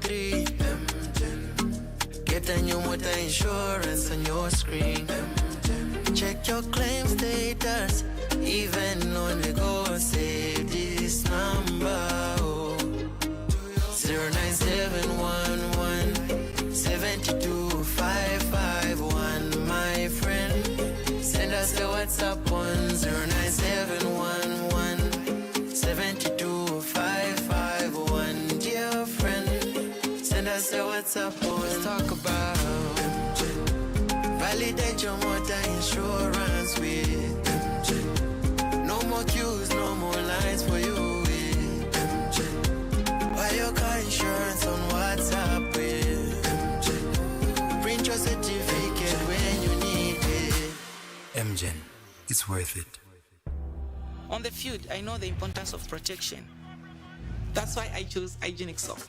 3. Get a new motor insurance on your screen. Check your claim status, even on the go. Save this number. 09711 my friend. Send us a WhatsApp on 09711 dear friend. Send us a WhatsApp on. Let's talk about validate your motor insurance with no more queues, no more lines for you. Buy your car insurance on WhatsApp with print your certificate when you need it. MGen, it's worth it. On the field, I know the importance of protection. That's why I chose hygienic soap.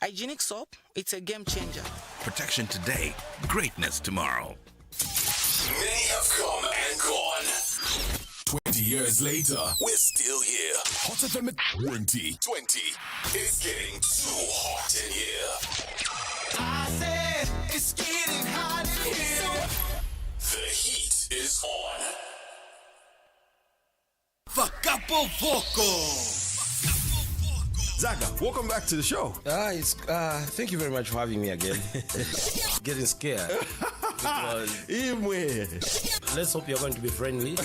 Hygienic soap, it's a game changer. Protection today, greatness tomorrow. Many have come and gone. 20 years later, we're still here. Hotter than the 2020. It's getting too hot in here. I said it's getting hot in here. The heat is on. Capo Voco. Zaga, welcome back to the show. Thank you very much for having me again. Getting scared. Let's hope you're going to be friendly.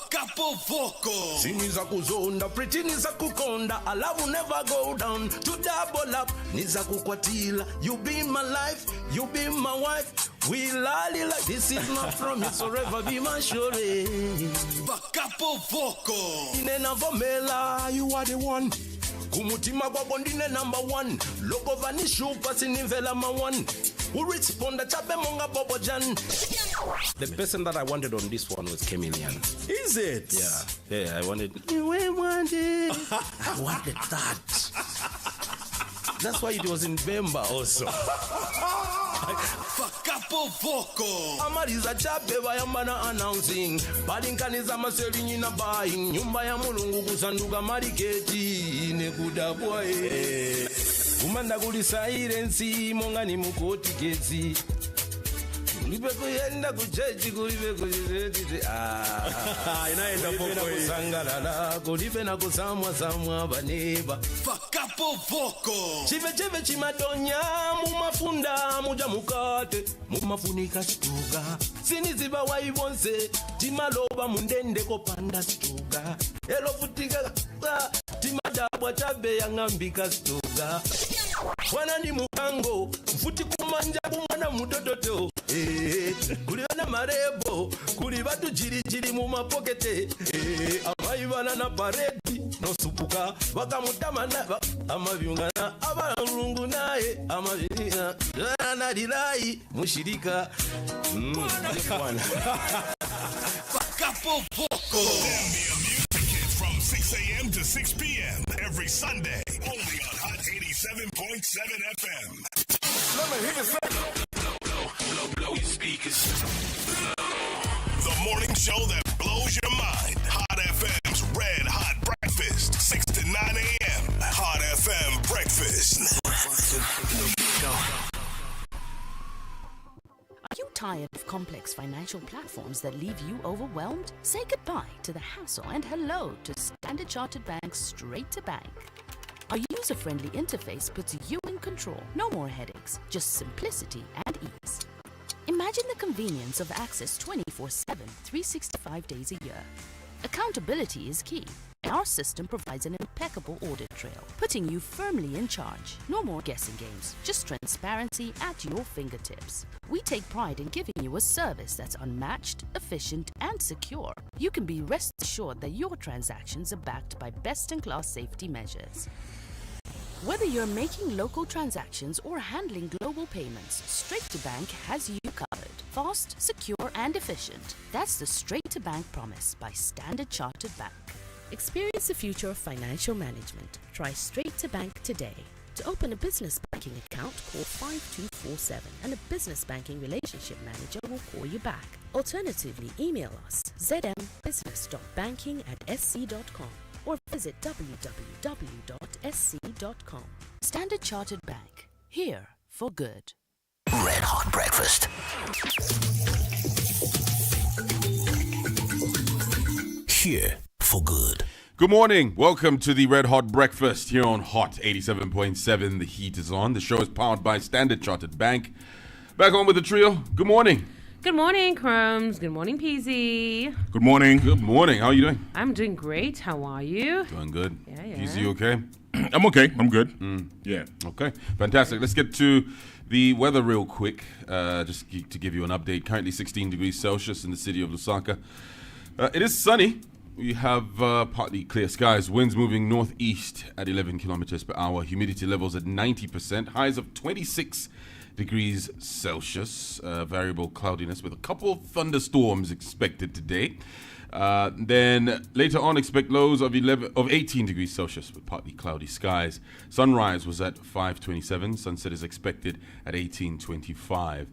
Capo Voco. Siniza kuzonda, pretty niza kukonda. I love will never go down. To double up, niza kukwatila. You be my life, you be my wife. We lali like this is not promise, forever be my sure. Capo Voco. Inena vomela, you are the one. Kumutima kwa bondine number 1. Logo vani shupa sinivela ma 1. Who respond chape monga bobo jan. The person that I wanted on this one was Chameleon. Is it? Yeah, I wanted I wanted that. That's why it was in Bemba also. Capo Voco. Amariza chape bayambana announcing. Balinkaniza maseli nyina buying. Nyumba ya mulungu kusanduka mariketi. Nekuda boy. Umanda kuli silence monga ni mukoti kezi. Kulibe kuyenda kuchechi kulibe kujeti. Inaenda popo kusangala kulibe na kusamwa baneba. Capo Voco. Chive chimadonya mumafunda muja mukate mumafunika stuga. Siniziba waibonse timaloba mundende kopanda stuga. Elo futika timadabwa chabe yangambika stuga. Wana ni mukango mfuti kumanja kumwana mutototo. Kulibana marebo kulibatu jiri mu mapokete. Abayibana na paredi no supuka bakamutamana amabyungana abalungu naye amabina na dilai mushirika. Capo Voco. From 6 a.m. to 6 p.m. every Sunday, only on Hot 87.7 FM. Let me hear you say. Blow your speakers. The morning show that blows your mind. Hot FM's Red Hot Breakfast, 6 to 9 a.m. Hot FM Breakfast. Are you tired of complex financial platforms that leave you overwhelmed? Say goodbye to the hassle and hello to Standard Chartered Bank's Straight to Bank. Our user-friendly interface puts you in control. No more headaches, just simplicity and ease. Imagine the convenience of access 24/7, 365 days a year. Accountability is key. Our system provides an impeccable audit trail, putting you firmly in charge. No more guessing games, just transparency at your fingertips. We take pride in giving you a service that's unmatched, efficient, and secure. You can be rest assured that your transactions are backed by best-in-class safety measures. Whether you're making local transactions or handling global payments, Straight to Bank has you covered. Fast, secure, and efficient. That's the Straight to Bank promise by Standard Chartered Bank. Experience the future of financial management. Try Straight to Bank today. To open a business banking account, call 5247 and a business banking relationship manager will call you back. Alternatively, email us zmbusiness.banking@sc.com or visit www.sc.com. Standard Chartered Bank, here for good. Red Hot Breakfast. Here for good. Good morning. Welcome to the Red Hot Breakfast here on Hot 87.7. The heat is on. The show is powered by Standard Chartered Bank. Back on with the trio. Good morning. Good morning, Chromez. Good morning, Pzee. Good morning. Good morning. How are you doing? I'm doing great. How are you? Doing good. Yeah. Pzee, you okay? I'm okay. I'm good. Yeah. Okay. Fantastic. Let's get to the weather real quick. Just to give you an update. Currently 16 degrees Celsius in the city of Lusaka. It is sunny. We have partly clear skies, winds moving northeast at 11 kilometers per hour, humidity levels at 90%, highs of 26 degrees Celsius, variable cloudiness with a couple thunderstorms expected today. Then later on, expect lows of 18 degrees Celsius with partly cloudy skies. Sunrise was at 5:27. Sunset is expected at 18:25.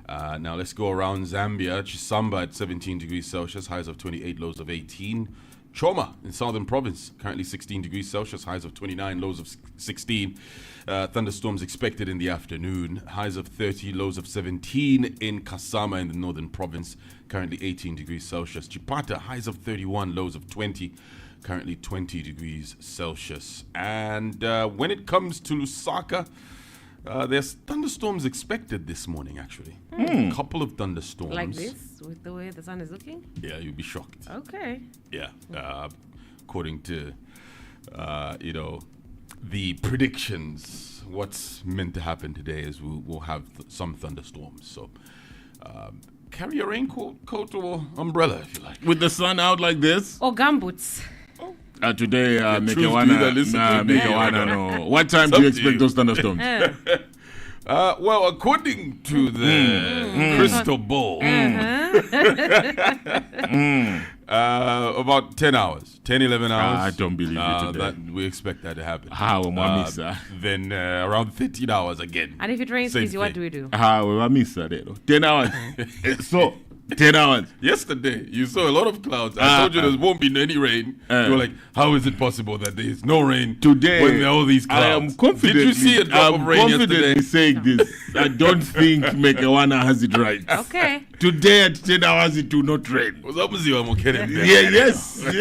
Now let's go around Zambia. Chisamba at 17 degrees Celsius, highs of 28, lows of 18. Choma in Southern Province, currently 16 degrees Celsius, highs of 29, lows of 16. Thunderstorms expected in the afternoon, highs of 30, lows of 17 in Kasama in the Northern Province, currently 18 degrees Celsius. Chipata, highs of 31, lows of 20, currently 20 degrees Celsius. And when it comes to Lusaka, there's thunderstorms expected this morning, actually. A couple of thunderstorms. Like this, with the way the sun is looking? Yeah, you'll be shocked. Okay. Yeah. According to, the predictions, what's meant to happen today is we'll have some thunderstorms. So carry a raincoat or umbrella if you like. With the sun out like this? Or gumboots. Today, make you wanna know. What time do you expect those thunderstorms? Well, according to the crystal ball, about 10 hours, 10, 11 hours. I don't believe you today. We expect that to happen. How, Then around 13 hours again. And if it rains, Pzee, what do we do? How, I miss that. 10 hours. So, 10 hours. Yesterday, you saw a lot of clouds. I told you there won't be any rain. You were like, how is it possible that there is no rain today when there are all these clouds? I am confident. Did you see a drop of rain yesterday? Saying this. I don't think Mekewana has it right. Okay. Today at 10 hours, it will not rain. Yes. But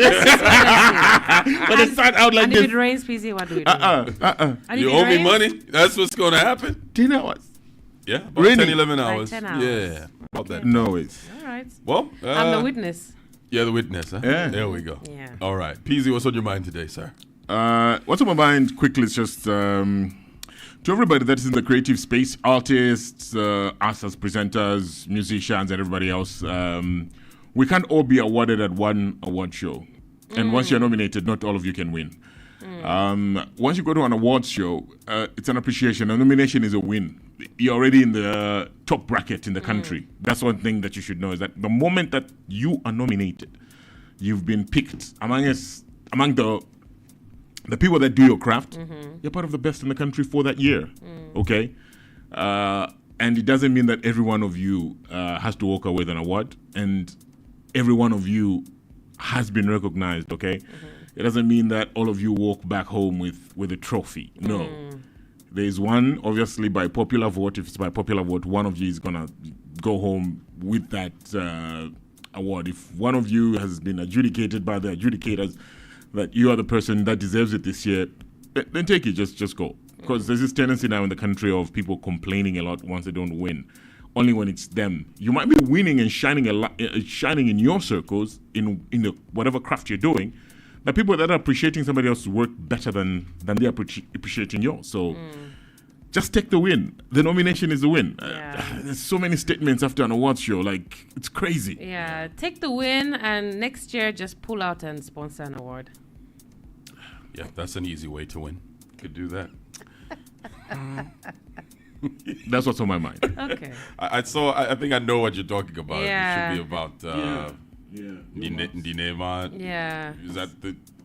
it started out like and this. if it rains, Pzee, what do we do? You owe me money? That's what's going to happen? 10 hours. Yeah, about 10, 11 hours. Like 10 hours. Yeah, about that. No ways. All right. Well, I'm the witness. Yeah, the witness. Huh? Yeah. There we go. Yeah. All right. Pzee, what's on your mind today, sir? What's on my mind quickly is just to everybody that is in the creative space, artists, us as presenters, musicians, and everybody else, we can't all be awarded at one award show. And once you're nominated, not all of you can win. Once you go to an awards show, it's an appreciation. A nomination is a win. You're already in the top bracket in the country. That's one thing that you should know, is that the moment that you are nominated, you've been picked among the people that do your craft. You're part of the best in the country for that year. Okay? And it doesn't mean that every one of you has to walk away with an award, and every one of you has been recognized, okay? It doesn't mean that all of you walk back home with a trophy. No. There's one, obviously, by popular vote. If it's by popular vote, one of you is going to go home with that award. If one of you has been adjudicated by the adjudicators that you are the person that deserves it this year, then take it. Just go. Because there's this tendency now in the country of people complaining a lot once they don't win. Only when it's them. You might be winning and shining in your circles, in the whatever craft you're doing, but people that are appreciating somebody else's work better than they're appreciating yours. So just take the win. The nomination is the win. There's so many statements after an awards show. Like, it's crazy. Yeah, take the win, and next year just pull out and sponsor an award. Yeah, that's an easy way to win. Could do that. That's what's on my mind. Okay. I think I know what you're talking about. Yeah. It should be about Dinema. Yeah. Is that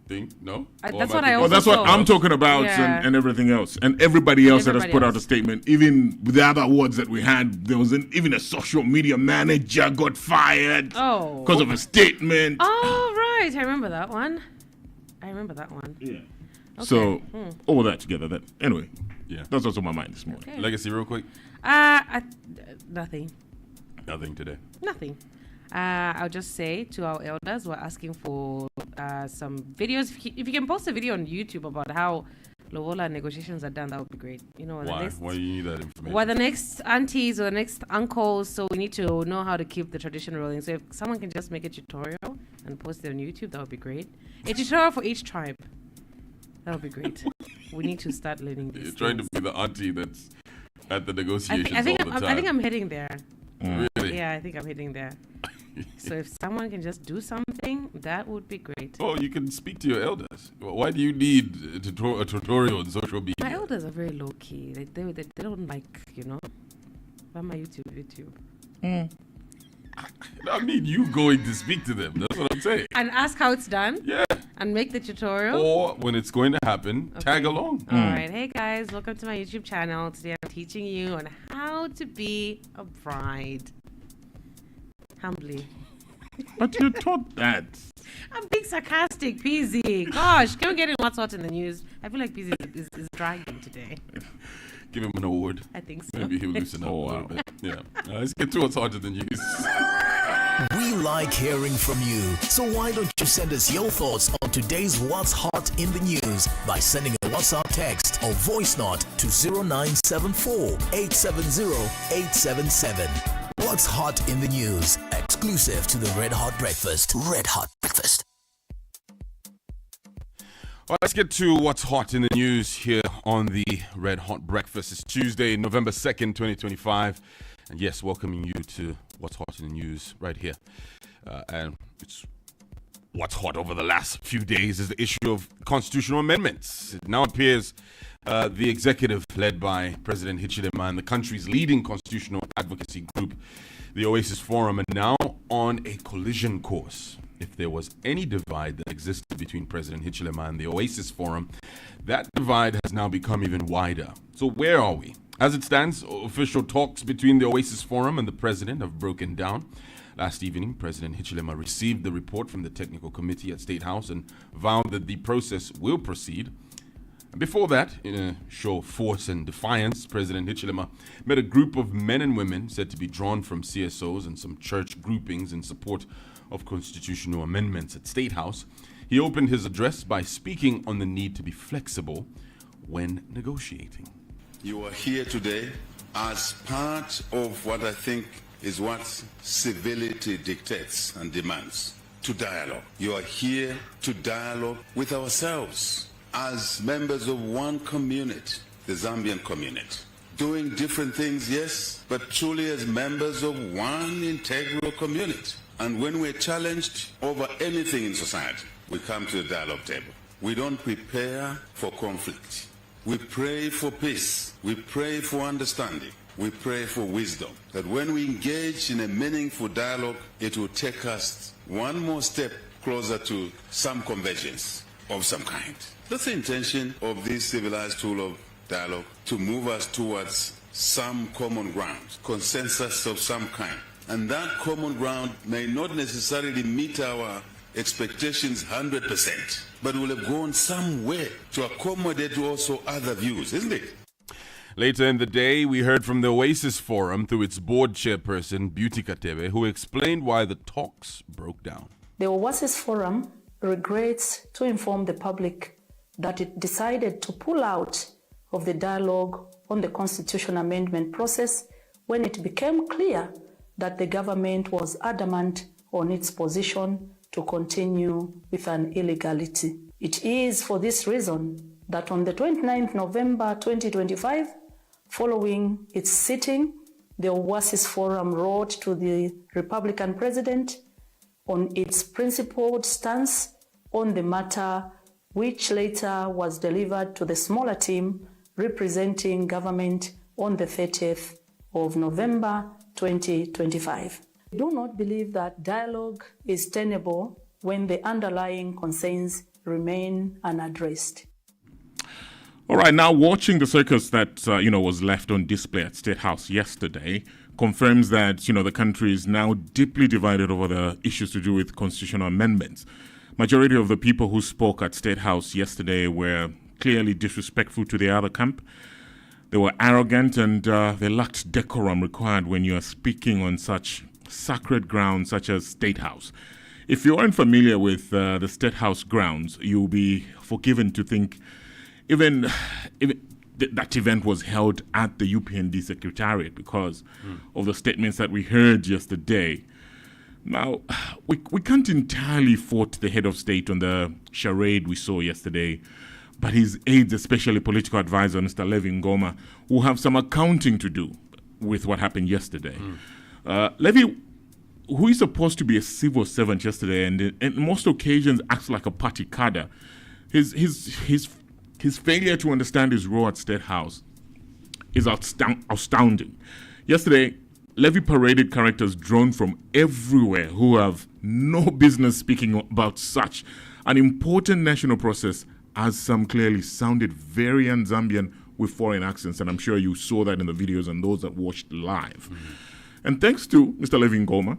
thing, no? That's what I Oh, also that's what saw. I'm talking about, Yeah. and everything else, and everybody else that has Everybody put out else. a statement. Even with the other awards that we had, there was even a social media manager got fired because of a statement. Oh, right. I remember that one. Yeah. Okay. So all that together, that anyway. Yeah, that's what's on my mind this morning. Okay. Legacy, real quick. Nothing. Nothing today. Nothing. I'll just say to our elders, we're asking for some videos. If you can post a video on YouTube about how Lobola negotiations are done, that would be great. You know, Why? Why do you need that information? Why the next aunties or the next uncles? So we need to know how to keep the tradition rolling. So if someone can just make a tutorial and post it on YouTube, that would be great. A tutorial for each tribe. That would be great. We need to start learning this. You're trying to be the auntie that's at the negotiations I think all the time. I think I'm heading there. Really? Yeah, I think I'm heading there. So if someone can just do something, that would be great. Oh, you can speak to your elders. Why do you need a tutorial on social media? My elders are very low key. They don't like, on my YouTube. I mean, you going to speak to them. That's what I'm saying. And ask how it's done. Yeah. And make the tutorial. Or when it's going to happen, tag along. All right. Hey, guys. Welcome to my YouTube channel. Today I'm teaching you on how to be a bride. Humbly. But you taught that. I'm being sarcastic, Pzee. Gosh, can we get in what's hot in the news? I feel like Pzee is dragging today. Give him an award. I think so. Maybe he'll loosen up a little bit. Yeah. Let's get to what's hot in the news. We like hearing from you. So why don't you send us your thoughts on today's What's Hot in the News by sending a WhatsApp text or voice note to 0974 870 877. What's hot in the news? Exclusive to the Red Hot Breakfast. Red Hot Breakfast. All right, let's get to what's hot in the news here on the Red Hot Breakfast. It's Tuesday, November 2nd, 2025. And yes, welcoming you to what's hot in the news right here. And it's what's hot over the last few days is the issue of constitutional amendments. It now appears the executive led by President Hichilema and the country's leading constitutional advocacy group, the Oasis Forum, are now on a collision course. If there was any divide that existed between President Hichilema and the Oasis Forum, that divide has now become even wider. So where are we? As it stands, official talks between the Oasis Forum and the president have broken down. Last evening, President Hichilema received the report from the technical committee at State House and vowed that the process will proceed. And before that, in a show of force and defiance, President Hichilema met a group of men and women said to be drawn from CSOs and some church groupings in support of constitutional amendments at State House. He opened his address by speaking on the need to be flexible when negotiating. You are here today as part of what I think is what civility dictates and demands, to dialogue. You are here to dialogue with ourselves as members of one community, the Zambian community. Doing different things, yes, but truly as members of one integral community. And when we're challenged over anything in society, we come to the dialogue table. We don't prepare for conflict. We pray for peace. We pray for understanding. We pray for wisdom. That when we engage in a meaningful dialogue, it will take us one more step closer to some convergence of some kind. That's the intention of this civilized tool of dialogue, to move us towards some common ground, consensus of some kind. And that common ground may not necessarily meet our expectations 100%, but will have gone somewhere to accommodate also other views, isn't it? Later in the day, we heard from the Oasis Forum through its board chairperson, Beauty Katebe, who explained why the talks broke down. The Oasis Forum regrets to inform the public that it decided to pull out of the dialogue on the constitution amendment process when it became clear that the government was adamant on its position to continue with an illegality. It is for this reason that on the 29th November 2025, following its sitting, the Oasis Forum wrote to the Republican president on its principled stance on the matter, which later was delivered to the smaller team representing government on the 30th of November 2025. I do not believe that dialogue is tenable when the underlying concerns remain unaddressed. All right, now watching the circus that, was left on display at State House yesterday confirms that, the country is now deeply divided over the issues to do with constitutional amendments. Majority of the people who spoke at State House yesterday were clearly disrespectful to the other camp. They were arrogant and they lacked decorum required when you are speaking on such sacred grounds such as State House. If you aren't familiar with the State House grounds, you'll be forgiven to think even that event was held at the UPND Secretariat because of the statements that we heard yesterday. Now, we can't entirely fault the head of state on the charade we saw yesterday, but his aides, especially political advisor Mr. Levi Ngoma, will have some accounting to do with what happened yesterday. Levi, who is supposed to be a civil servant yesterday and in most occasions acts like a party cadre, his failure to understand his role at State House is astounding. Yesterday, Levi paraded characters drawn from everywhere who have no business speaking about such an important national process, as some clearly sounded very un-Zambian with foreign accents, and I'm sure you saw that in the videos and those that watched live. And thanks to Mr. Levi Ngoma,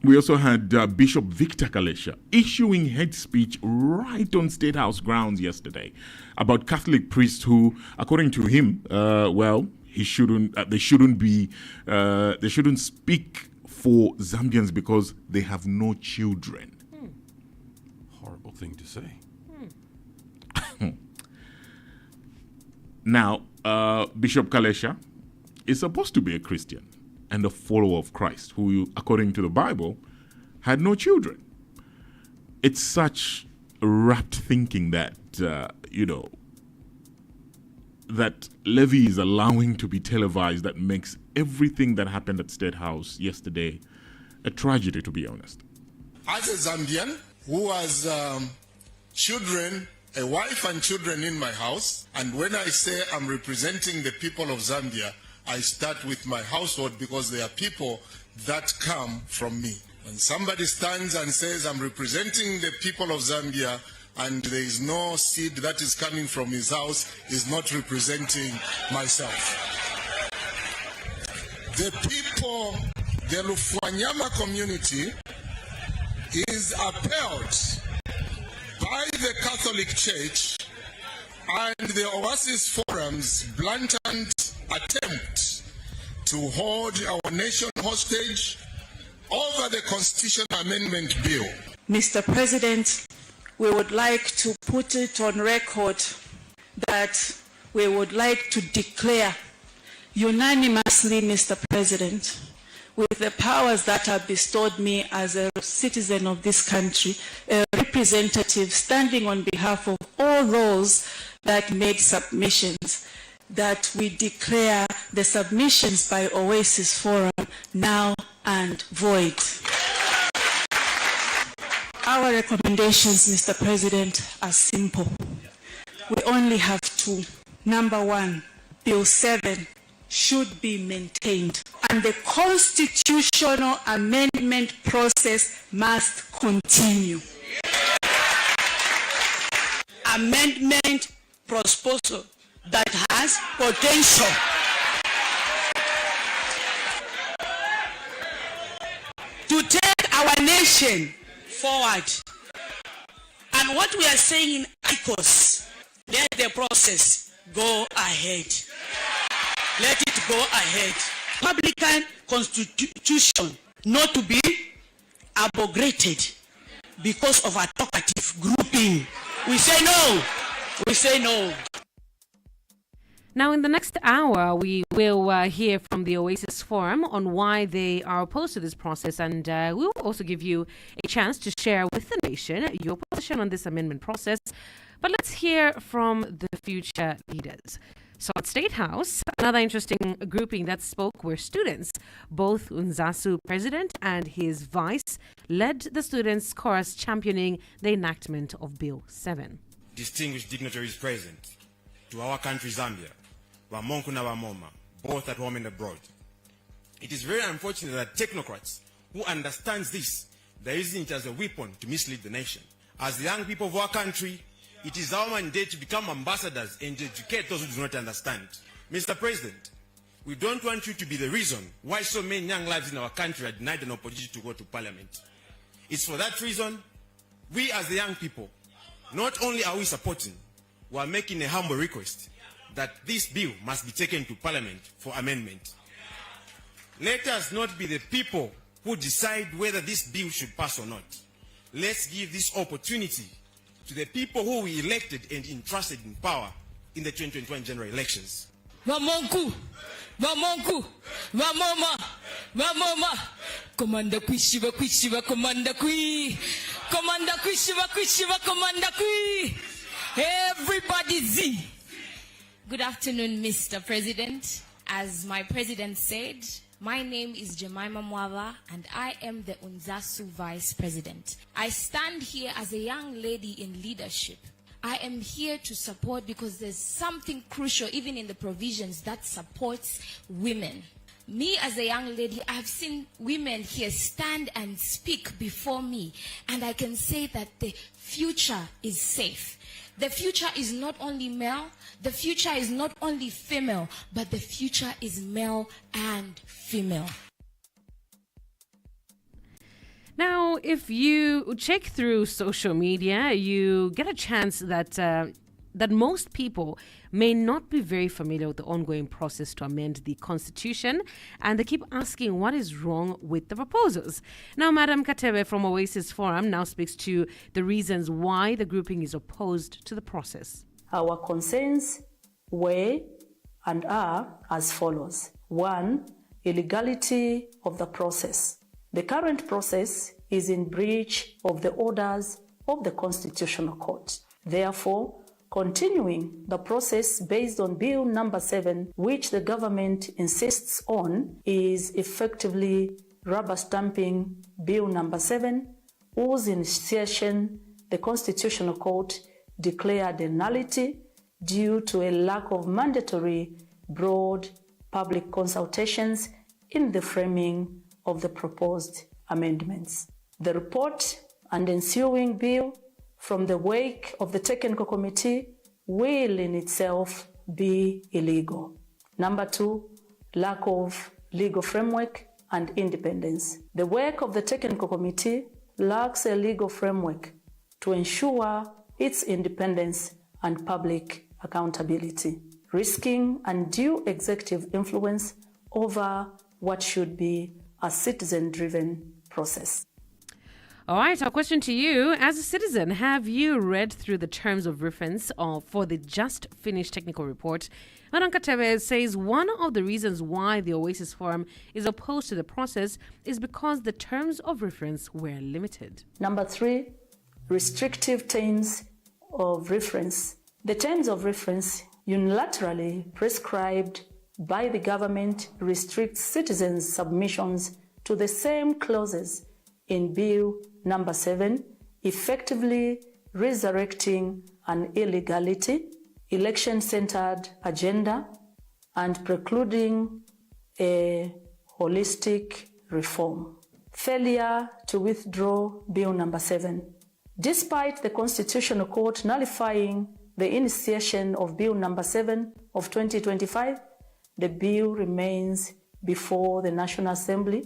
we also had Bishop Victor Kalesha issuing head speech right on State House grounds yesterday about Catholic priests who, according to him, they shouldn't speak for Zambians because they have no children. Horrible thing to say. Now, Bishop Kalesha is supposed to be a Christian and a follower of Christ, who, according to the Bible, had no children. It's such rapt thinking that, that Levi is allowing to be televised that makes everything that happened at State House yesterday a tragedy, to be honest. As a Zambian who has children, a wife and children in my house, and when I say I'm representing the people of Zambia, I start with my household because they are people that come from me. When somebody stands and says, I'm representing the people of Zambia, and there is no seed that is coming from his house, is not representing myself. The people, the Lufwanyama community, is upheld by the Catholic Church and the Oasis Forum's blatant attempt to hold our nation hostage over the Constitutional Amendment Bill. Mr. President, we would like to put it on record that we would like to declare unanimously, Mr. President, with the powers that are bestowed me as a citizen of this country, a representative standing on behalf of all those that made submissions, that we declare the submissions by Oasis Forum null and void. Our recommendations, Mr. President, are simple. We only have two. Number one, Bill 7 should be maintained, and the constitutional amendment process must continue. Amendment proposal that has potential to take our nation forward. And what we are saying in ICOS, let the process go ahead. Let it go ahead. Republican constitution not to be abrogated because of a talkative grouping. We say no. We say no. Now, in the next hour, we will hear from the Oasis Forum on why they are opposed to this process, and we will also give you a chance to share with the nation your position on this amendment process. But let's hear from the future leaders. So at State House, another interesting grouping that spoke were students. Both UNZASU president and his vice led the students' chorus championing the enactment of Bill 7. Distinguished dignitaries present, to our country Zambia, Wamonku na Wamoma, both at home and abroad. It is very unfortunate that technocrats who understands this, they are using it as a weapon to mislead the nation. As the young people of our country, it is our mandate to become ambassadors and educate those who do not understand. Mr. President, we don't want you to be the reason why so many young lives in our country are denied an opportunity to go to parliament. It's for that reason, we as the young people, not only are we supporting, we are making a humble request that this bill must be taken to parliament for amendment. Let us not be the people who decide whether this bill should pass or not. Let's give this opportunity to the people who we elected and entrusted in power in the 2021 general elections. Vamonku, Vamonku, Vamoma, Vamoma, Commander Quishiva, Quishiva, Commander Qui, Commander Quishiva, Quishiva, Commander Qui, everybody Z. Good afternoon, Mr. President. As my president said, my name is Jemima Mwava and I am the Unzasu Vice President. I stand here as a young lady in leadership. I am here to support because there's something crucial even in the provisions that supports women. Me as a young lady, I've seen women here stand and speak before me, and I can say that the future is safe. The future is not only male, the future is not only female, but the future is male and female. Now, if you check through social media, you get a chance that that most people may not be very familiar with the ongoing process to amend the Constitution, and they keep asking what is wrong with the proposals. Now, Madam Katebe from Oasis Forum now speaks to the reasons why the grouping is opposed to the process. Our concerns were and are as follows. 1. Illegality of the process. The current process is in breach of the orders of the Constitutional Court. Therefore, continuing the process based on Bill number 7, which the government insists on, is effectively rubber stamping Bill number 7, whose initiation the Constitutional Court declared a nullity due to a lack of mandatory broad public consultations in the framing of the proposed amendments. The report and ensuing bill from the wake of the technical committee will in itself be illegal. Number 2, lack of legal framework and independence. The work of the technical committee lacks a legal framework to ensure its independence and public accountability, risking undue executive influence over what should be a citizen-driven process. All right, our question to you. As a citizen, have you read through the terms of reference for the just finished technical report? Madam Katebe says one of the reasons why the Oasis Forum is opposed to the process is because the terms of reference were limited. Number 3, restrictive terms of reference. The terms of reference unilaterally prescribed by the government restrict citizens' submissions to the same clauses in Bill number 7, effectively resurrecting an illegality, election-centered agenda, and precluding a holistic reform. Failure to withdraw Bill number 7. Despite the Constitutional Court nullifying the initiation of Bill number 7 of 2025, the bill remains before the National Assembly,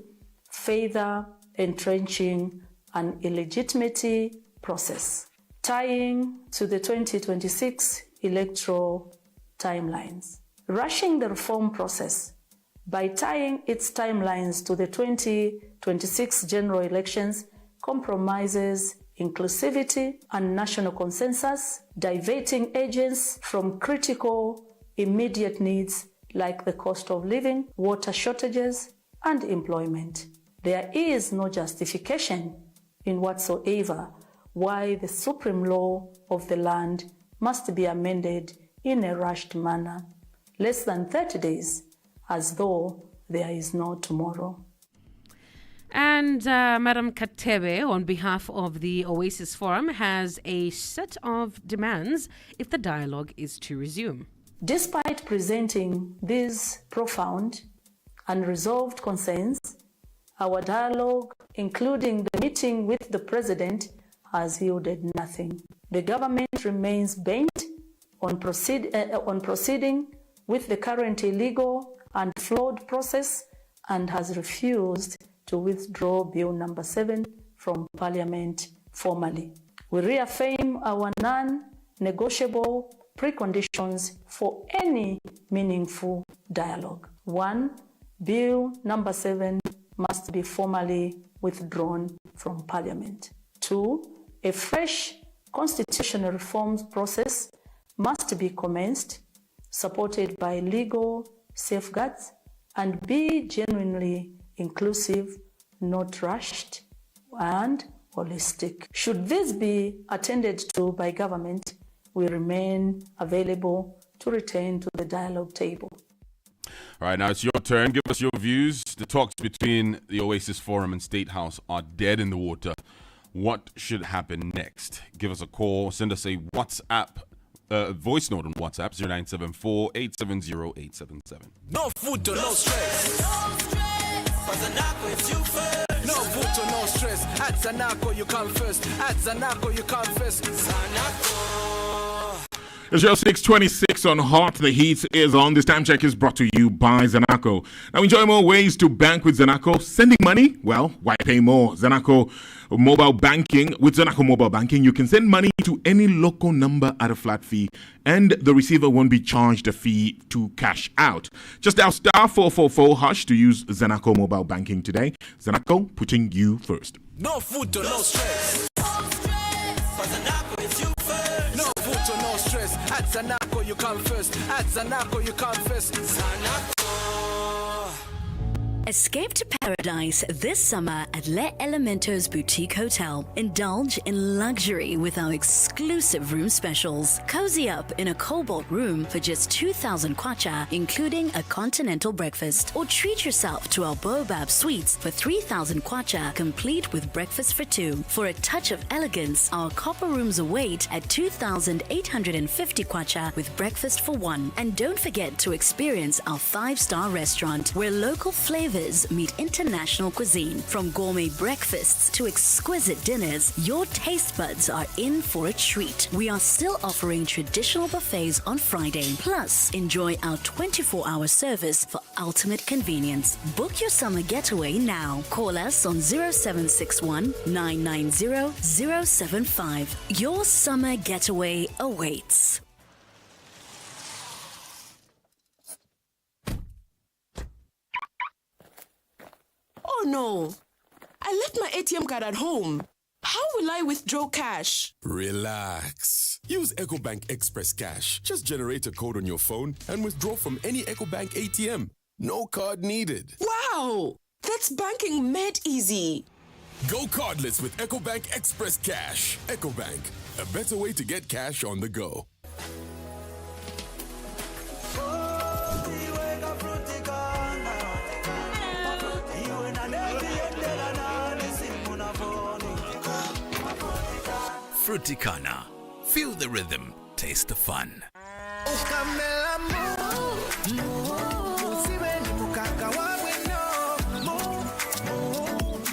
further entrenching an illegitimacy process, tying to the 2026 electoral timelines. Rushing the reform process by tying its timelines to the 2026 general elections compromises inclusivity and national consensus, diverting agents from critical immediate needs like the cost of living, water shortages, and employment. There is no justification in whatsoever why the supreme law of the land must be amended in a rushed manner, less than 30 days, as though there is no tomorrow. And Madam Katebe, on behalf of the Oasis Forum, has a set of demands if the dialogue is to resume. Despite presenting these profound and resolved concerns, our dialogue, including the meeting with the President, has yielded nothing. The government remains bent on proceeding with the current illegal and flawed process and has refused to withdraw Bill number 7 from Parliament formally. We reaffirm our non-negotiable preconditions for any meaningful dialogue. 1. Bill number 7 must be formally withdrawn from Parliament. 2. A fresh constitutional reforms process must be commenced, supported by legal safeguards, and be genuinely inclusive, not rushed, and holistic. Should this be attended to by government, we remain available to return to the dialogue table. All right, now it's your turn. Give us your views. The talks between the Oasis Forum and State House are dead in the water. What should happen next? Give us a call. Send us a WhatsApp, voice note on WhatsApp, 0974-870-877. No food to no stress. No food to no stress. At Zanaco, you come first. At Zanaco, you come first. It's show 626 on Hot. The heat is on. This time check is brought to you by Zanaco. Now enjoy more ways to bank with Zanaco. Sending money? Well, why pay more? Zanaco mobile banking. With Zanaco mobile banking, you can send money to any local number at a flat fee, and the receiver won't be charged a fee to cash out. Just dial star 444# to use Zanaco mobile banking today. Zanaco, putting you first. No food to no stress. No food to no stress. At Zanaco, you come first. At Zanaco, you come first. Zanaco. Escape to paradise this summer at Le Elementos Boutique Hotel. Indulge in luxury with our exclusive room specials. Cozy up in a cobalt room for just 2,000 kwacha, including a continental breakfast. Or treat yourself to our Baobab Suites for 3,000 kwacha, complete with breakfast for two. For a touch of elegance, our copper rooms await at 2,850 kwacha with breakfast for one. And don't forget to experience our 5-star restaurant where local flavors meet international cuisine. From gourmet breakfasts to exquisite dinners, your taste buds are in for a treat. We are still offering traditional buffets on Friday. Plus, enjoy our 24-hour service for ultimate convenience. Book your summer getaway now. Call us on 0761 990 075. Your summer getaway awaits. Oh no, I left my ATM card at home. How will I withdraw cash? Relax. Use EcoBank Express Cash. Just generate a code on your phone and withdraw from any EcoBank ATM. No card needed. Wow, that's banking made easy. Go cardless with EcoBank Express Cash. EcoBank, a better way to get cash on the go. Fruticana. Feel the rhythm, taste the fun.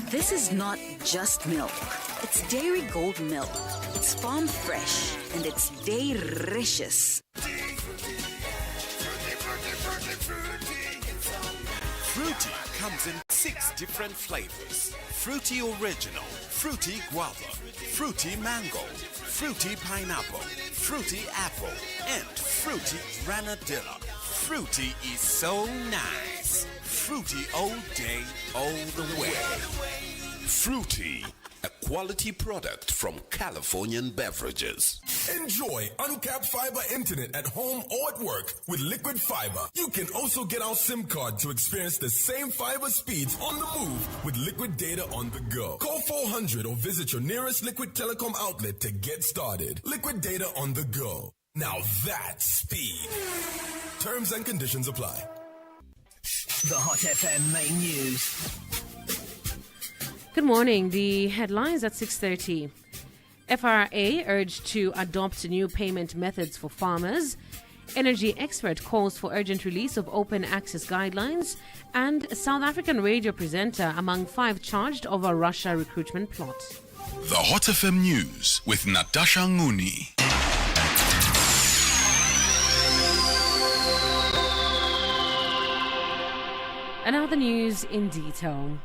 This is not just milk. It's Dairy Gold milk. It's farm fresh and it's delicious. Fruity comes in 6 different flavors. Fruity Original, Fruity Guava, Fruity Mango, Fruity Pineapple, Fruity Apple, and Fruity Granadilla. Fruity is so nice. Fruity all day, all the way. Fruity, a quality product from Californian Beverages. Enjoy uncapped fiber internet at home or at work with Liquid Fiber. You can also get our SIM card to experience the same fiber speeds on the move with Liquid Data on the go. Call 400 or visit your nearest Liquid Telecom outlet to get started. Liquid Data on the go. Now that's speed. Terms and conditions apply. The Hot FM main news. Good morning. The headlines at 6:30. FRA urged to adopt new payment methods for farmers. Energy expert calls for urgent release of open access guidelines. And South African radio presenter among 5 charged over Russia recruitment plot. The Hot FM News with Natasha Nguni. And now the news in detail.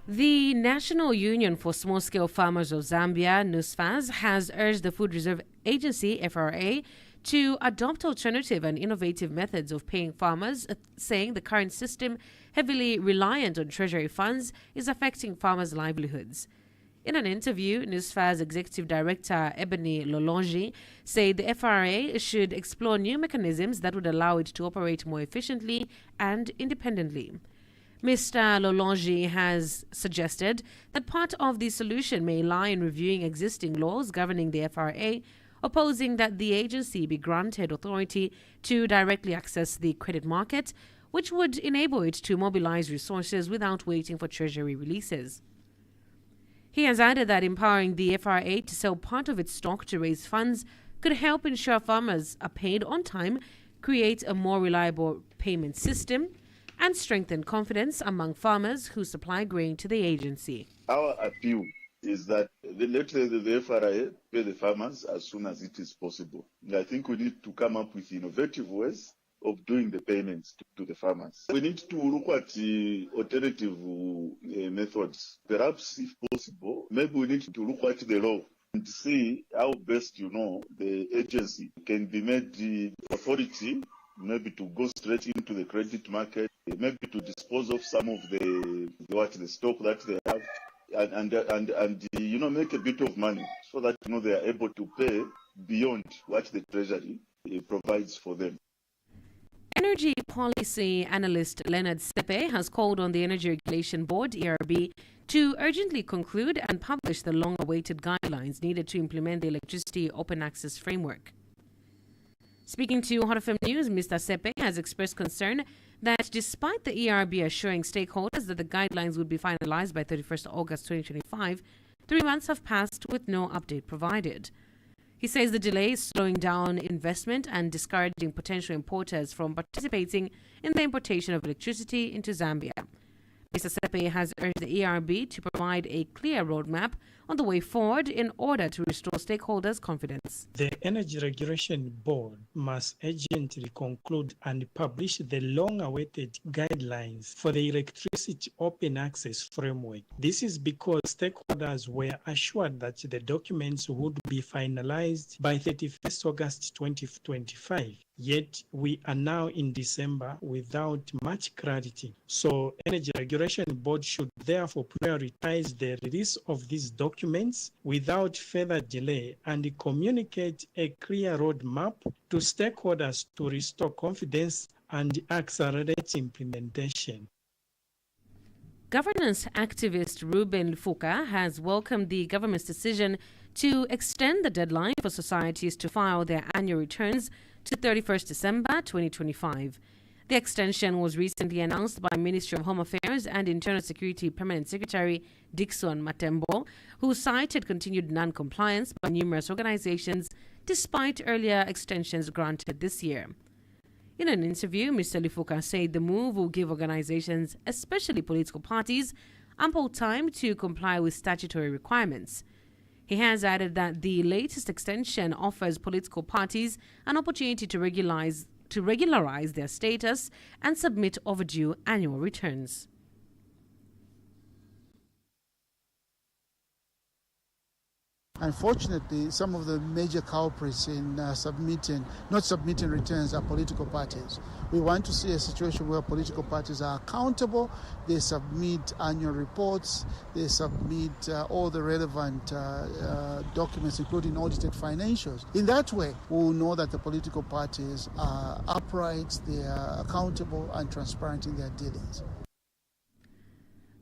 The National Union for Small-Scale Farmers of Zambia, NUSFAS, has urged the Food Reserve Agency, FRA, to adopt alternative and innovative methods of paying farmers, saying the current system, heavily reliant on treasury funds, is affecting farmers' livelihoods. In an interview, NUSFAS Executive Director Ebony Lolongi said the FRA should explore new mechanisms that would allow it to operate more efficiently and independently. Mr. Lolongi has suggested that part of the solution may lie in reviewing existing laws governing the FRA, opposing that the agency be granted authority to directly access the credit market, which would enable it to mobilize resources without waiting for treasury releases. He has added that empowering the FRA to sell part of its stock to raise funds could help ensure farmers are paid on time, create a more reliable payment system, and strengthen confidence among farmers who supply grain to the agency. Our appeal is that let the FRA pay the farmers as soon as it is possible. And I think we need to come up with innovative ways of doing the payments to the farmers. We need to look at the alternative methods. Perhaps, if possible, maybe we need to look at the law and see how best, the agency can be made the authority, maybe to go straight into the credit market, maybe to dispose of some of the stock that they have, and make a bit of money so that they are able to pay beyond what the treasury provides for them. Energy policy analyst Leonard Sepe has called on the Energy Regulation Board, ERB, to urgently conclude and publish the long-awaited guidelines needed to implement the electricity open access framework. Speaking to Hot FM News, Mr. Sepe has expressed concern that despite the ERB assuring stakeholders that the guidelines would be finalized by 31st August 2025, 3 months have passed with no update provided. He says the delay is slowing down investment and discouraging potential importers from participating in the importation of electricity into Zambia. Mr. Sepe has urged the ERB to provide a clear roadmap on the way forward in order to restore stakeholders' confidence. The Energy Regulation Board must urgently conclude and publish the long-awaited guidelines for the electricity open access framework. This is because stakeholders were assured that the documents would be finalized by 31st August 2025. Yet we are now in December without much clarity. So Energy Regulation Board should therefore prioritize the release of these documents without further delay and communicate a clear roadmap to stakeholders to restore confidence and accelerate implementation. Governance activist Ruben Fuka has welcomed the government's decision to extend the deadline for societies to file their annual returns to 31st December 2025. The extension was recently announced by Ministry of Home Affairs and Internal Security Permanent Secretary Dickson Matembo, who cited continued non-compliance by numerous organizations despite earlier extensions granted this year. In an interview, Mr. Lifuka said the move will give organizations, especially political parties, ample time to comply with statutory requirements. He has added that the latest extension offers political parties an opportunity to regularize their status and submit overdue annual returns. Unfortunately, some of the major culprits in not submitting returns are political parties. We want to see a situation where political parties are accountable, they submit annual reports, they submit all the relevant documents, including audited financials. In that way, we will know that the political parties are upright, they are accountable and transparent in their dealings.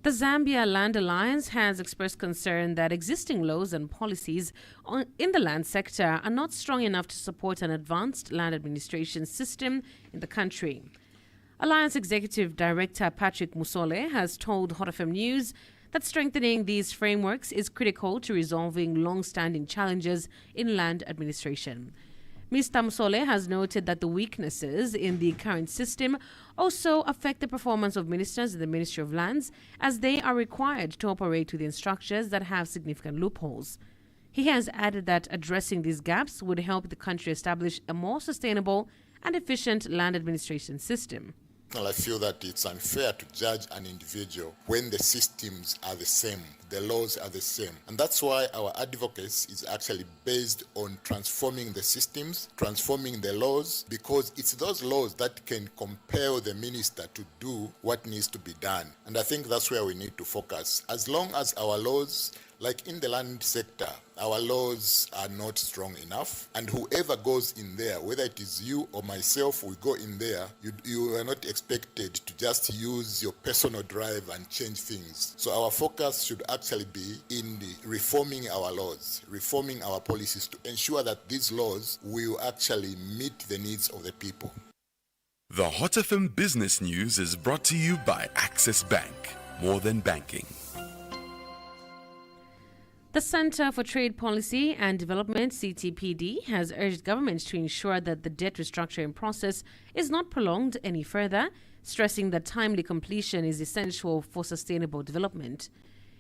The Zambia Land Alliance has expressed concern that existing laws and policies in the land sector are not strong enough to support an advanced land administration system in the country. Alliance Executive Director Patrick Musole has told Hot FM News that strengthening these frameworks is critical to resolving long-standing challenges in land administration. Mr. Msole has noted that the weaknesses in the current system also affect the performance of ministers in the Ministry of Lands, as they are required to operate within structures that have significant loopholes. He has added that addressing these gaps would help the country establish a more sustainable and efficient land administration system. Well, I feel that it's unfair to judge an individual when the systems are the same, the laws are the same. And that's why our advocacy is actually based on transforming the systems, transforming the laws, because it's those laws that can compel the minister to do what needs to be done. And I think that's where we need to focus. As long as our laws, like in the land sector, our laws are not strong enough, and whoever goes in there, whether it is you or myself, we go in there, you are not expected to just use your personal drive and change things. So our focus should actually be in reforming our laws, reforming our policies to ensure that these laws will actually meet the needs of the people. The Hot FM Business News is brought to you by Access Bank. More than banking. The Centre for Trade Policy and Development, CTPD, has urged governments to ensure that the debt restructuring process is not prolonged any further, stressing that timely completion is essential for sustainable development.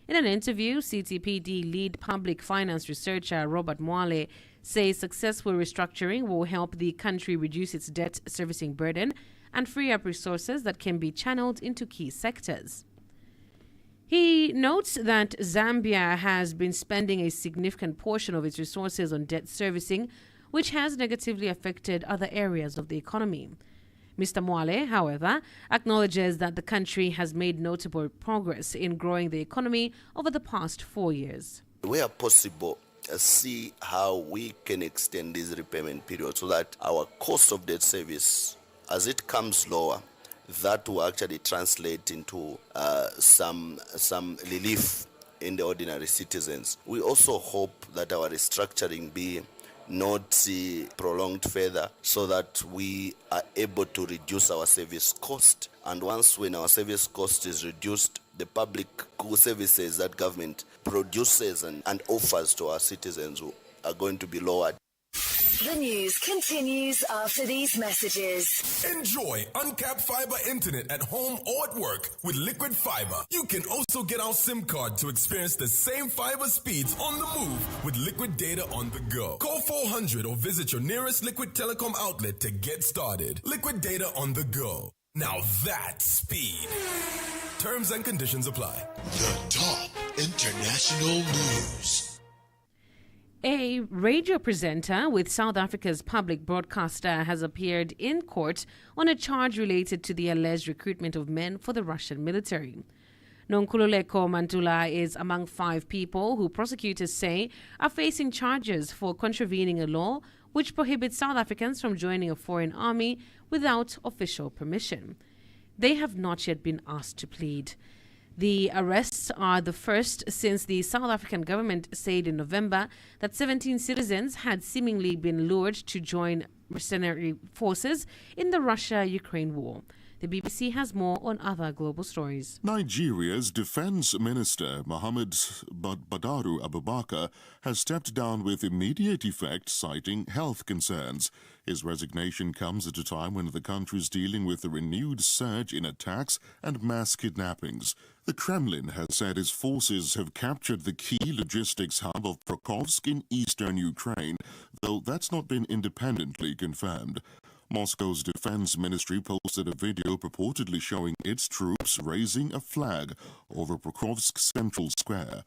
In an interview, CTPD lead public finance researcher Robert Mwale says successful restructuring will help the country reduce its debt servicing burden and free up resources that can be channeled into key sectors. He notes that Zambia has been spending a significant portion of its resources on debt servicing, which has negatively affected other areas of the economy. Mr. Mwale, however, acknowledges that the country has made notable progress in growing the economy over the past 4 years. Where possible, see how we can extend this repayment period so that our cost of debt service, as it comes lower, that will actually translate into some relief in the ordinary citizens. We also hope that our restructuring be not prolonged further so that we are able to reduce our service cost. And when our service cost is reduced, the public services that government produces and offers to our citizens are going to be lowered. The news continues after these messages. Enjoy uncapped fiber internet at home or at work with Liquid Fiber. You can also get our SIM card to experience the same fiber speeds on the move with Liquid Data on the go. Call 400 or visit your nearest Liquid Telecom outlet to get started. Liquid Data on the go. Now that's speed. Terms and conditions apply. The top international news. A radio presenter with South Africa's public broadcaster has appeared in court on a charge related to the alleged recruitment of men for the Russian military. Nonkululeko Mantula is among 5 people who prosecutors say are facing charges for contravening a law which prohibits South Africans from joining a foreign army without official permission. They have not yet been asked to plead. The arrests are the first since the South African government said in November that 17 citizens had seemingly been lured to join mercenary forces in the Russia-Ukraine war. The BBC has more on other global stories. Nigeria's Defense Minister Mohammed Badaru Abubakar has stepped down with immediate effect, citing health concerns. His resignation comes at a time when the country is dealing with a renewed surge in attacks and mass kidnappings. The Kremlin has said its forces have captured the key logistics hub of Pokrovsk in eastern Ukraine, though that's not been independently confirmed. Moscow's defense ministry posted a video purportedly showing its troops raising a flag over Pokrovsk Central Square.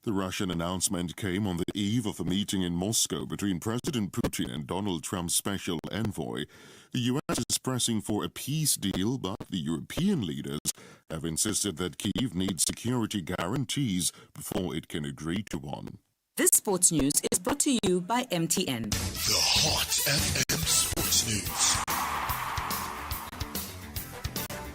The Russian announcement came on the eve of a meeting in Moscow between President Putin and Donald Trump's special envoy. The U.S. is pressing for a peace deal, but the European leaders have insisted that Kyiv needs security guarantees before it can agree to one. This sports news is brought to you by MTN. The Hot FM Sports News.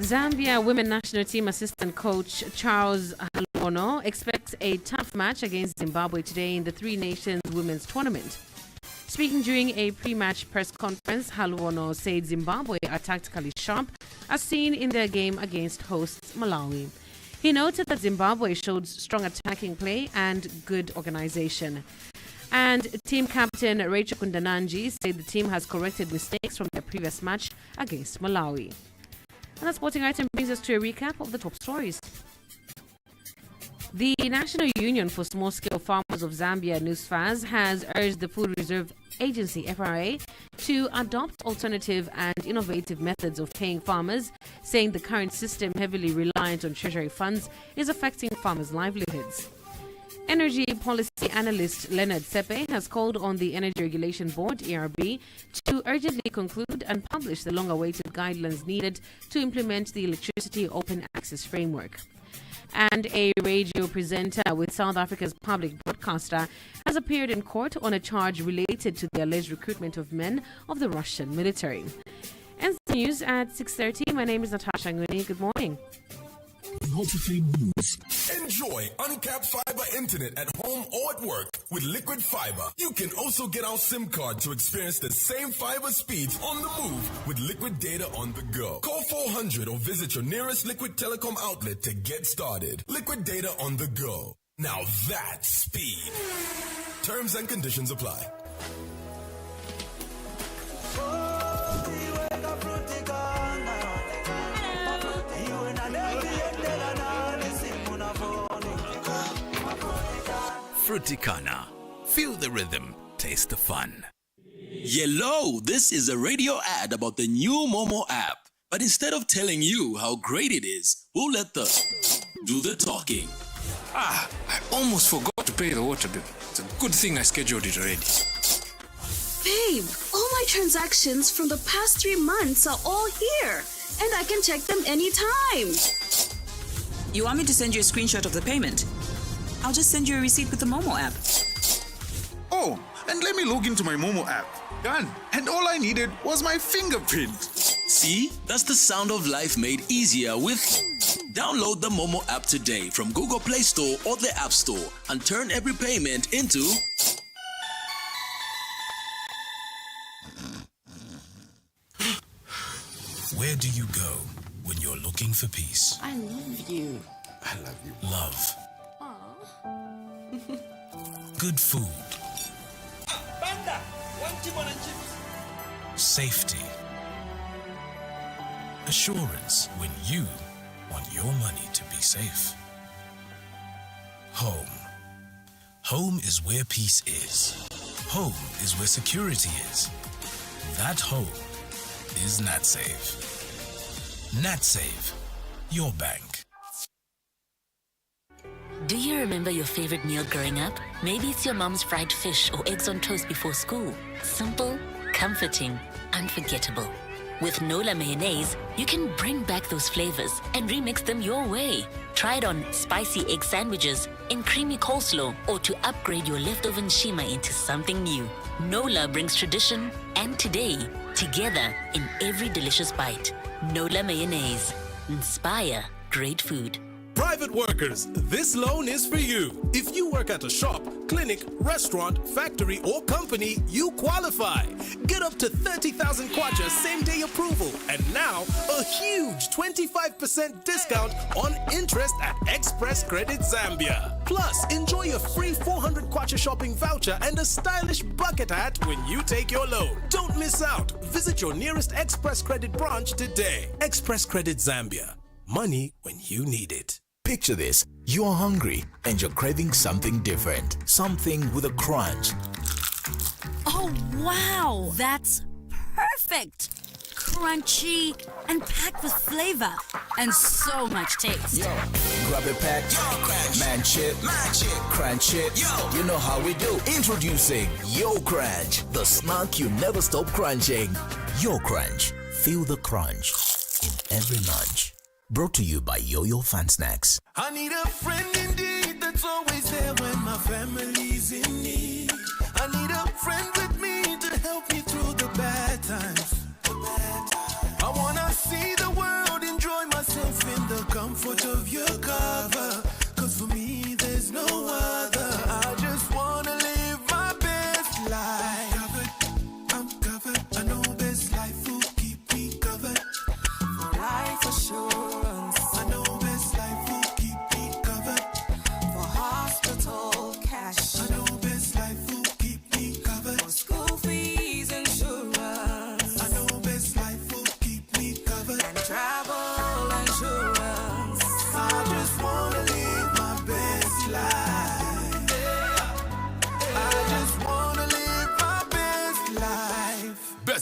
Zambia women national team assistant coach Charles Haluono expects a tough match against Zimbabwe today in the Three Nations Women's Tournament. Speaking during a pre-match press conference, Haluono said Zimbabwe are tactically sharp, as seen in their game against hosts Malawi. He noted that Zimbabwe showed strong attacking play and good organization. And team captain Rachel Kundananji said the team has corrected mistakes from their previous match against Malawi. And the sporting item brings us to a recap of the top stories. The National Union for Small-Scale Farmers of Zambia, NUSFAS, has urged the Food Reserve Agency, FRA, to adopt alternative and innovative methods of paying farmers, saying the current system, heavily reliant on treasury funds, is affecting farmers' livelihoods. Energy policy analyst Leonard Sepe has called on the Energy Regulation Board, ERB, to urgently conclude and publish the long-awaited guidelines needed to implement the Electricity Open Access Framework. And a radio presenter with South Africa's public broadcaster has appeared in court on a charge related to the alleged recruitment of men of the Russian military. And news at 6:30. My name is Natasha Nguni. Good morning. News. Enjoy uncapped fiber internet at home or at work with Liquid Fiber. You can also get our SIM card to experience the same fiber speeds on the move with Liquid Data on the go. Call 400 or visit your nearest Liquid Telecom outlet to get started. Liquid Data on the go. Now that's speed. Terms and conditions apply. Fruticana. Feel the rhythm, taste the fun. Hello, this is a radio ad about the new Momo app. But instead of telling you how great it is, we'll let the do the talking. I almost forgot to pay the water bill. It's a good thing I scheduled it already. Babe, all my transactions from the past 3 months are all here. And I can check them anytime. You want me to send you a screenshot of the payment? I'll just send you a receipt with the Momo app. Oh, and let me log into my Momo app. Done. And all I needed was my fingerprint. See? That's the sound of life made easier with... Download the Momo app today from Google Play Store or the App Store and turn every payment into... Where do you go when you're looking for peace? I love you. I love you. Love. Good food. Safety. Assurance when you want your money to be safe. Home. Home is where peace is. Home is where security is. That home is NatSave. NatSave, your bank. Do you remember your favorite meal growing up? Maybe it's your mom's fried fish or eggs on toast before school. Simple, comforting, unforgettable. With Nola mayonnaise, you can bring back those flavors and remix them your way. Try it on spicy egg sandwiches, in creamy coleslaw, or to upgrade your leftover nshima into something new. Nola brings tradition and today together in every delicious bite. Nola mayonnaise. Inspire great food. Private workers, this loan is for you. If you work at a shop, clinic, restaurant, factory, or company, you qualify. Get up to 30,000 kwacha same-day approval. And now, a huge 25% discount on interest at Express Credit Zambia. Plus, enjoy a free 400 kwacha shopping voucher and a stylish bucket hat when you take your loan. Don't miss out. Visit your nearest Express Credit branch today. Express Credit Zambia. Money when you need it. Picture this. You are hungry and you're craving something different. Something with a crunch. Oh, wow. That's perfect. Crunchy and packed with flavor and so much taste. Yo, grab a pack. Yo, crunch. Man chip. Crunch it. Yo. You know how we do. Introducing Yo Crunch, the snack you never stop crunching. Yo Crunch. Feel the crunch in every lunch. Brought to you by Yo-Yo Fan Snacks. I need a friend indeed that's always there when my family's in need. I need a friend with me to help me through the bad times. I wanna see the world, enjoy myself in the comfort of your cover. Cause for me there's no other. I just wanna live my best life. I'm covered, I know best life will keep me covered. For life assurance, I know best life will keep me covered. For hospital cash, I know best life will keep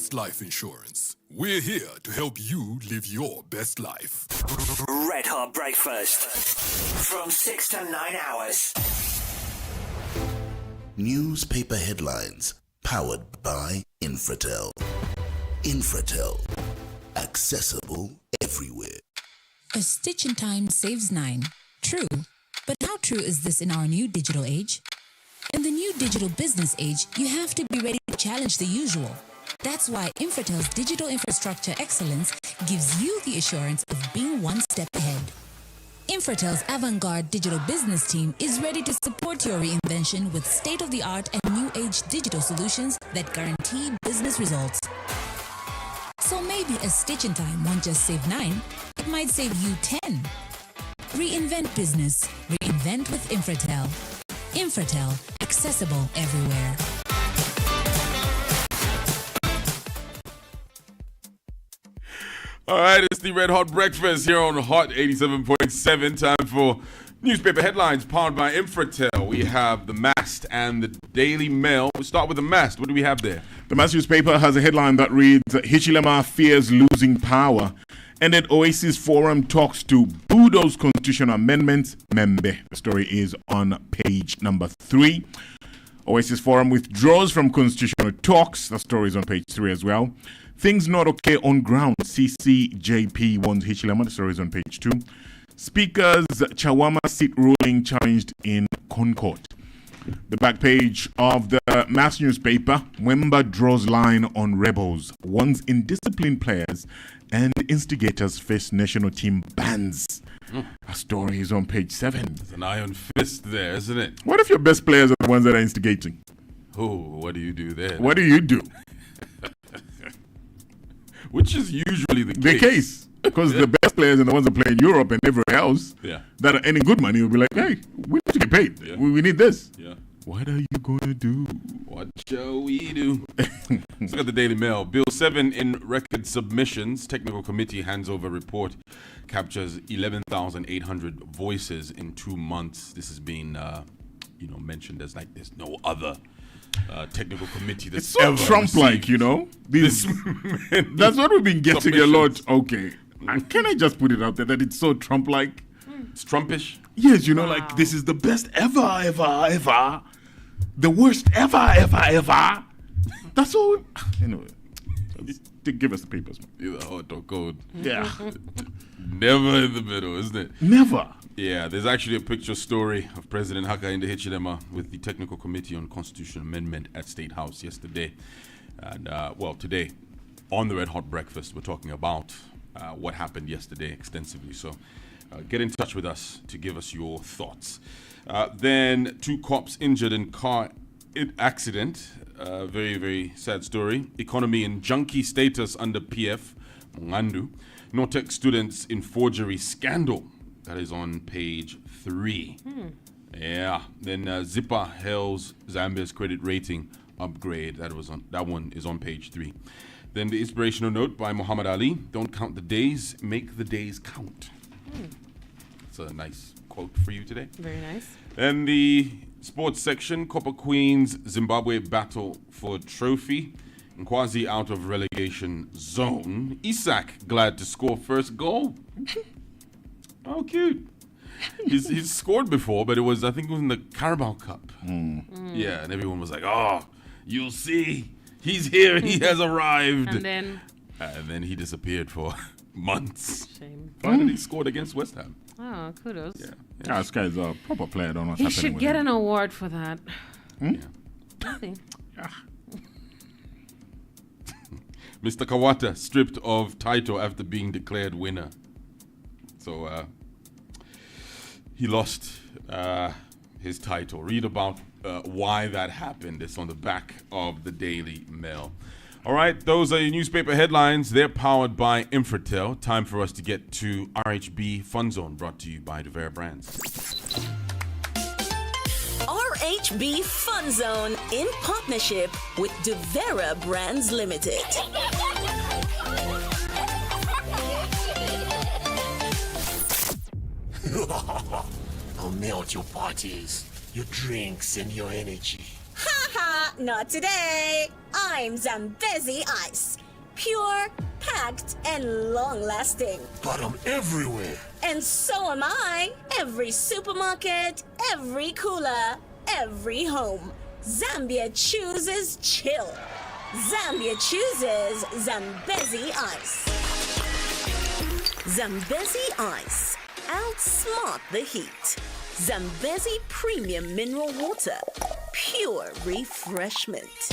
best life insurance. We're here to help you live your best life. Red Hot Breakfast from 6 to 9 hours. Newspaper headlines powered by Infratel. Infratel. Accessible everywhere. A stitch in time saves 9. True. But how true is this in our new digital age? In the new digital business age, you have to be ready to challenge the usual. That's why Infratel's digital infrastructure excellence gives you the assurance of being one step ahead. Infratel's avant-garde digital business team is ready to support your reinvention with state-of-the-art and new-age digital solutions that guarantee business results. So maybe a stitch in time won't just save 9, it might save you 10. Reinvent business. Reinvent with Infratel. Infratel. Accessible everywhere. All right, it's the Red Hot Breakfast here on Hot 87.7. Time for newspaper headlines powered by Infratel. We have the Mast and the Daily Mail. We'll start with the Mast. What do we have there? The Mast newspaper has a headline that reads, Hichilema fears losing power. Ended Oasis Forum talks to bulldoze constitutional amendments. Membe. The story is on page number 3. Oasis Forum withdraws from constitutional talks. The story is on page 3 as well. Things not okay on ground. CCJP warns Hichilema. The story is on page 2. Speaker's Chawama seat ruling challenged in Concord. The back page of the Mass newspaper, Wemba draws line on rebels, warns indisciplined players and instigators face national team bans. A story is on page 7. There's an iron fist there, isn't it? What if your best players are the ones that are instigating? Oh, what do you do there? What do you do? Which is usually the case. The case. Because the best players and the ones that play in Europe and everywhere else that are earning good money will be like, hey, we need to get paid. Yeah. We need this. Yeah. What are you going to do? What shall we do? Let's look at the Daily Mail. Bill 7 in record submissions. Technical committee hands over report. Captures 11,800 voices in 2 months. This has been, mentioned as like there's no other technical committee that's so ever Trump-like, you know? That's what we've been getting a lot. Okay. Can I just put it out there that it's so Trump-like? It's Trumpish? Yes, like this is the best ever. The worst ever. That's all. Anyway, give us the papers. Either hot or cold. Yeah. Never in the middle, isn't it? Never. Yeah, there's actually a picture story of President Hakainde Hichilema with the Technical Committee on Constitutional Amendment at State House yesterday. And, today, on the Red Hot Breakfast, we're talking about what happened yesterday extensively. So get in touch with us to give us your thoughts. Then 2 cops injured in car accident. Very, very sad story. Economy in junkie status under PF. Mwandu. Nortec students in forgery scandal. That is on page 3. Yeah. Then Zipper hails Zambia's credit rating upgrade. That one is on page 3. Then the inspirational note by Muhammad Ali. Don't count the days, make the days count. It's a nice quote for you today. Very nice. And the sports section, Copper Queens, Zimbabwe battle for trophy. Nkwazi out of relegation zone. Isak glad to score first goal. Oh, cute. He's scored before, but I think it was in the Carabao Cup. Yeah, and everyone was like, oh, you'll see. He's here. He has arrived. And then he disappeared for months. Shame. Finally scored against West Ham. Oh, kudos. Yeah, this guy's a proper player. I don't know what's He happening should with get him. an award for that. Yeah. Nothing. Mr. Kawata stripped of title after being declared winner. So he lost his title. Read about why that happened. It's on the back of the Daily Mail. All right, those are your newspaper headlines. They're powered by Infratel. Time for us to get to RHB Fun Zone, brought to you by Devera Brands. RHB Fun Zone in partnership with Devera Brands Limited. I'll melt your parties, your drinks, and your energy. Haha! Not today. I'm Zambezi Ice. Pure, packed, and long-lasting. But I'm everywhere. And so am I. Every supermarket, every cooler, every home. Zambia chooses chill. Zambia chooses Zambezi Ice. Zambezi Ice. Outsmart the heat. Zambezi Premium Mineral Water. Pure refreshment.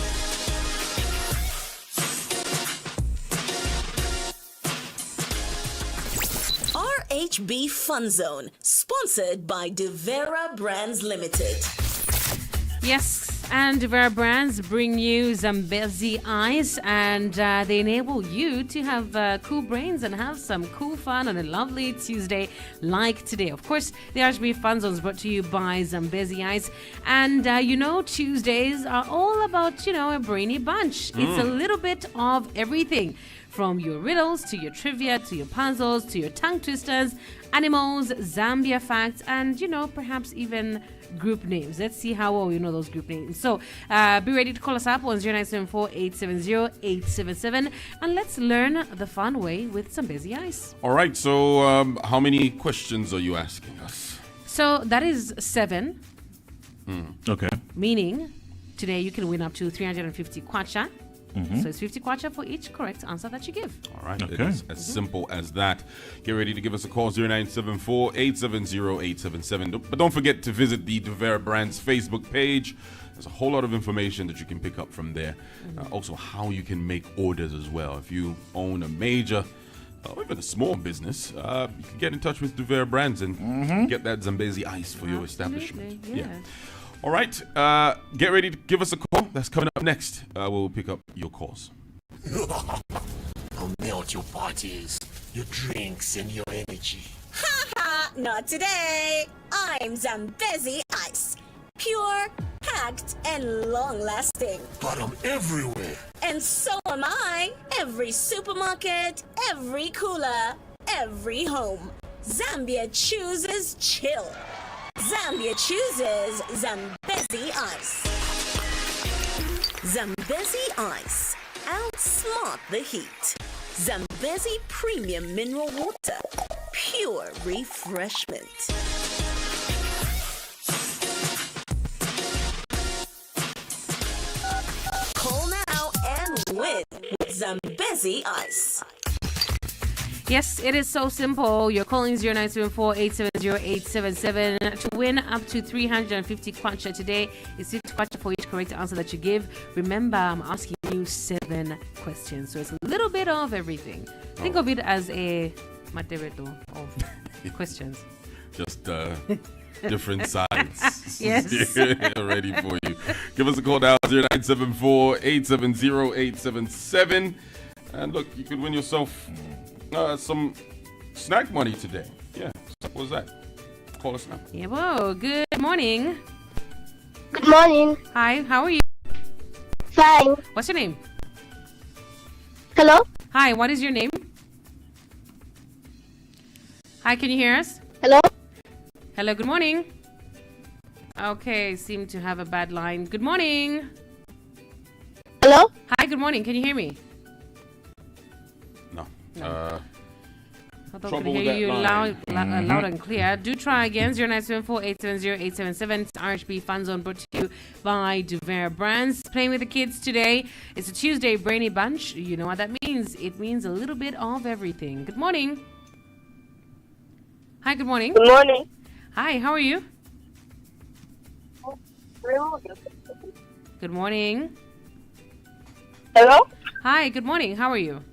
RHB Fun Zone, sponsored by Devera Brands Limited. Yes, and Devera Brands bring you Zambezi Ice, and they enable you to have cool brains and have some cool fun on a lovely Tuesday like today. Of course, the RHB Fun Zone is brought to you by Zambezi Ice, and Tuesdays are all about, a brainy bunch. It's a little bit of everything. From your riddles, to your trivia, to your puzzles, to your tongue twisters, animals, Zambia facts, and, perhaps even group names. Let's see how well you know those group names. So be ready to call us up on 0974-870-877, and let's learn the fun way with Zambezi Ice. All right, so how many questions are you asking us? So that is 7. Okay. Meaning, today you can win up to 350 kwacha. Mhm. So it's 50 kwacha for each correct answer that you give. All right, Okay. it is as simple as that. Get ready to give us a call, 0974-870-877. But don't forget to visit the Devera Brands Facebook page. There's a whole lot of information that you can pick up from there. Also, how you can make orders as well. If you own a major or even a small business, you can get in touch with Devera Brands and get that Zambezi Ice for your establishment. Yeah. All right, get ready to give us a call. That's coming up next. We'll pick up your calls. I'll melt your parties, your drinks, and your energy. Not today. I'm Zambezi Ice. Pure, packed, and long-lasting. But I'm everywhere. And so am I. Every supermarket, every cooler, every home. Zambia chooses chill. Zambia chooses Zambezi Ice. Zambezi Ice. Outsmart the heat. Zambezi Premium Mineral Water. Pure refreshment. Call now and win with Zambezi Ice. Yes, it is so simple. You're calling 0974-870-877 to win up to 350 kwacha today. It's 50 kwacha for each correct answer that you give. Remember, I'm asking you 7 questions, so it's a little bit of everything. Think of it as a matereto of questions. Just different sides. Yes. Ready for you. Give us a call now, 0974-870-877. And look, you could win yourself some snack money today. Yeah, what was that? Call us now. Yeah, whoa. Good morning. Good morning. Hi, how are you? Fine. What's your name? Hello? Hi, what is your name? Hi, can you hear us? Hello? Hello, good morning. Okay, seem to have a bad line. Good morning. Hello? Hi, good morning. Can you hear me? No. I thought I Trouble could with hear that you line. loud and clear. Do try again. 0974-870-877. It's RHB Fun Zone brought to you by Devera Brands. Playing with the kids today. It's a Tuesday brainy bunch. You know what that means. It means a little bit of everything. Good morning. Hi, good morning. Good morning. Hi, how are you? Good morning. Hello? Hi, good morning. How are you?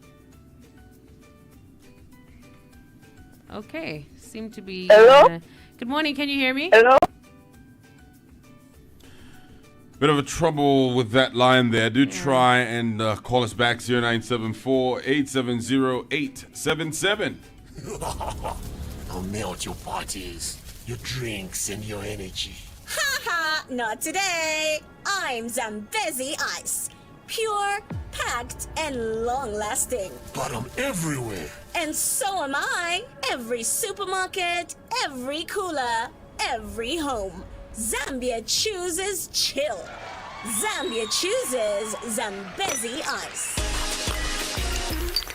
Okay, seem to be... Hello? Good morning, can you hear me? Hello? Bit of a trouble with that line there. Do try and call us back, 0974-870-877. I'll melt your parties, your drinks, and your energy. Not today. I'm Zambezi Ice. Pure, packed, and long-lasting. But I'm everywhere. And so am I. Every supermarket, every cooler, every home. Zambia chooses chill. Zambia chooses Zambezi Ice.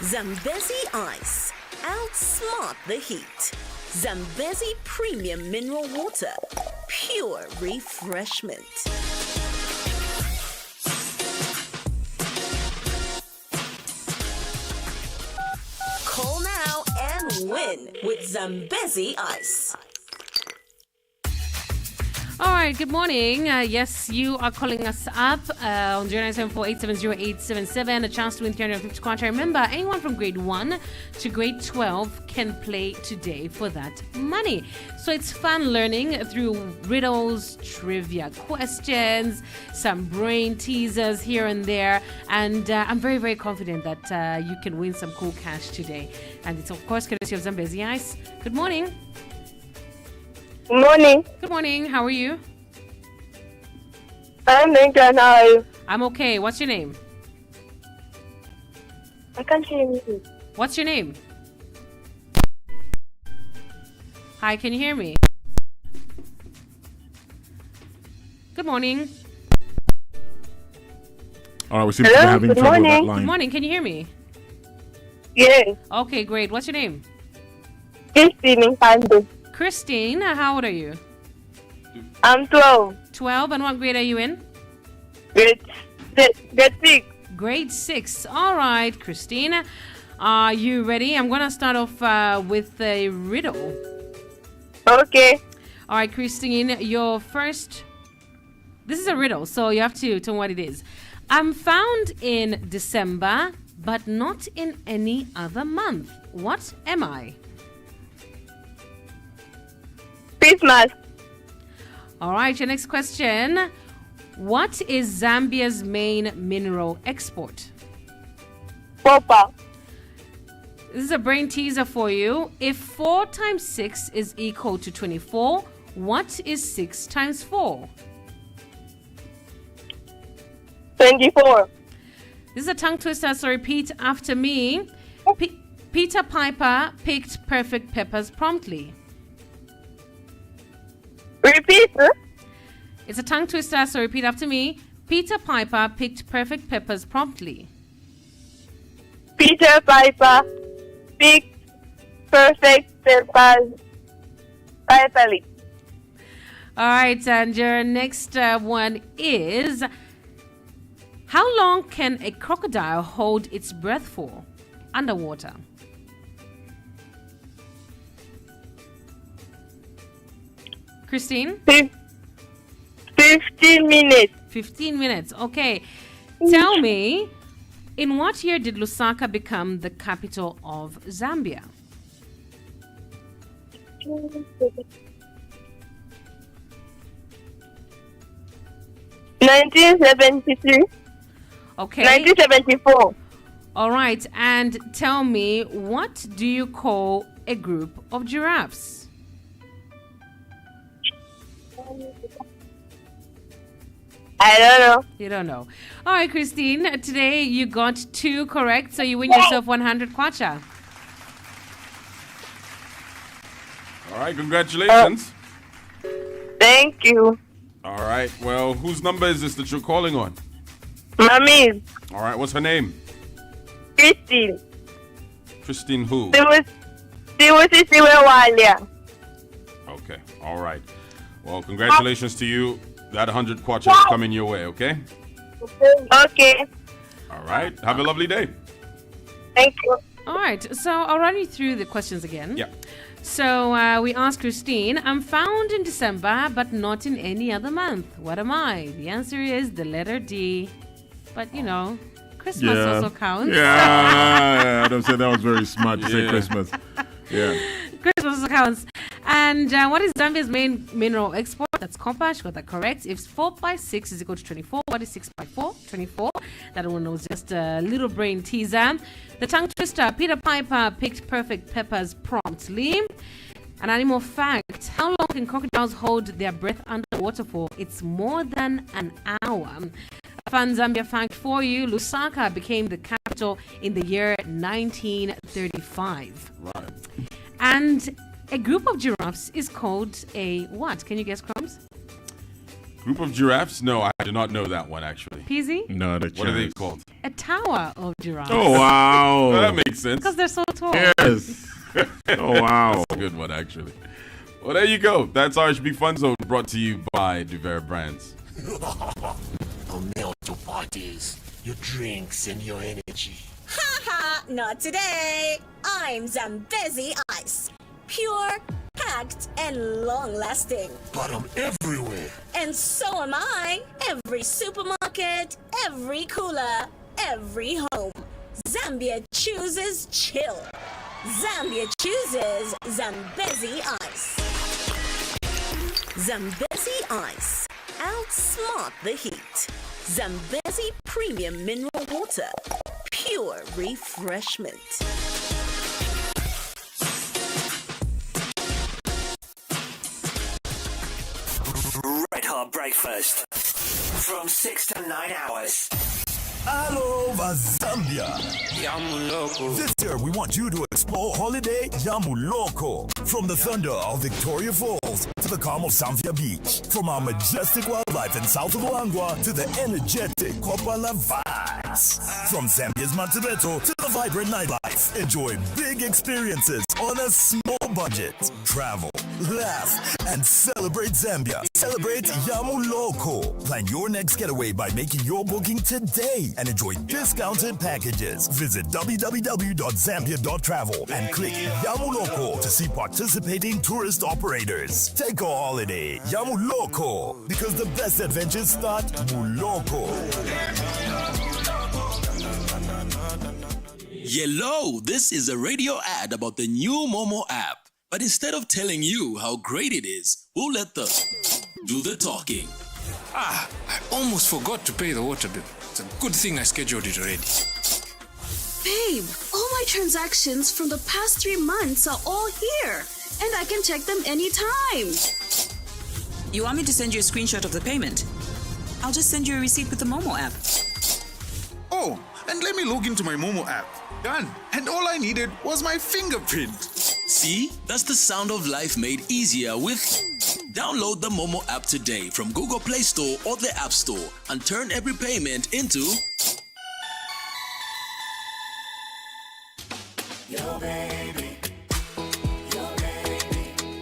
Zambezi Ice. Outsmart the heat. Zambezi Premium Mineral Water. Pure refreshment. Call now and win with Zambezi Ice. All right, good morning. Yes, you are calling us up on 0974-870-877. A chance to win 350 kwacha. Remember, anyone from grade 1 to grade 12 can play today for that money. So it's fun learning through riddles, trivia questions, some brain teasers here and there. And I'm very, very confident that you can win some cool cash today. And it's, of course, courtesy of Zambezi Ice. Good morning. Good morning. Good morning. How are you? I'm doing good. How are you? I'm okay. What's your name? I can't hear you. What's your name? Hi, can you hear me? Good morning. All right, we seem to be having Good trouble with that morning. line. Good morning. Can you hear me? Yes. Okay, great. What's your name? Christine in Pandu. Christine. How old are you? I'm 12. 12. And what grade are you in? Grade 6. Grade 6. All right, Christine. Are you ready? I'm going to start off with a riddle. Okay. All right, Christine, your first... This is a riddle, so you have to tell me what it is. I'm found in December, but not in any other month. What am I? Christmas. All right, your next question. What is Zambia's main mineral export? Copper. This is a brain teaser for you. If 4 times 6 is equal to 24, what is 6 times 4? 24. This is a tongue twister, so repeat after me. Peter Piper picked perfect peppers promptly. Repeat. It's a tongue twister, so repeat after me. Peter Piper picked perfect peppers promptly. Peter Piper picked perfect peppers promptly. All right, and your next one is... How long can a crocodile hold its breath for underwater? Christine? 15 minutes. 15 minutes. Okay. Tell me, in what year did Lusaka become the capital of Zambia? 1973. Okay. 1974. All right. And tell me, what do you call a group of giraffes? I don't know. You don't know. All right, Christine. Today you got 2 correct, so you win yourself 100 kwacha. All right, congratulations. Thank you. All right, well, whose number is this that you're calling on? Mommy's. All right, what's her name? Christine. Christine who? Walia. Okay, all right. Well, congratulations to you. That 100 kwacha is coming your way, okay? Okay. All right, have a lovely day. Thank you. All right, so I'll run you through the questions again. Yeah. So we asked Christine, I'm found in December, but not in any other month. What am I? The answer is the letter D. But, you know, Christmas also counts. Yeah, I don't say that was very smart to say Christmas. Yeah. Christmas also counts. And what is Zambia's main mineral export? That's copper. She got that correct. If 4 by 6 is equal to 24, what is 6 by 4? 24. That one was just a little brain teaser. The tongue twister. Peter Piper picked perfect peppers promptly. An animal fact. How long can crocodiles hold their breath underwater for? It's more than an hour. A fun Zambia fact for you. Lusaka became the capital in the year 1935. Right. And a group of giraffes is called a what? Can you guess, Crumbs? Group of giraffes? No, I I did not know that one, actually. Pzee? No, the What are they called? A tower of giraffes. Oh, wow. Well, that makes sense. Because they're so tall. Yes. Oh, wow. That's a good one, actually. Well, there you go. That's RHB Fun Zone, brought to you by Duvera Brands. I'll melt your parties, your drinks, and your energy. Haha, not today. I'm Zambezi Ice. Pure, packed, and long-lasting. But I'm everywhere. And so am I. Every supermarket, every cooler, every home. Zambia chooses chill. Zambia chooses Zambezi Ice. Zambezi Ice. Outsmart the heat. Zambezi Premium Mineral Water. Pure refreshment. Red Hot Breakfast. From 6 to 9 hours. All over Zambia. This year, we want you to explore holiday Yamuloko. From the thunder of Victoria Falls to the calm of Zambia Beach. From our majestic wildlife in south of Luangwa to the energetic Kopala vibes. From Zambia's Mantebeto to the vibrant nightlife. Enjoy big experiences on a small budget. Travel, laugh, and celebrate Zambia. Celebrate Yamuloko. Plan your next getaway by making your booking today and enjoy discounted packages. Visit www.zambia.travel and click Yamuloko to see participating tourist operators. Take a holiday, Yamuloko, because the best adventures start Muloko. Hello, this is a radio ad about the new Momo app. But instead of telling you how great it is, we'll let the do the talking. I almost forgot to pay the water bill. It's a good thing I scheduled it already. Babe, all my transactions from the past 3 months are all here. And I can check them anytime. You want me to send you a screenshot of the payment? I'll just send you a receipt with the Momo app. Oh, and let me log into my Momo app. Done. And all I needed was my fingerprint. See, that's the sound of life made easier with. Download the Momo app today from Google Play Store or the App Store and turn every payment into. Yo, baby. Yo, baby.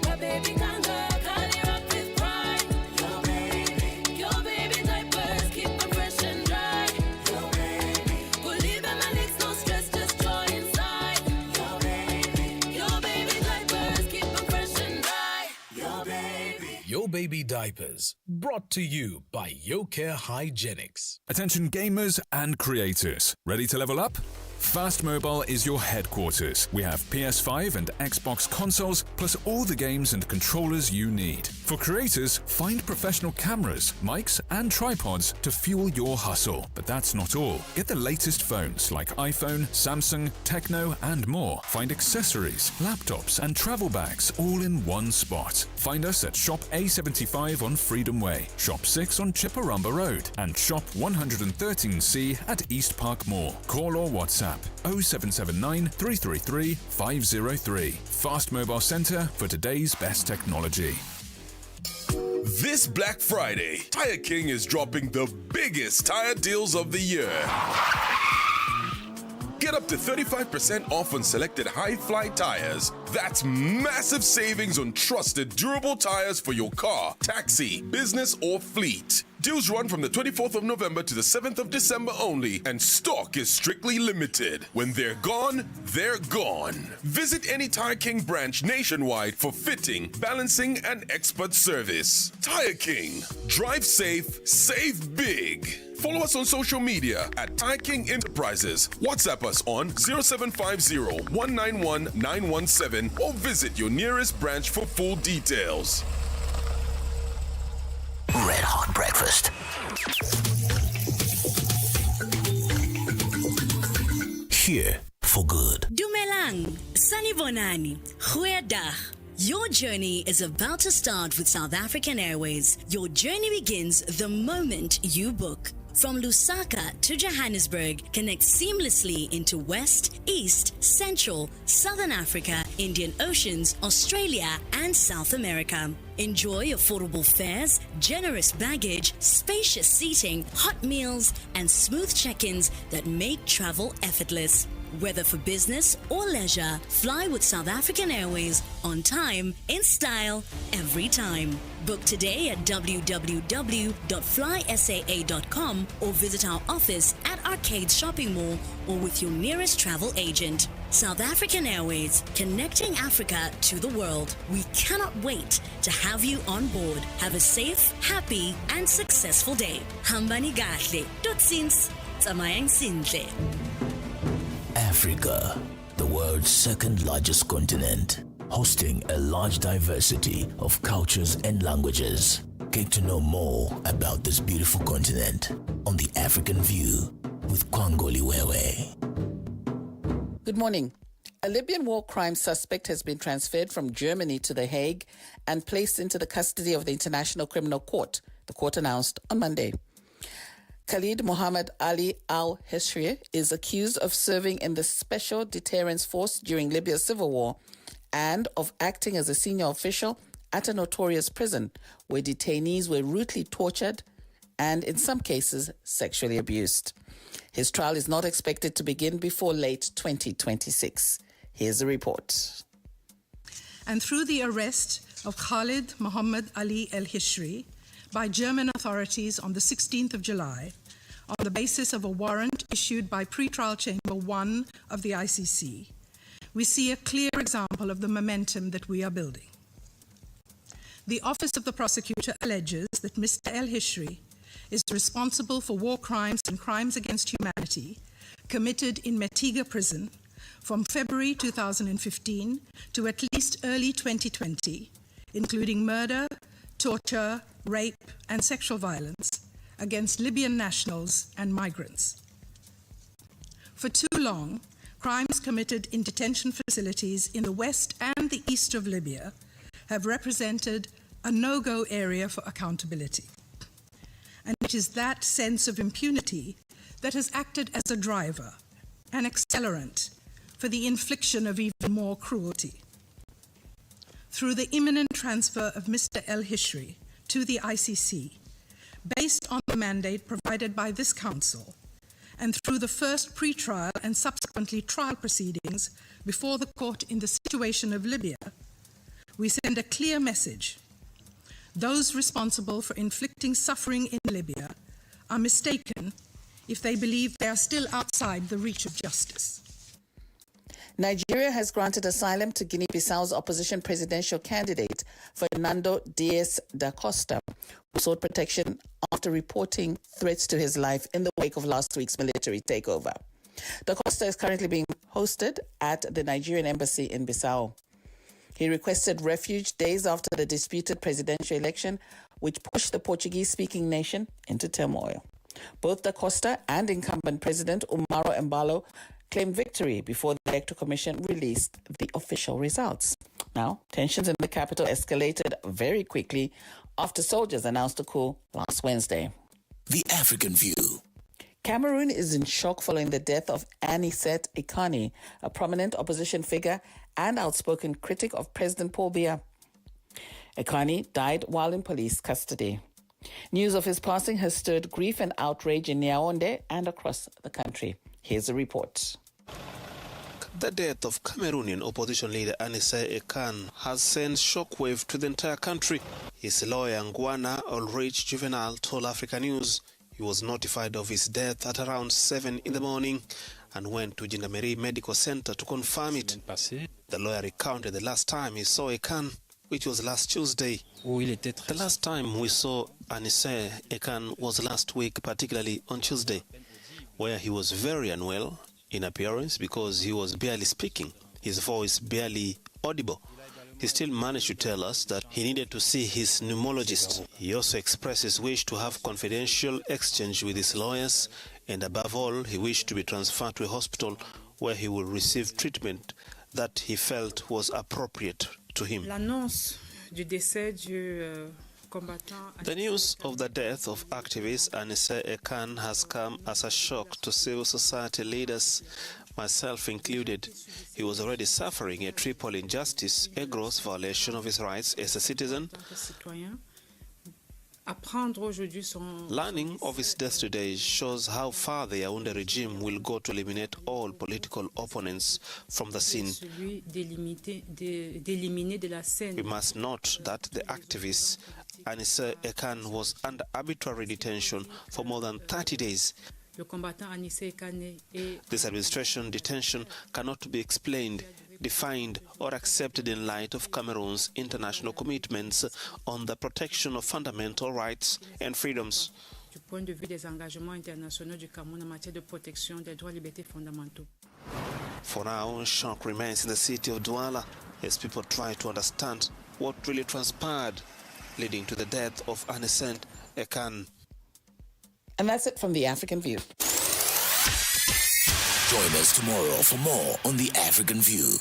My baby can go, call you up with pride. Yo, baby. Yo, baby diapers, keep them fresh and dry. Yo, baby. Believe in my legs, no stress, just joy inside. Yo, baby. Yo, baby diapers, keep them fresh and dry. Yo, baby. Yo Baby Diapers, brought to you by YoCare Hygienics. Attention gamers and creators. Ready to level up? Fast Mobile is your headquarters. We have PS5 and Xbox consoles, plus all the games and controllers you need. For creators, find professional cameras, mics, and tripods to fuel your hustle. But that's not all. Get the latest phones like iPhone, Samsung, Tecno, and more. Find accessories, laptops, and travel bags all in one spot. Find us at Shop A75 on Freedom Way, Shop 6 on Chipperumba Road, and Shop 113C at East Park Mall. Call or WhatsApp 0779 333 503. Fast Mobile Center for today's best technology. This Black Friday, Tire King is dropping the biggest tire deals of the year. Get up to 35% off on selected high-fly tires. That's massive savings on trusted, durable tires for your car, taxi, business, or fleet. Deals run from the 24th of November to the 7th of December only, and stock is strictly limited. When they're gone, they're gone. Visit any Tire King branch nationwide for fitting, balancing, and expert service. Tire King. Drive safe, save big. Follow us on social media at Tire King Enterprises. WhatsApp us on 0750-191-917 or visit your nearest branch for full details. Red Hot Breakfast. Here for good. Dumelang, Sanibonani, Goeiedag. Your journey is about to start with South African Airways. Your journey begins the moment you book. From Lusaka to Johannesburg, connect seamlessly into West, East, Central, Southern Africa, Indian Oceans, Australia, and South America. Enjoy affordable fares, generous baggage, spacious seating, hot meals, and smooth check-ins that make travel effortless. Whether for business or leisure, fly with South African Airways on time, in style, every time. Book today at www.flysaa.com or visit our office at Arcade Shopping Mall or with your nearest travel agent. South African Airways, connecting Africa to the world. We cannot wait to have you on board. Have a safe, happy, and successful day. Hambani gahle. Totsiens. Tsamayang sintle. Africa, the world's second largest continent, hosting a large diversity of cultures and languages. Get to know more about this beautiful continent on The African View with Kwangoli Wewe. Good morning. A Libyan war crime suspect has been transferred from Germany to The Hague and placed into the custody of the International Criminal Court, the court announced on Monday. Khalid Mohammed Ali al-Heshri is accused of serving in the Special Deterrence Force during Libya's civil war and of acting as a senior official at a notorious prison where detainees were ruthlessly tortured and, in some cases, sexually abused. His trial is not expected to begin before late 2026. Here's a report. And through the arrest of Khalid Mohammed Ali al-Heshri by German authorities on the 16th of July, on the basis of a warrant issued by Pretrial Chamber 1 of the ICC, we see a clear example of the momentum that we are building. The Office of the Prosecutor alleges that Mr. al-Heshri is responsible for war crimes and crimes against humanity committed in Metiga prison from February 2015 to at least early 2020, including murder, torture, rape, and sexual violence against Libyan nationals and migrants. For too long, crimes committed in detention facilities in the west and the east of Libya have represented a no-go area for accountability. And it is that sense of impunity that has acted as a driver, an accelerant, for the infliction of even more cruelty. Through the imminent transfer of Mr. al-Heshri to the ICC, based on the mandate provided by this Council, and through the first pre-trial and subsequently trial proceedings before the court in the situation of Libya, we send a clear message. Those responsible for inflicting suffering in Libya are mistaken if they believe they are still outside the reach of justice. Nigeria has granted asylum to Guinea-Bissau's opposition presidential candidate, Fernando Diaz da Costa, who sought protection after reporting threats to his life in the wake of last week's military takeover. Da Costa is currently being hosted at the Nigerian embassy in Bissau. He requested refuge days after the disputed presidential election, which pushed the Portuguese-speaking nation into turmoil. Both Da Costa and incumbent President Umaro Embalo claimed victory before the Electoral Commission released the official results. Now, tensions in the capital escalated very quickly after soldiers announced a coup last Wednesday. The African View. Cameroon is in shock following the death of Anicet Ekani, a prominent opposition figure and outspoken critic of President Paul Biya. Ekani died while in police custody. News of his passing has stirred grief and outrage in Yaoundé and across the country. Here's a report. The death of Cameroonian opposition leader Anicet Ekani has sent shockwave to the entire country. His lawyer Ngwana Ulrich Juvenal told Africa News he was notified of his death at around 7 in the morning and went to Gendarmerie Medical Center to confirm it. The lawyer recounted the last time he saw Ekani, which was last Tuesday. The last time we saw Anicet Ekani was last week, particularly on Tuesday, where he was very unwell in appearance because he was barely speaking, his voice barely audible. He still managed to tell us that he needed to see his pneumologist. He also expressed his wish to have confidential exchange with his lawyers, and above all, he wished to be transferred to a hospital where he will receive treatment that he felt was appropriate to him. The news of the death of activist Anicet Ekani has come as a shock to civil society leaders, myself included. He was already suffering a triple injustice, a gross violation of his rights as a citizen. Learning of his death today shows how far the Yaoundé regime will go to eliminate all political opponents from the scene. We must note that the activist Anissa Ekan was under arbitrary detention for more than 30 days. This administration detention cannot be explained, defined, or accepted in light of Cameroon's international commitments on the protection of fundamental rights and freedoms. For now, shock remains in the city of Douala as people try to understand what really transpired, leading to the death of Anicet Ekan. And that's it from the African View. Join us tomorrow for more on the African View.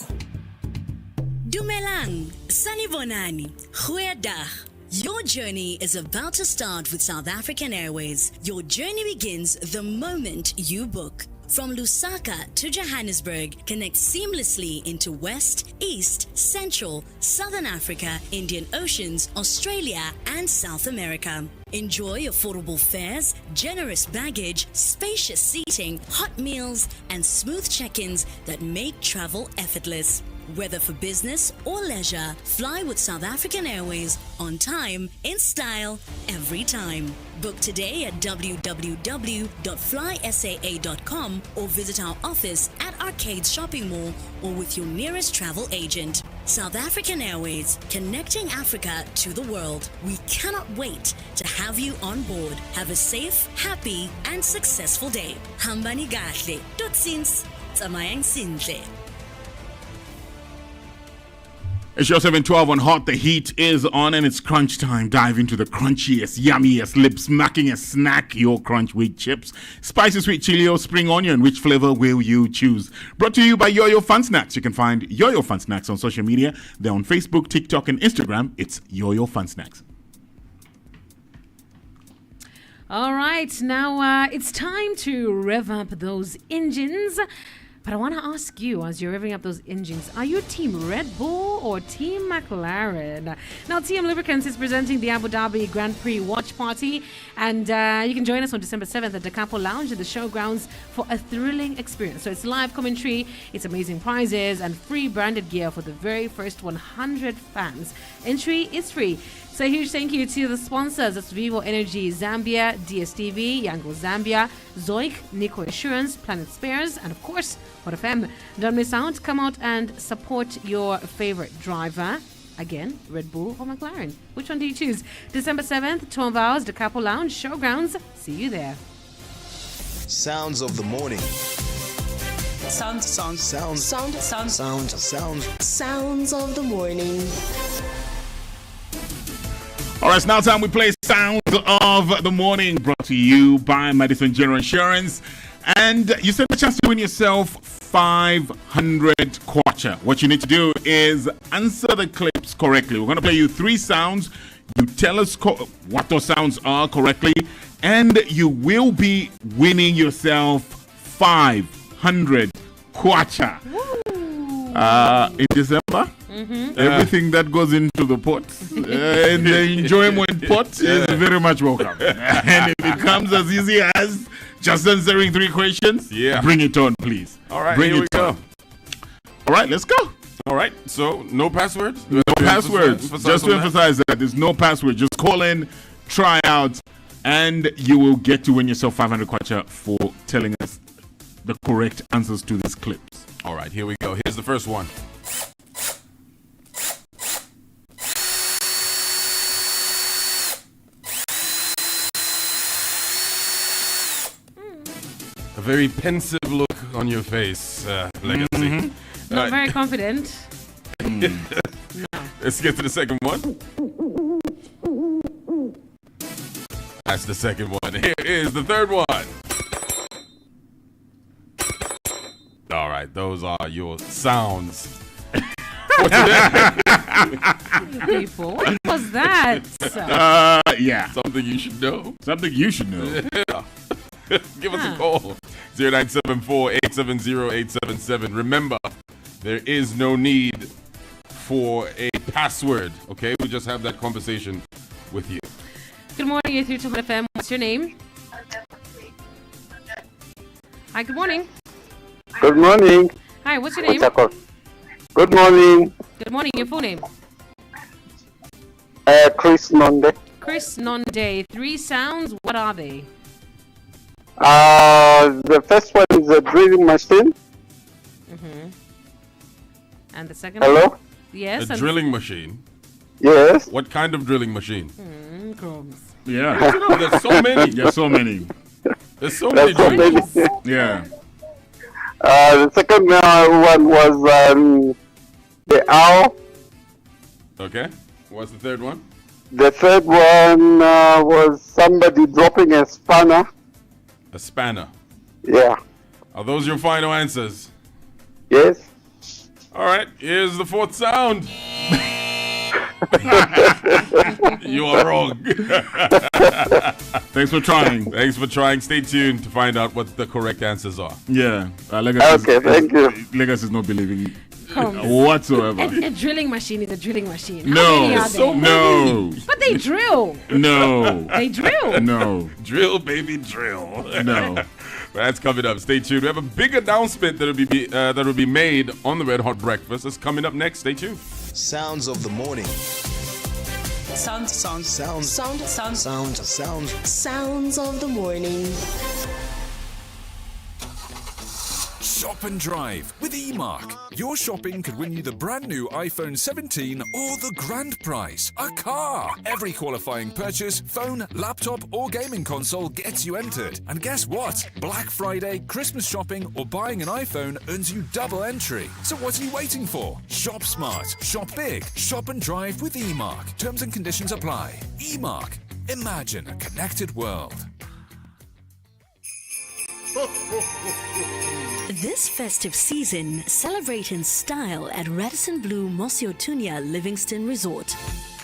Dumelang, Sanibonani, Goeiedag. Your journey is about to start with South African Airways. Your journey begins the moment you book. From Lusaka to Johannesburg, connect seamlessly into West, East, Central, Southern Africa, Indian Oceans, Australia, and South America. Enjoy affordable fares, generous baggage, spacious seating, hot meals, and smooth check-ins that make travel effortless. Whether for business or leisure, fly with South African Airways on time, in style, every time. Book today at www.flysaa.com or visit our office at Arcades Shopping Mall or with your nearest travel agent. South African Airways, connecting Africa to the world. We cannot wait to have you on board. Have a safe, happy, and successful day. Hambani gahle. Totsiens. Tsamayang sinhle. It's show 712 on Hot. The heat is on and it's crunch time. Dive into the crunchiest, yummiest, lip-smackingest snack. Your crunch wheat chips. Spicy sweet chili or spring onion. Which flavor will you choose? Brought to you by Yo-Yo Fun Snacks. You can find Yo-Yo Fun Snacks on social media. They're on Facebook, TikTok, and Instagram. It's Yo-Yo Fun Snacks. All right, now it's time to rev up those engines. But I want to ask you, as you're revving up those engines, are you Team Red Bull or Team McLaren? Now, TM Lubricants is presenting the Abu Dhabi Grand Prix watch party, and you can join us on December 7th at the Capo Lounge at the showgrounds for a thrilling experience. So it's live commentary, it's amazing prizes, and free branded gear for the very first 100 fans. Entry is free. So a huge thank you to the sponsors. That's Vivo Energy Zambia, DSTV, Yango Zambia, Zoic, Nico Assurance, Planet Spares, and of course, Hot FM. Don't miss out. Come out and support your favorite driver. Again, Red Bull or McLaren. Which one do you choose? December 7th, 12 hours, the Capo Lounge, Showgrounds. See you there. Sounds of the morning. Sounds of the morning. All right, it's now time we play Sounds of the Morning, brought to you by Madison General Insurance. And you stand a chance to win yourself 500 kwacha. What you need to do is answer the clips correctly. We're going to play you 3 sounds. You tell us what those sounds are correctly, and you will be winning yourself 500 kwacha. In December. Everything that goes into the pot and the enjoyment pot is very much welcome. And if it comes as easy as just answering 3 questions, bring it on, please. All right, bring here we go. All right, let's go. All right, so no passwords? No passwords. Just to emphasize that there's no password. Just call in, try out, and you will get to win yourself 500 kwacha for telling us the correct answers to these clips. All right, here we go. Here's the first one. A very pensive look on your face, Legacy. Not very confident. No. Let's get to the second one. That's the second one. Here is the third one. All right, those are your sounds. What was that? Yeah. Something you should know. Something you should know. Yeah. Give us a call. 0974-870-877. Remember, there is no need for a password, okay? We just have that conversation with you. Good morning, you're through to Hot FM. What's your name? Hi, good morning. Good morning. Hi, what's your name? Good morning. Good morning, your full name? Chris Nonde. Chris Nonde. 3 sounds, what are they? The first one is a drilling machine. And the second Hello? one? Yes. A drilling machine? Yes. What kind of drilling machine? Chromez. Yeah. There's so many. There's so many. There's so many drillings. Yeah. The second one was the owl. Okay. What's the third one? The third one was somebody dropping a spanner. A spanner. Yeah. Are those your final answers? Yes. All right. Here's the fourth sound. You are wrong. Thanks for trying. Thanks for trying. Stay tuned to find out what the correct answers are. Yeah. Okay, thank you. Legacy is not believing Chromez. whatsoever. A drilling machine is a drilling machine. How No. many are there? No. But they drill. No. They drill. No. Drill, baby, drill. No. That's coming up. Stay tuned. We have a big announcement that'll be made on the Red Hot Breakfast. That's coming up next. Stay tuned. Sounds of the morning. Sounds of the morning. Shop and drive with eMark. Your shopping could win you the brand new iPhone 17 or the grand prize, a car. Every qualifying purchase, phone, laptop or gaming console gets you entered. And guess what? Black Friday, Christmas shopping or buying an iPhone earns you double entry. So what are you waiting for? Shop smart, shop big, shop and drive with eMark. Terms and conditions apply. eMark. Imagine a connected world. This festive season, celebrate in style at Radisson Blu Mosiotunya Livingston Resort.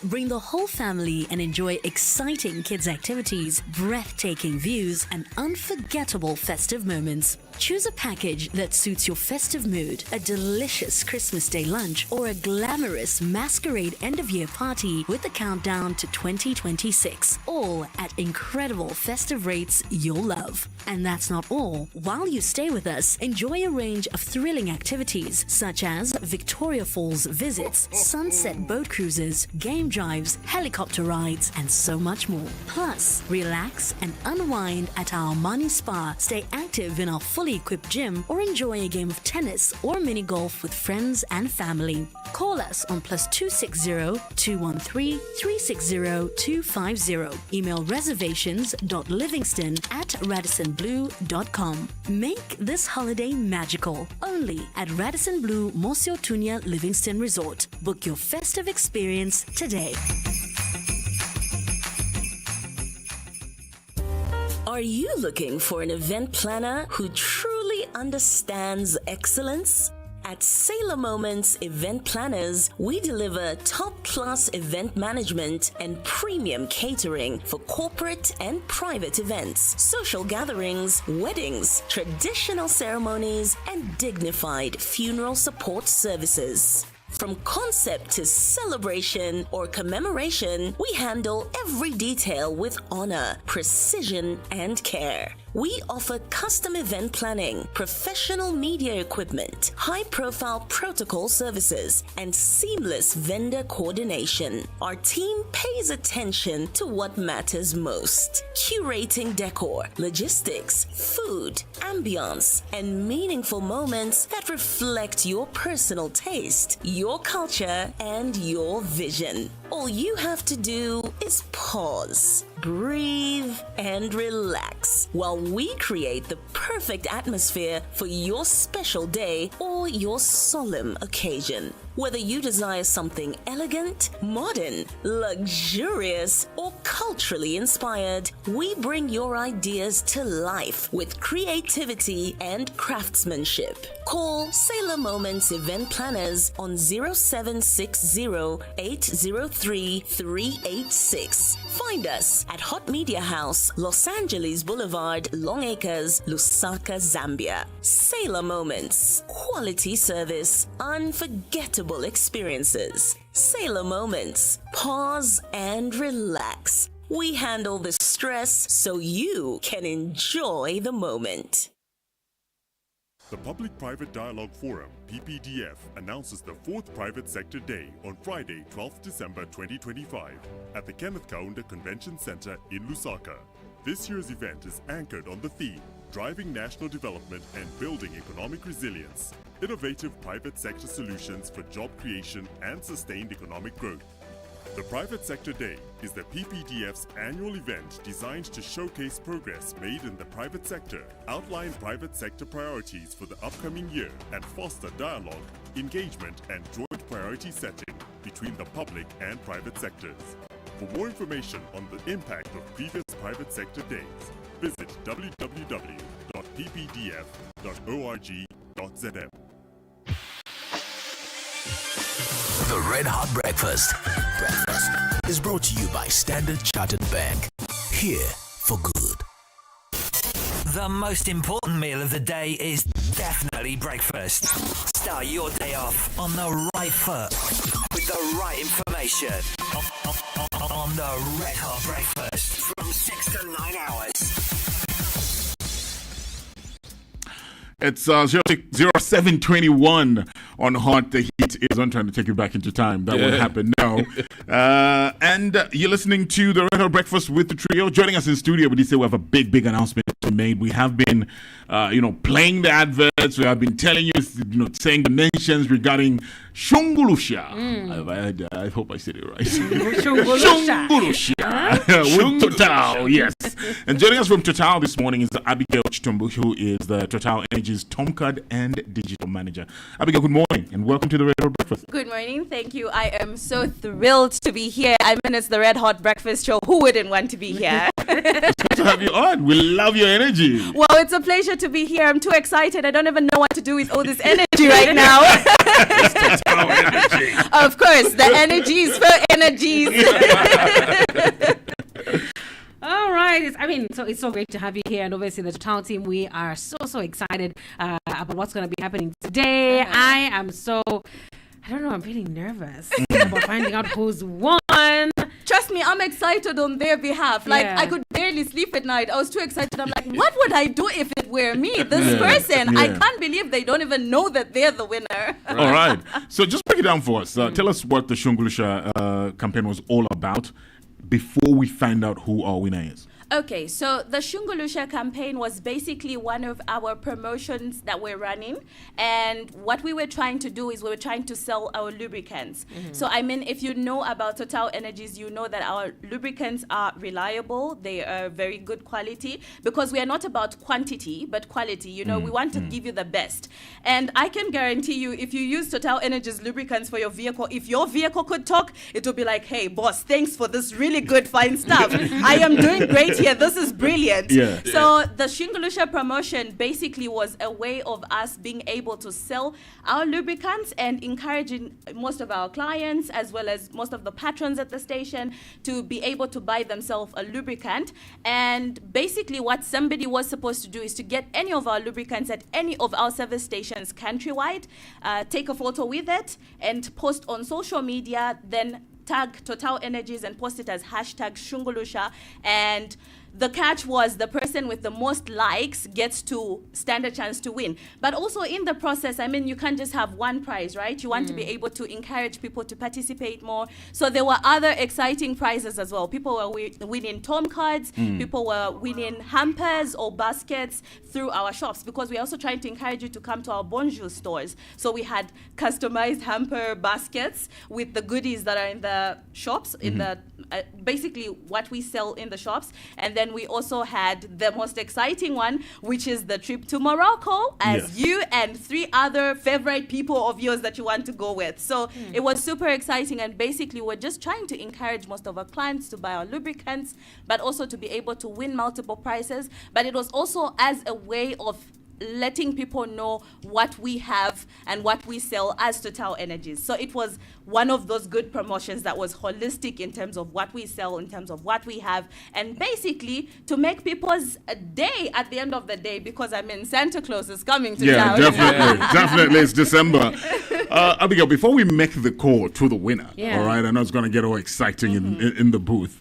Bring the whole family and enjoy exciting kids' activities, breathtaking views, and unforgettable festive moments. Choose a package that suits your festive mood, a delicious Christmas Day lunch, or a glamorous masquerade end-of-year party with a countdown to 2026. All at incredible festive rates you'll love. And that's not all. While you stay with us, enjoy a range of thrilling activities such as Victoria Falls visits, sunset boat cruises, game drives, helicopter rides, and so much more. Plus, relax and unwind at our Armani Spa, stay active in our fully equipped gym, or enjoy a game of tennis or mini golf with friends and family. Call us on +260 213 360 250. Email reservations.livingston@radissonblue.com. Make this holiday magical. Only at Radisson Blu Mosiotunya Livingston Resort. Book your festive experience today. Are you looking for an event planner who truly understands excellence? At Sailor Moments Event Planners, we deliver top-class event management and premium catering for corporate and private events, social gatherings, weddings, traditional ceremonies, and dignified funeral support services. From concept to celebration or commemoration, we handle every detail with honor, precision, and care. We offer custom event planning, professional media equipment, high-profile protocol services, and seamless vendor coordination. Our team pays attention to what matters most: curating decor, logistics, food, ambiance, and meaningful moments that reflect your personal taste, your culture, and your vision. All you have to do is pause, breathe, and relax while we create the perfect atmosphere for your special day or your solemn occasion. Whether you desire something elegant, modern, luxurious, or culturally inspired, we bring your ideas to life with creativity and craftsmanship. Call Sailor Moments Event Planners on 0760-803-386. Find us at Hot Media House, Los Angeles Boulevard, Long Acres, Lusaka, Zambia. Sailor Moments. Quality service. Unforgettable experiences. Sailor Moments. Pause and relax. We handle the stress so you can enjoy the moment. The Public-Private Dialogue Forum, PPDF, announces the 4th Private Sector Day on Friday, 12th December 2025 at the Kenneth Kaunda Convention Center in Lusaka. This year's event is anchored on the theme, Driving National Development and Building Economic Resilience, Innovative Private Sector Solutions for Job Creation and Sustained Economic Growth. The Private Sector Day is the PPDF's annual event designed to showcase progress made in the private sector, outline private sector priorities for the upcoming year, and foster dialogue, engagement, and joint priority setting between the public and private sectors. For more information on the impact of previous private sector days, visit www.ppdf.org.zm. The Red Hot Breakfast is brought to you by Standard Chartered Bank. Here for good. The most important meal of the day is definitely breakfast. Start your day off on the right foot with the right information on the Red Hot Breakfast from 6 to 9 hours. It's 0721 on Hot. The heat is on, trying to take you back into time. That won't happen now. And you're listening to the Red Hot Breakfast with the trio. Joining us in studio, we have a big announcement to make. We have been, playing the adverts. We have been telling you, saying the mentions regarding Shungulusha. I hope I said it right. Shungulusha. With Total, yes. And joining us from Total this morning is Abigail Chitombu, who is the Total Energy's Tom Card and Digital Manager. Abigail, good morning and welcome to the Red Hot Breakfast. Good morning. Thank you. I am so thrilled to be here. I mean, it's the Red Hot Breakfast Show. Who wouldn't want to be here? It's good to have you on. We love your energy. Well, it's a pleasure to be here. I'm too excited. I don't even know what to do with all this energy right now. It's Total Energy. Of course, the energies for energies. All right. It's so great to have you here. And obviously, the Total team, we are so excited about what's going to be happening today. I'm really nervous about finding out who's won. Trust me, I'm excited on their behalf. I could barely sleep at night. I was too excited. I'm like, what would I do if it were me? This person. I can't believe they don't even know that they're the winner. All right. So just break it down for us. Tell us what the Shungulusha campaign was all about before we find out who our winner is. Okay, so the Shungulusha campaign was basically one of our promotions that we're running. And what we were trying to do is we were trying to sell our lubricants. Mm-hmm. So, if you know about Total Energies, you know that our lubricants are reliable. They are very good quality because we are not about quantity, but quality. We want to give you the best. And I can guarantee you, if you use Total Energies lubricants for your vehicle, if your vehicle could talk, it would be like, hey, boss, thanks for this really good, fine stuff. I am doing great here. This is brilliant. Yeah. So the Shungulusha promotion basically was a way of us being able to sell our lubricants and encouraging most of our clients as well as most of the patrons at the station to be able to buy themselves a lubricant. And basically what somebody was supposed to do is to get any of our lubricants at any of our service stations countrywide, take a photo with it and post on social media, then tag Total Energies and post it as #Shungulusha. And the catch was the person with the most likes gets to stand a chance to win. But also in the process, you can't just have one prize, right? You want to be able to encourage people to participate more. So there were other exciting prizes as well. People were winning Tom cards. People were winning hampers or baskets through our shops because we're also trying to encourage you to come to our Bonjour stores. So we had customized hamper baskets with the goodies that are in the shops, in the basically what we sell in the shops. And then then we also had the most exciting one, which is the trip to Morocco, as you and 3 other favorite people of yours that you want to go with. So it was super exciting, and basically we're just trying to encourage most of our clients to buy our lubricants, but also to be able to win multiple prizes. But it was also as a way of letting people know what we have and what we sell as Total Energies. So it was one of those good promotions that was holistic in terms of what we sell, in terms of what we have, and basically to make people's day at the end of the day, because I mean Santa Claus is coming to town. Definitely it's December. Abigail, before we make the call to the winner, all right, I know it's going to get all exciting in the booth.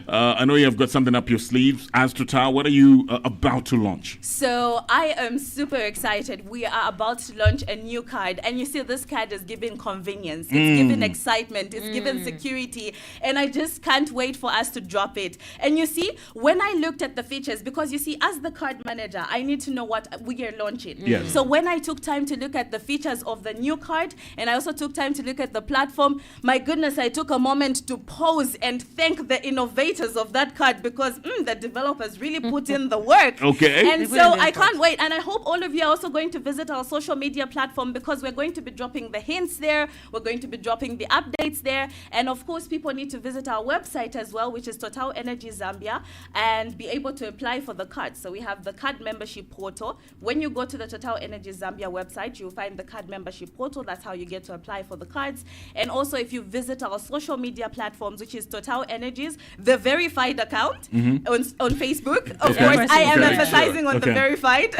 I know you have got something up your sleeves as Total. What are you about to launch? So I am super excited. We are about to launch a new card, and you see this card is giving convenience, it's giving excitement, it's giving security, and I just can't wait for us to drop it. And you see, when I looked at the features, because you see, as the card manager, I need to know what we are launching. So when I took time to look at the features of the new card, and I also took time to look at the platform, my goodness, I took a moment to pause and thank the innovators of that card, because the developers really put in the work. And so I can't wait, and I hope all of you are also going to visit our social media platform, because we're going to be dropping the hints there, we're going to be dropping the updates there, and of course people need to visit our website as well, which is Total Energy Zambia, and be able to apply for the card. So we have the card membership portal. When you go to the Total Energy Zambia website, you'll find the card membership portal. That's how you get to apply for the cards. And also if you visit our social media platforms, which is Total Energies, the verified account on Facebook. Of course, I am emphasizing on the verified.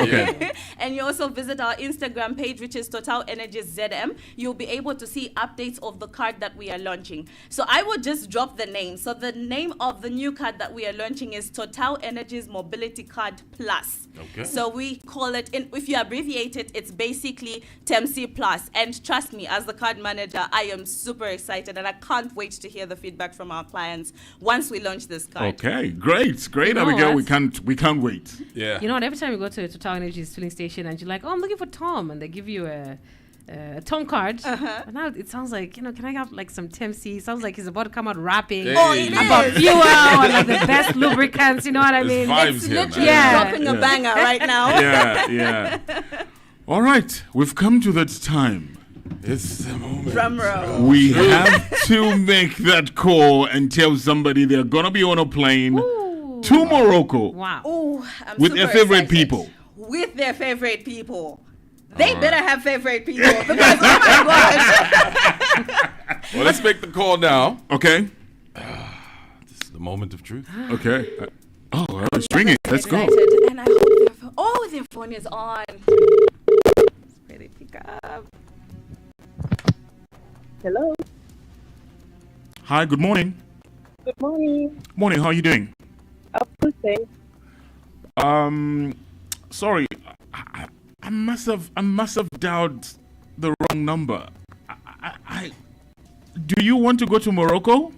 And you also visit our Instagram page, which is Total Energies ZM. You'll be able to see updates of the card that we are launching. So I would just drop the name. So the name of the new card that we are launching is Total Energies Mobility Card Plus. So we call it, if you abbreviate it, it's basically TMC Plus. And trust me, as the card manager, I am super excited, and I can't wait to hear the feedback from our clients once we launch this card. Great, Abigail. We can't wait. You know what? Every time you go to a Total Energies filling station and you're like, oh, I'm looking for Tom, and they give you a Tom card. And now it sounds like, can I have like some TMC? Sounds like he's about to come out rapping about fuel and like the best lubricants. You know what I mean? It's literally dropping a banger right now. All right, we've come to that time. It's the moment. Drum roll. We have to make that call and tell somebody they're gonna be on a plane to Morocco. With their favorite people. With their favorite people. They better have favorite people, because oh my gosh. Well, let's make the call now. Okay. This is the moment of truth. Okay. It's ringing. Let's go. And I hope their phone is on. Ready to pick up. Hello. Hi, good morning. Good morning. Morning, how are you doing? I'm good, thanks. Sorry, I must have dialed the wrong number. Do you want to go to Morocco?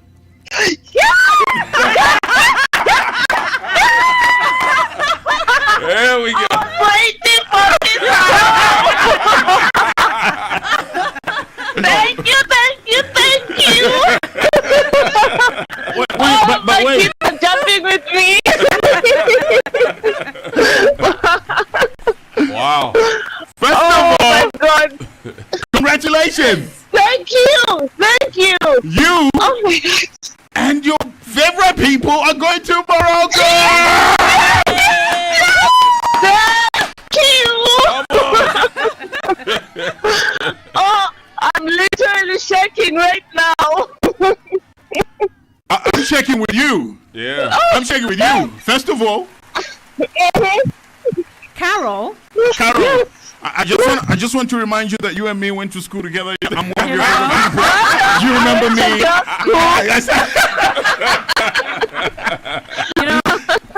There we go. Thank you. But wait. Kids are jumping with me. Wow. First of all, my God. Congratulations. Thank you. You oh my God. And your favorite people are going to Morocco. I'm literally shaking right now. I'm shaking with you. Yeah. I'm shaking with you. First of all, Carol. Yes. I just want to remind you that you and me went to school together. I'm one of your favorite people. Do you remember me?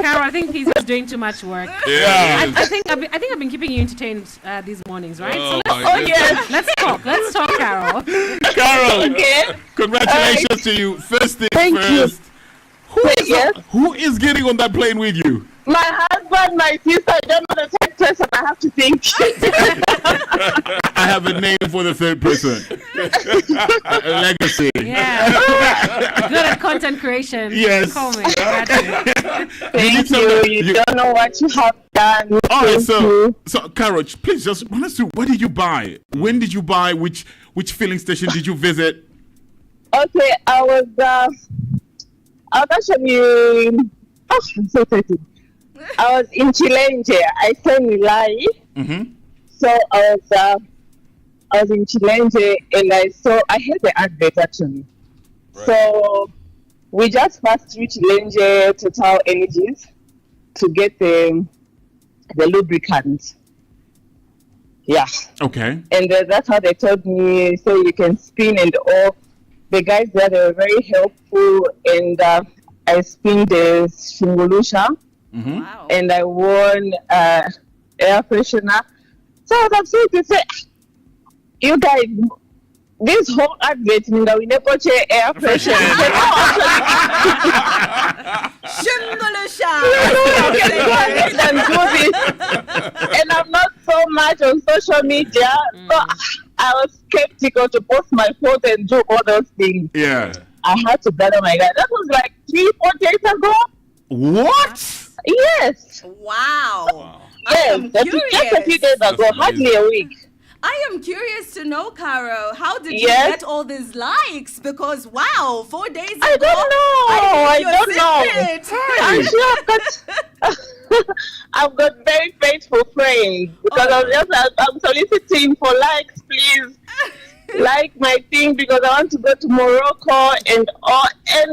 Carol, I think he's doing too much work. Yeah. I think I've been keeping you entertained these mornings, right? Yes. Let's talk, Carol. Carol, congratulations to you. First thing first. Who is getting on that plane with you? My husband, my sister, I don't know the text, and I have to think. I have a name for the third person. Legacy. Yeah. Good at content creation. Yes. Call me. Gotcha. Thank you. You don't know what you have done. All right, Thank so Carol, please just run us through. What did you buy? When did you buy? Which filling station did you visit? Okay, I was actually. Oh, I'm so excited. I was in Chilenge. I came in live. Mm-hmm. So I was in Chilenge and I heard the advert actually. Right. So we just passed through Chilenge Total Energies to get the lubricant. Yeah. Okay. And that's how they told me, so you can spin and off. The guys there, they were very helpful, and I spinned the Shungulusha, and I won air freshener. So I was upset to say, you guys, this whole advert, we never check air freshener. Shungulusha! And do this. And I'm not so much on social media, so I was skeptical to post my photo and do all those things. Yeah. I had to gather my guys. That was like 3-4 days ago. What? Yes. Wow. Yes, just a few days ago, hardly a week. I am curious to know, Caro, how did you Yes. get all these likes? Because, wow, 4 days ago. I don't know. I don't know. I'm sure I've got very faithful friends because I'm soliciting for likes, please. Like my thing because I want to go to Morocco and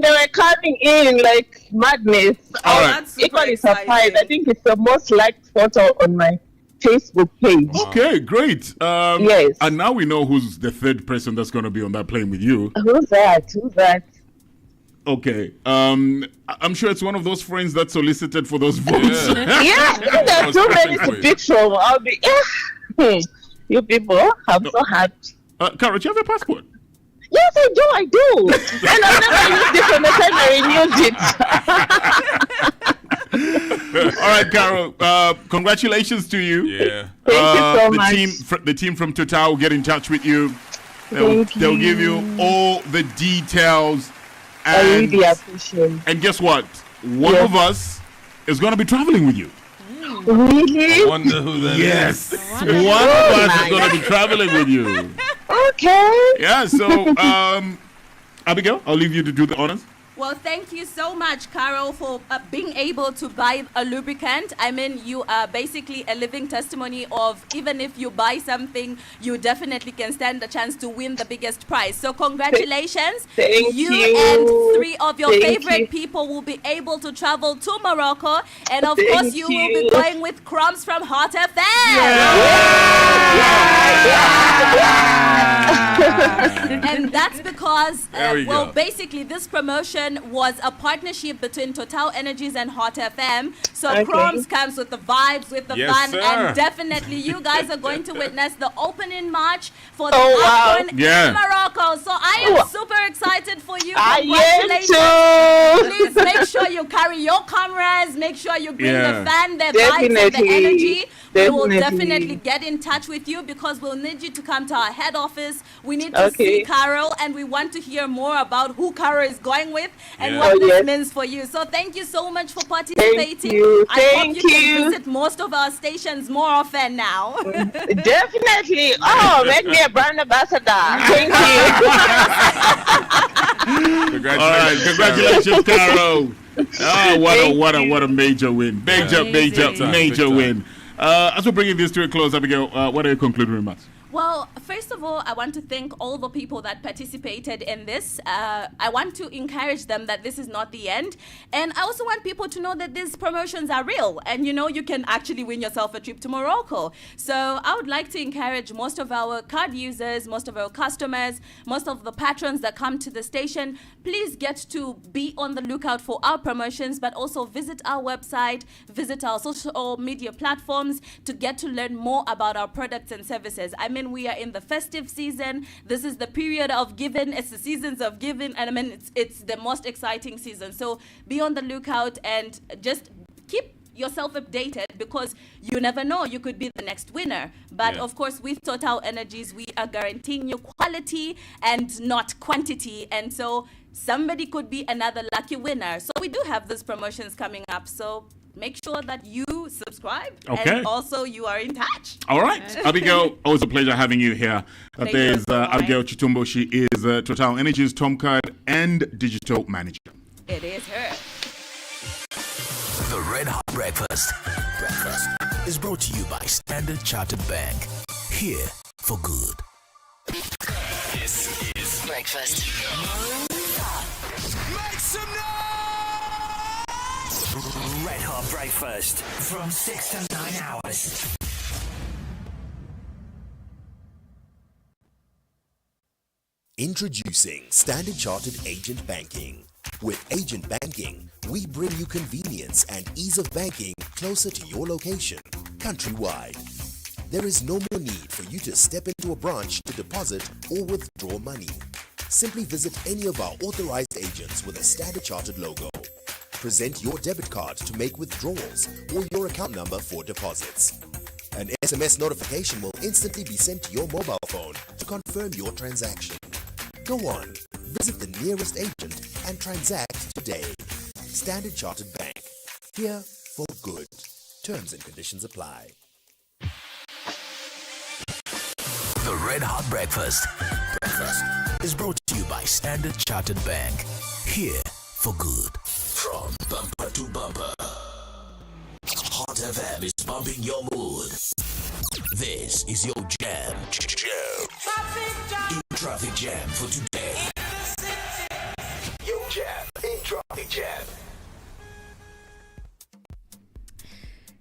they were coming in like madness. I was equally surprised. I think it's the most liked photo on my Facebook page. Okay, great. Yes. And now we know who's the third person that's going to be on that plane with you. Who's that? Okay. I'm sure it's one of those friends that solicited for those votes. Yeah, there are too many to pick from. I'll be. You people, I'm so happy. Carol, do you have a passport? Yes, I do. And I've never used it from the time I renewed it. All right, Carol. Congratulations to you. Yeah. Thank you so much. The team from Total will get in touch with you. They'll give you all the details. I really appreciate it. And guess what? One of us is going to be traveling with you. Really? I wonder who that is. Yes. One of us is going to be traveling with you. Okay. Yeah, so, Abigail, I'll leave you to do the honors. Well, thank you so much, Carol, for being able to buy a lubricant. I mean, you are basically a living testimony of even if you buy something, you definitely can stand the chance to win the biggest prize. So congratulations. Thank you. And 3 of your Thank favorite you. people will be able to travel to Morocco. And of Thank course, you will be you. going with Chromez from Hot FM. And that's because, basically, this promotion was a partnership between Total Energies and Hot FM. So Chromez comes with the vibes, with the fun, and definitely you guys are going to witness the opening march for the AFCON in Morocco. So I am super excited for you. Congratulations. Please make sure you carry your cameras, make sure you bring the fan, the vibes, and the energy. We will definitely get in touch with you because we'll need you to come to our head office. We need to see Carol, and we want to hear more about who Carol is going with and what this means for you. So thank you so much for participating. Thank you. I hope you can visit most of our stations more often now. Definitely. Oh, make me a brand ambassador. Thank you. Congratulations, Carol. What a major win. Major win. As we're bringing this to a close, Abigail, what are your concluding remarks? Well, first of all, I want to thank all the people that participated in this. I want to encourage them that this is not the end. And I also want people to know that these promotions are real. And, you can actually win yourself a trip to Morocco. So I would like to encourage most of our card users, most of our customers, most of the patrons that come to the station, please get to be on the lookout for our promotions, but also visit our website, visit our social media platforms to get to learn more about our products and services. I mean, we are in the festive season. This is the period of giving. It's the seasons of giving. And I mean, it's the most exciting season. So be on the lookout and just keep yourself updated, because you never know, you could be the next winner. But of course, with Total Energies, we are guaranteeing you quality and not quantity. And so somebody could be another lucky winner. So we do have those promotions coming up. So make sure that you subscribe and also you are in touch. All right. Abigail, always a pleasure having you here. There's Abigail Chitumbo. She is Total Energies Tom Card and Digital Manager. It is her. The Red Hot Breakfast is brought to you by Standard Chartered Bank. Here for good. This is Breakfast. Make some noise! Red Hot Breakfast from 6 to 9 hours. Introducing Standard Chartered Agent Banking. With Agent Banking, we bring you convenience and ease of banking closer to your location, countrywide. There is no more need for you to step into a branch to deposit or withdraw money. Simply visit any of our authorized agents with a Standard Chartered logo. Present your debit card to make withdrawals or your account number for deposits. An SMS notification will instantly be sent to your mobile phone to confirm your transaction. Go on, visit the nearest agent and transact today. Standard Chartered Bank. Here for good. Terms and conditions apply. The Red Hot Breakfast is brought to you by Standard Chartered Bank. Here for good. From bumper to bumper, Hot FM is bumping your mood. This is your jam. In Traffic Jam for today. Your jam in Traffic Jam.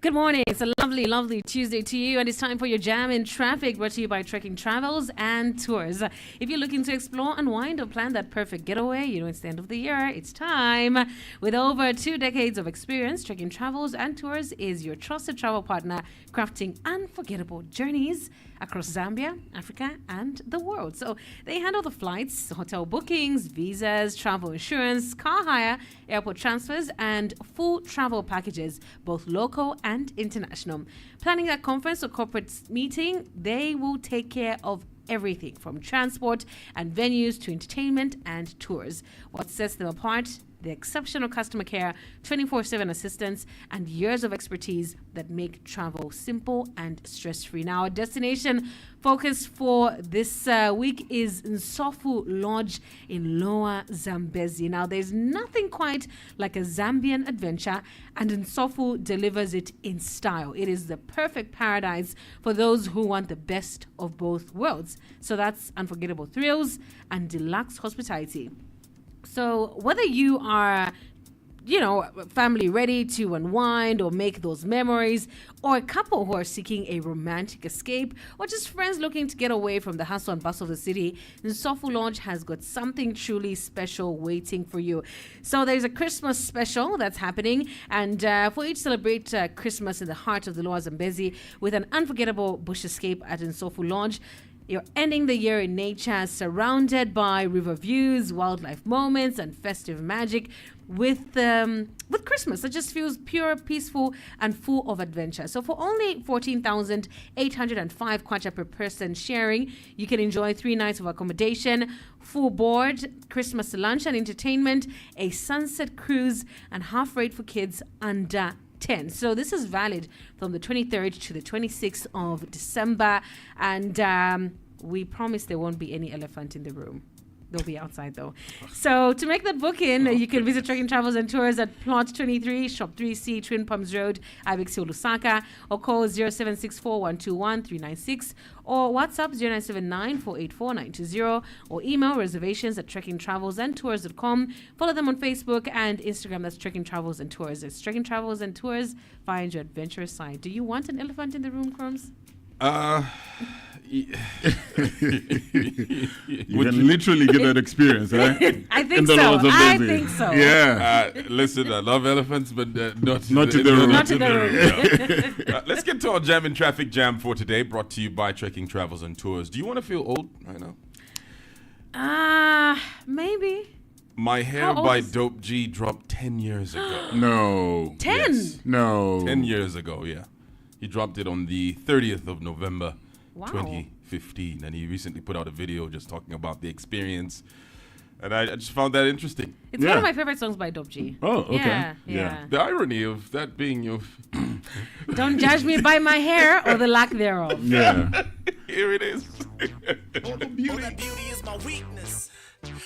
Good morning. It's a lovely, lovely Tuesday to you, and it's time for your Jam in Traffic, brought to you by Trekking Travels and Tours. If you're looking to explore, unwind, or plan that perfect getaway, you know it's the end of the year. It's time. With over 2 decades of experience, Trekking Travels and Tours is your trusted travel partner, crafting unforgettable journeys across Zambia, Africa, and the world. So they handle the flights, hotel bookings, visas, travel insurance, car hire, airport transfers, and full travel packages, both local and international. Planning a conference or corporate meeting, they will take care of everything from transport and venues to entertainment and tours. What sets them apart? The exceptional customer care, 24/7 assistance, and years of expertise that make travel simple and stress-free. Now, our destination focus for this week is Nsofu Lodge in Lower Zambezi. Now, there's nothing quite like a Zambian adventure, and Nsofu delivers it in style. It is the perfect paradise for those who want the best of both worlds. So that's unforgettable thrills and deluxe hospitality. So whether you are, family ready to unwind or make those memories, or a couple who are seeking a romantic escape, or just friends looking to get away from the hustle and bustle of the city, Nsofu Lodge has got something truly special waiting for you. So there's a Christmas special that's happening, and for you to celebrate Christmas in the heart of the Lower Zambezi with an unforgettable bush escape at Nsofu Lodge. You're ending the year in nature, surrounded by river views, wildlife moments, and festive magic with Christmas that just feels pure, peaceful, and full of adventure. So for only 14,805 kwacha per person sharing, you can enjoy 3 nights of accommodation, full board, Christmas lunch and entertainment, a sunset cruise, and half rate for kids under 10. So this is valid from the 23rd to the 26th of December, and we promise there won't be any elephant in the room. They'll be outside though. So to make that booking, you can visit Trekking Travels and Tours at Plot 23, Shop 3C, Twin Palms Road, Ibex Hill, Lusaka, or call 0764-121-396, or WhatsApp 0979-484-920, or email reservations at trekkingtravelsandtours.com. Follow them on Facebook and Instagram. That's Trekking Travels and Tours. It's Trekking Travels and Tours. Find your adventurous side. Do you want an elephant in the room, Chromez? You can literally get that experience, right? I think so. I think so. Yeah. Listen, I love elephants, but not to the room. Not to the room. Let's get to our Jam in Traffic Jam for today, brought to you by Trekking Travels and Tours. Do you want to feel old right now? Maybe. My Hair by Dope G dropped 10 years ago. No. 10? Yes. No. 10 years ago, yeah. He dropped it on the 30th of November, Wow. 2015. And he recently put out a video just talking about the experience. And I just found that interesting. It's one of my favorite songs by Dope G. Oh, okay. Yeah. The irony of that being your... Don't judge me by my hair or the lack thereof. Yeah. Here it is. All the beauty is my weakness.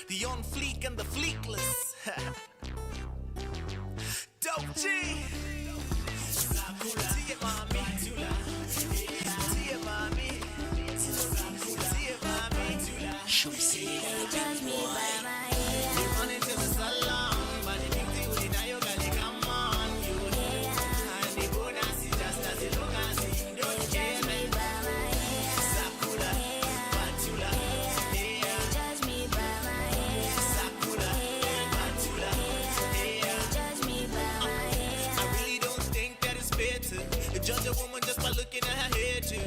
The on fleek and the fleekless. Dope G. Judge a woman just by looking at her hair too.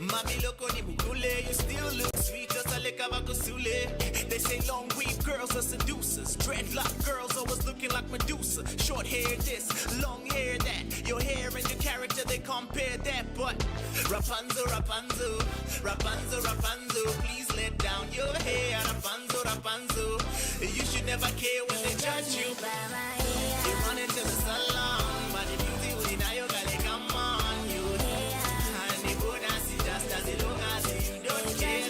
Mami loco ni mugule, you still look sweet just like Kavakosule. They say long weave girls are seducers. Dreadlock girls always looking like Medusa. Short hair this, long hair that. Your hair and your character, they compare that. But Rapunzel, Rapunzel, Rapunzel, Rapunzel, please let down your hair. Rapunzel, Rapunzel, you should never care when they judge you. You run into the salon, but the beauty will deny your galley. Come on, you. And the bonus is just as long as you don't care.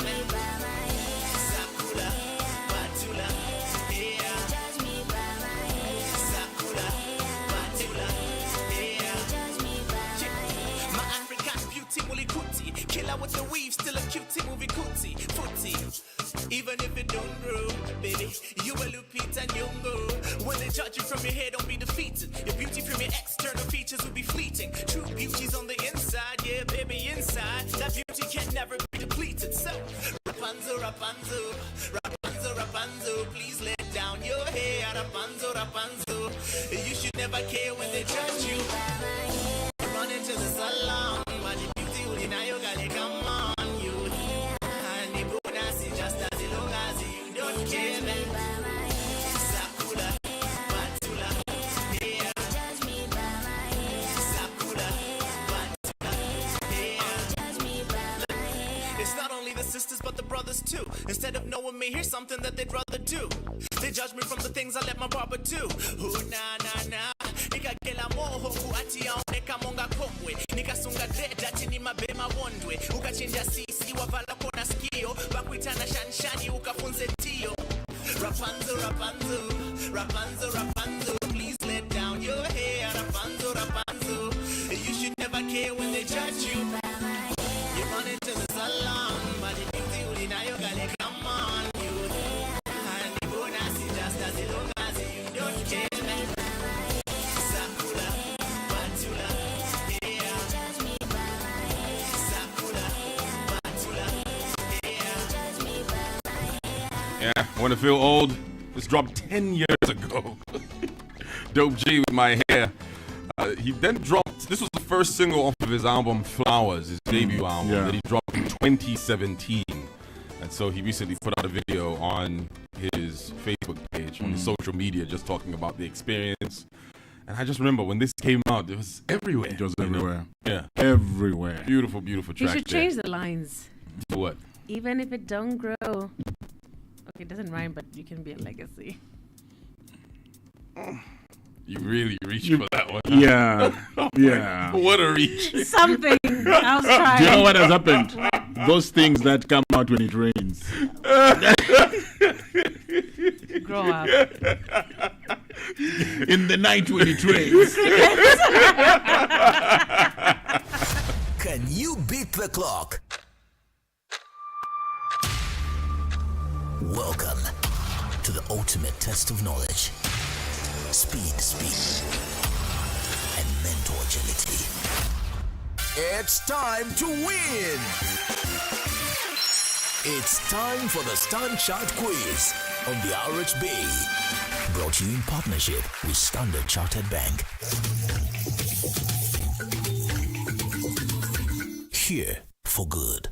Sakura, Batula, yeah. Sakura, Batula, yeah. My African beauty, Muli Kuti. Killer with the weave, still a cutie movie cootie. Footy. Even if it don't grow, baby, you a Lupita Nyong'o. When they judge you from your hair, don't be defeated. Your beauty from your external features will be fleeting. True beauty's on the inside, yeah, baby, inside. That beauty can never be depleted. So, Rapunzel, Rapunzel, Rapunzel, Rapunzel, please let down your hair. Rapunzel, Rapunzel, you should never care when they judge you. Run into the salon, but the beauty will deny your galley. Come on, you. And the bonus is just as long as you don't care. Sakura, Batula, yeah. Sakura, Batula, yeah. It's not only the sisters but the brothers too. Instead of knowing me, here's something that they'd rather do. They judge me from the things I let my barber do. Oh na na na, nikakela moho kuatia oneka monga kongwe. Nikasunga dread chini mabema wondwe. Ukachinja sisi wavala kona skio. Bakuitana shanshani ukafunze tio. Rapunzel, Rapunzel, Rapunzel, Rapunzel, please let down your hair. Rapunzel, Rapunzel, you should never care when they judge you. You run into the salon, but the beauty will deny your galley. Come on, you. And the bonus is just as long as you don't care. Sakura, Batula, yeah. Sakura, Batula, yeah. Yeah, want to feel old? This dropped 10 years ago. Dope G with My Hair. He then dropped, this was the first single off of his album Flowers, his debut album that he dropped in 2017. And so he recently put out a video on his Facebook page, on his social media, just talking about the experience. And I just remember when this came out, it was everywhere. It was everywhere. Yeah. Everywhere. Beautiful, beautiful You track should change the lines. For what? Even if it don't grow. Okay, it doesn't rhyme, but you can be a legacy. You really reached for that one. Yeah. Oh yeah. What a reach. Something. I was trying. Do you know what has happened? Those things that come out when it rains. Grow up. In the night when it rains. Can you beat the clock? Welcome to the ultimate test of knowledge. Speed, and mental agility. It's time to win! It's time for the Stand Chart Quiz on the RHB. Brought to you in partnership with Standard Chartered Bank. Here for good.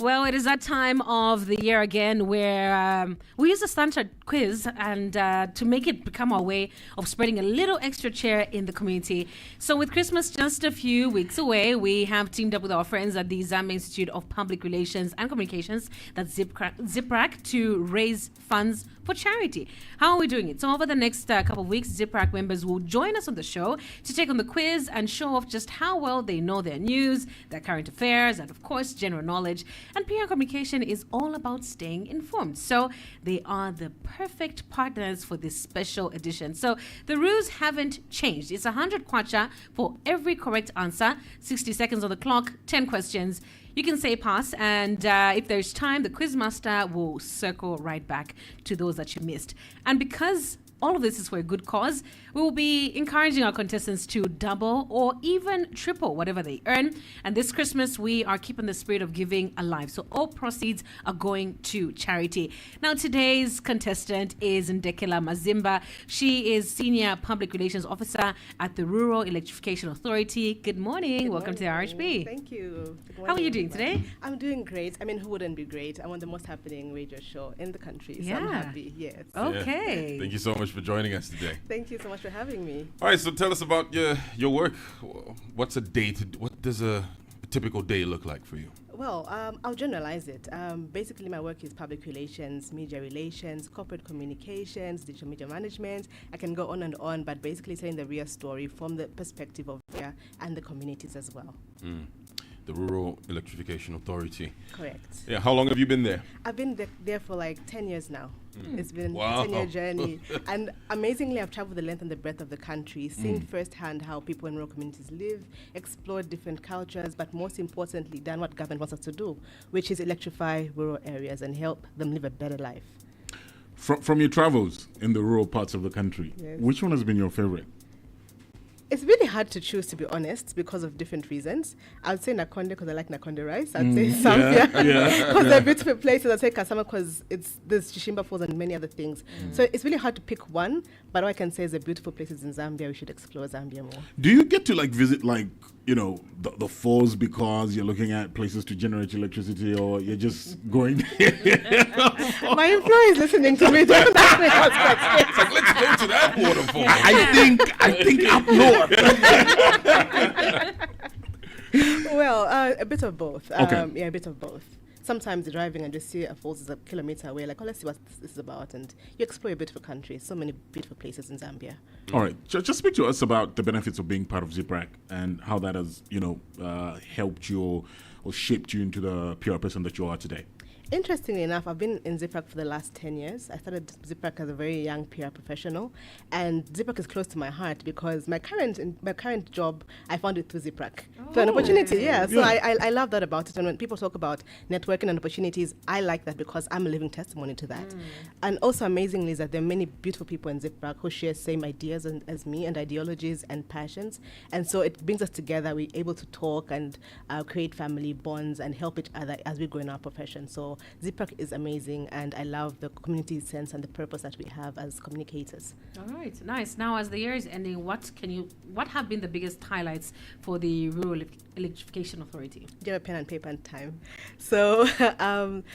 Well, it is that time of the year again where we use the standard quiz and to make it become our way of spreading a little extra cheer in the community. So with Christmas just a few weeks away, we have teamed up with our friends at the Zambia Institute of Public Relations and Communications, that's ZIPRAC, to raise funds for charity. How are we doing it? So over the next couple of weeks, ZIPRAC members will join us on the show to take on the quiz and show off just how well they know their news, their current affairs, and of course, general knowledge. And PR communication is all about staying informed. So they are the perfect partners for this special edition. So the rules haven't changed. It's 100 kwacha for every correct answer, 60 seconds on the clock, 10 questions. You can say pass, and if there's time, the quizmaster will circle right back to those that you missed. And because all of this is for a good cause, we will be encouraging our contestants to double or even triple whatever they earn. And this Christmas, we are keeping the spirit of giving alive. So all proceeds are going to charity. Now, today's contestant is Ndekela Mazimba. She is Senior Public Relations Officer at the Rural Electrification Authority. Good morning. Welcome to the RHB. Thank you. How are you doing today? I'm doing great. I mean, who wouldn't be great? I'm on the most happening radio show in the country, so I'm happy. Yes. Okay. Yeah. Thank you so much for joining us today. Thank you so much for having me. All right, so tell us about your work. What's a day? What does a typical day look like for you? Well, I'll generalize it. Basically, my work is public relations, media relations, corporate communications, digital media management. I can go on, but basically telling the real story from the perspective of RIA and the communities as well. The Rural Electrification Authority. Correct. Yeah, how long have you been there? I've been there for like 10 years now. It's been Wow. a 10-year journey. And amazingly, I've traveled the length and the breadth of the country, seen firsthand how people in rural communities live, explored different cultures, but most importantly, done what government wants us to do, which is electrify rural areas and help them live a better life. From your travels in the rural parts of the country, Yes. which one has been your favorite? It's really hard to choose, to be honest, because of different reasons. I'd say Nakonde because I like Nakonde rice. I'd say Zambia because they're beautiful places. I'd say Kasama because there's Chishimba Falls and many other things. So it's really hard to pick one, but all I can say is the beautiful places in Zambia. We should explore Zambia more. Do you get to visit the falls because you're looking at places to generate electricity, or you're just going My employer is listening to me. Don't ask me It's like, let's go to that waterfall. I think up north. Well, a bit of both. Okay. Yeah, a bit of both. Sometimes you're driving and just see a falls is a kilometer away, like, let's see what this is about. And you explore a beautiful country. So many beautiful places in Zambia. All right. Just speak to us about the benefits of being part of ZIPRAC and how that has, helped you or shaped you into the PR person that you are today. Interestingly enough, I've been in ZIPRAC for the last 10 years. I started ZIPRAC as a very young PR professional, and ZIPRAC is close to my heart because my current job, I found it through ZIPRAC. So an opportunity, yeah. So I love that about it. And when people talk about networking and opportunities, I like that because I'm a living testimony to that. And also amazingly is that there are many beautiful people in ZIPRAC who share same ideas as me and ideologies and passions. And so it brings us together. We're able to talk and create family bonds and help each other as we grow in our profession. So ZIPRAC is amazing, and I love the community sense and the purpose that we have as communicators. All right, nice. Now, as the year is ending, what have been the biggest highlights for the Rural Electrification Authority? Do you have a pen and paper and time? So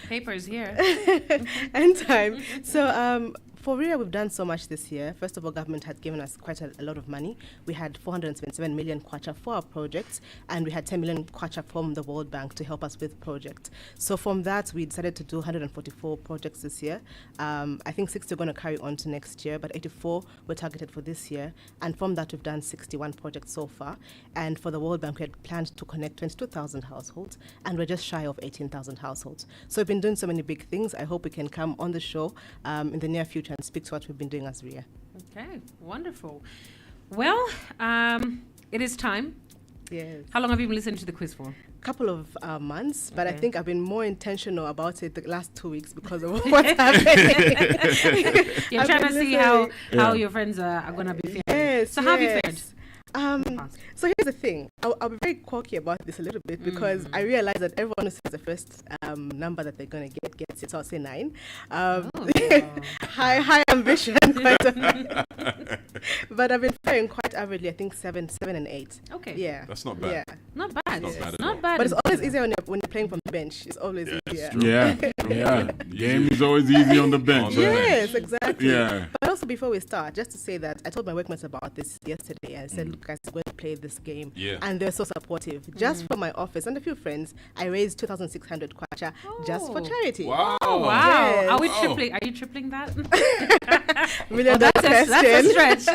paper is here. And time. So for RIA, we've done so much this year. First of all, government had given us quite a lot of money. We had 477 million kwacha for our projects, and we had 10 million kwacha from the World Bank to help us with projects. So from that, we decided to do 144 projects this year. I think 60 are going to carry on to next year, but 84 were targeted for this year. And from that, we've done 61 projects so far. And for the World Bank, we had planned to connect 22,000 households, and we're just shy of 18,000 households. So we've been doing so many big things. I hope we can come on the show in the near future and speak to what we've been doing as RIA. Okay, wonderful. Well, it is time. Yes. How long have you been listening to the quiz for? Couple of months, but I Okay. think I've been more intentional about it the last 2 weeks because of what's happening. You're I've trying to been see listening. how your friends are going to be faring. Yes. So how have you fared? So here's the thing. I'll be very quirky about this a little bit because I realize that everyone who says the first number that they're going to get gets it. So I'll say 9. High ambition. But I've been faring quite averagely. I think 7 and 8. Okay. Yeah. That's not bad. Yeah. Not bad. Not bad at Not all. bad. But it's always easier when you're playing from the bench. It's always easier. Yeah. Game is always easy on the bench. Yes, exactly. Yeah. But also before we start, just to say that I told my workmates about this yesterday. I said, look, guys, I'm going to play this game. Yeah. And they're so supportive. Just from my office and a few friends, I raised 2,600 kwacha just for charity. Wow. Oh, wow. Yes. Are we tripling? Are you tripling that? $1 that's a question. stretch.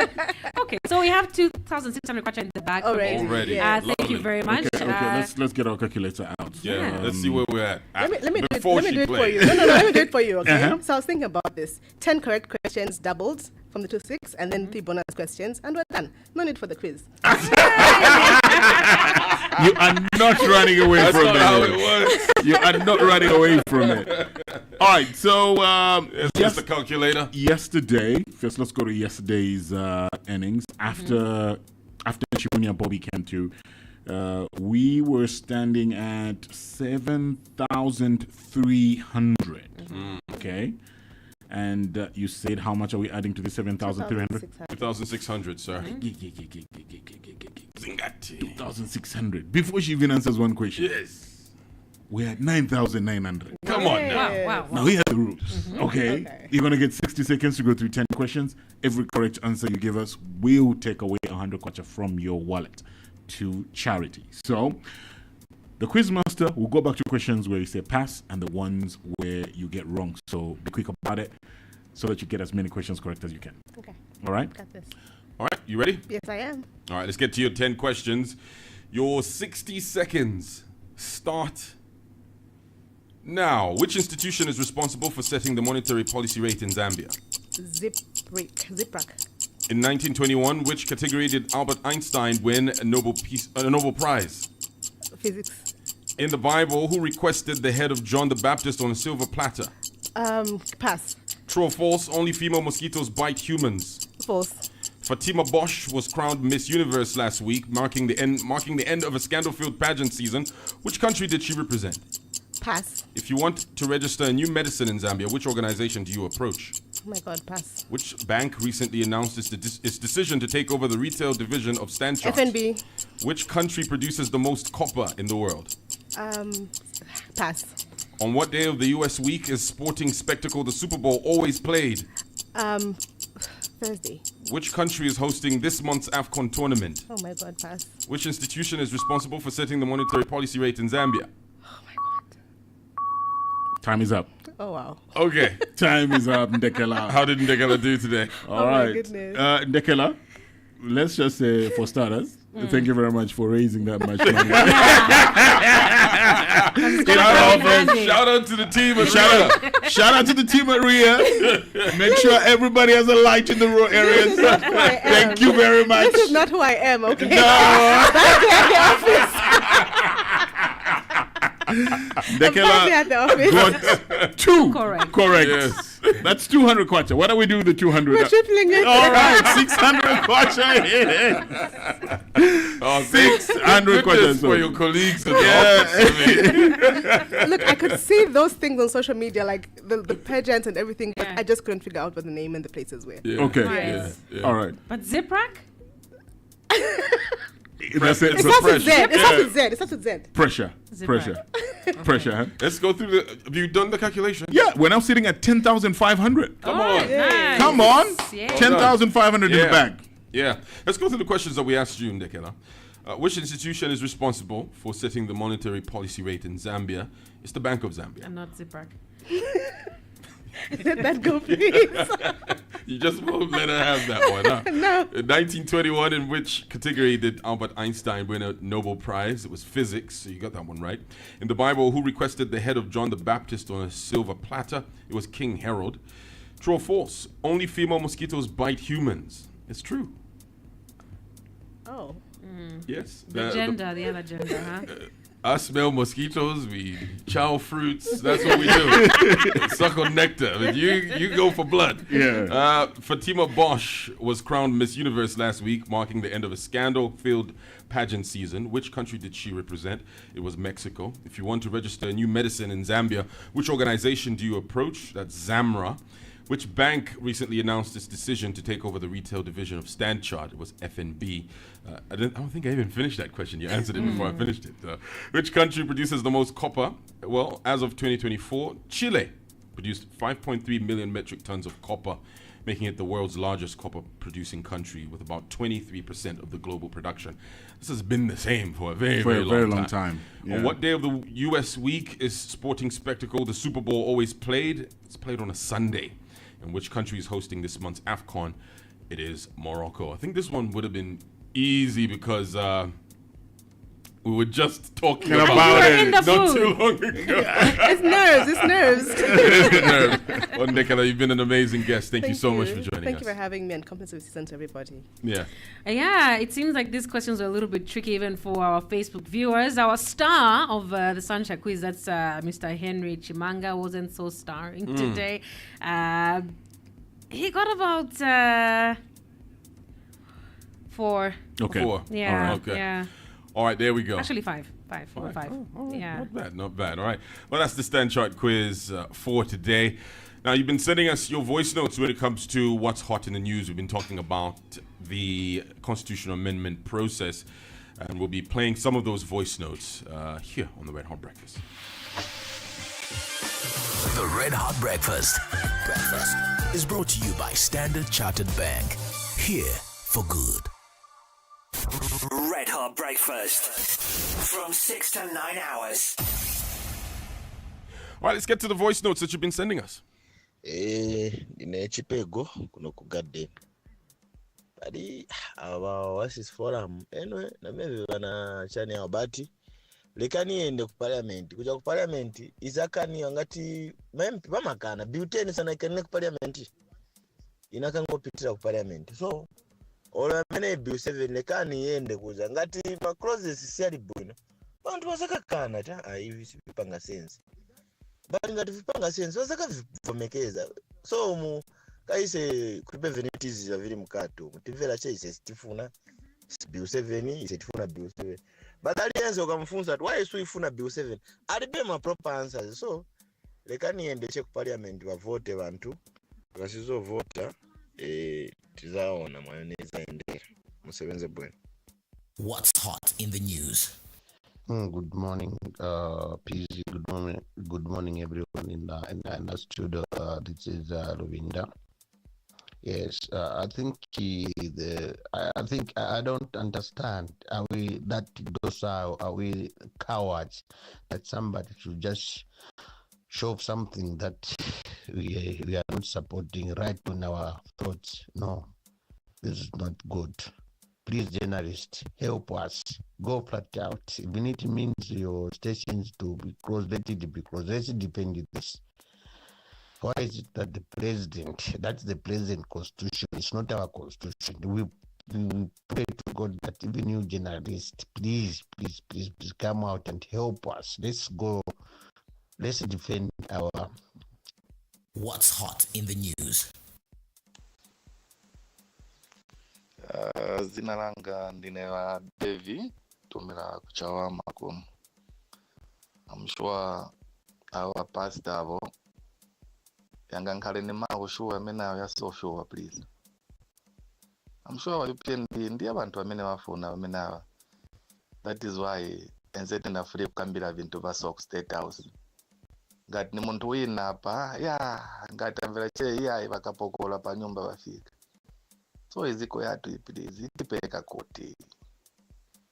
Okay, so we have 2,600 kwacha in the bag. Already. Thank you very much. Okay. Let's get our calculator out. Yeah. Let's see where we're at. Let me do it for plays. you. No, let me do it for you, okay? So I was thinking about this. 10 correct questions doubled from the 2-6 and then 3 bonus questions and we're done. No need for the quiz. You are not running away That's from not it. how it works. You are not running away from it. All right, so Yes, the calculator. yesterday, first let's go to yesterday's innings. After Chibunya Bobby came through, we were standing at 7,300. Okay. And you said how much are we adding to the 7,300? 2,600, sir. 2,600. Before she even answers one question. Yes. We're at 9,900. Come on now. Wow. Now here are the rules. Okay. You're going to get 60 seconds to go through 10 questions. Every correct answer you give us will take away 100 kwacha from your wallet to charity. So the quizmaster will go back to questions where you say pass and the ones where you get wrong. So be quick about it so that you get as many questions correct as you can. Okay. All right? Got this. All right, you ready? Yes, I am. All right, let's get to your 10 questions. Your 60 seconds start now. Which institution is responsible for setting the monetary policy rate in Zambia? Ziprac. In 1921, which category did Albert Einstein win a Nobel Prize? Physics. In the Bible, who requested the head of John the Baptist on a silver platter? Pass. True or false? Only female mosquitoes bite humans. False. Fatima Bosch was crowned Miss Universe last week, marking the end of a scandal-filled pageant season. Which country did she represent? Pass. If you want to register a new medicine in Zambia, which organization do you approach? Oh my God, pass. Which bank recently announced its decision to take over the retail division of Stanchart? FNB. Which country produces the most copper in the world? Pass. On what day of the US week is sporting spectacle the Super Bowl always played? Thursday. Which country is hosting this month's AFCON tournament? Oh my God, pass. Which institution is responsible for setting the monetary policy rate in Zambia? Oh my God. Time is up. Oh wow. Okay. Time is up, Ndekela. How did Ndekela do today? All my right. goodness. Ndekela, let's just say for starters, thank you very much for raising that much money. Shout out to the team at Shout out to the team at RIA. Make sure everybody has a light in the rural areas. Thank you very much. This is not who I am, okay? No. Back at the office. Ndekela at the office. got 2 correct. Yes. That's 200 kwacha. What do we do with the 200? We're tripling it. All right, 600 kwacha. 600 kwacha. For your colleagues. Look, I could see those things on social media, like the pageants and everything, but I just couldn't figure out what the name and the places were. Yeah. Okay. Yes. Yeah. All right. But Ziprac? That's it. It starts with Z. It starts with Z. Pressure. Pressure. Huh? Let's go through the. Have you done the calculation? Yeah, we're now sitting at 10,500. Come on. Nice. Come on. Yeah. 10,500 in the bag. Yeah. Let's go through the questions that we asked you, Ndekela. Which institution is responsible for setting the monetary policy rate in Zambia? It's the Bank of Zambia. And not Ziprac. Let that go, please. You just won't let her have that one, huh? No. In 1921, in which category did Albert Einstein win a Nobel Prize? It was physics, so you got that one right. In the Bible, who requested the head of John the Baptist on a silver platter? It was King Herod. True or false? Only female mosquitoes bite humans. It's true. Oh. Yes. The other gender, huh? I smell mosquitoes. We chow fruits. That's what we do. Suck on nectar. But you go for blood. Yeah. Fatima Bosch was crowned Miss Universe last week, marking the end of a scandal-filled pageant season. Which country did she represent? It was Mexico. If you want to register a new medicine in Zambia, which organization do you approach? That's ZAMRA. Which bank recently announced its decision to take over the retail division of Stanchart? It was FNB. I don't think I even finished that question. You answered it before I finished it. Which country produces the most copper? Well, as of 2024, Chile produced 5.3 million metric tons of copper, making it the world's largest copper-producing country with about 23% of the global production. This has been the same for a very long time. Yeah. On what day of the U.S. week is sporting spectacle the Super Bowl always played? It's played on a Sunday. And which country is hosting this month's AFCON? It is Morocco. I think this one would have been easy because we were just talking about it not too long ago. It's nerves. It is nerves. Well, Nicola, you've been an amazing guest. Thank you so much for joining us. Thank you for having me, and complimentary season to everybody. Yeah. Yeah, it seems like these questions are a little bit tricky even for our Facebook viewers. Our star of the Sunshine Quiz, that's Mr. Henry Chimanga, wasn't so starring today. He got about 4. Okay. 4. Yeah. All right. Okay. Yeah. All right, there we go. Actually 5. 4 or 5. Oh, yeah. Not bad. All right. Well, that's the Stanchart quiz for today. Now, you've been sending us your voice notes when it comes to what's hot in the news. We've been talking about the constitutional amendment process, and we'll be playing some of those voice notes here on the Red Hot Breakfast. The Red Hot Breakfast is brought to you by Standard Chartered Bank. Here for good. Red Hot Breakfast from 6 to 9 hours. All right, let's get to the voice notes that you've been sending us. Ndine chipego kuno ku garden. Bali Oasis Forum anyway na mimi bana chani ya bati lekani ende ku parliament kuja ku parliament izakani ngati mempi bamakana biuteni sana ikane ku parliament inakangopitira ku parliament so ola mene bill 7 lekani yende kuja ngati ma clauses siyali bwino bantu basakakana ta hivi sipanga sense bali ngati vipanga sense basakavomekeza so mu kaise kulipe venities za vili mkato mutimvera chase sitifuna bill 7 isitifuna bill 7 badali yenzo ukamfunza why suifuna bill 7 alibe ma proper answers so lekani yende che ku parliament wa vote bantu basizo vota tizaona mayoneza endera musebenze bwena. What's hot in the news? Good morning, Pzee. Good morning, everyone in the studio. This is Ruvinda. Yes, I think I don't understand. Are we cowards that somebody should just show something that we are not supporting right on our thoughts? No, this is not good. Please, journalists, help us. Go flat out. Even it means your stations to be closed, let it be closed. Let's defend this. Why is it that the president, that's the president constitution, it's not our constitution. We pray to God that even you journalists, please come out and help us. Let's go. Let's defend our... What's hot in the news? Zina langa ndine wa Devi tumira kuchawama ku. I'm sure our pastor avo yanga nkale ni mawo sure mena ya so sure please. I'm sure wa UPND ndi abantu amene wafuna amena. That is why enzete na free kukambira vintu va Sock State House. Ngati ni muntu wina apa ya ngati amvera che iya vakapokola pa nyumba vafika. So iziko yatu ipilizi tipeka kuti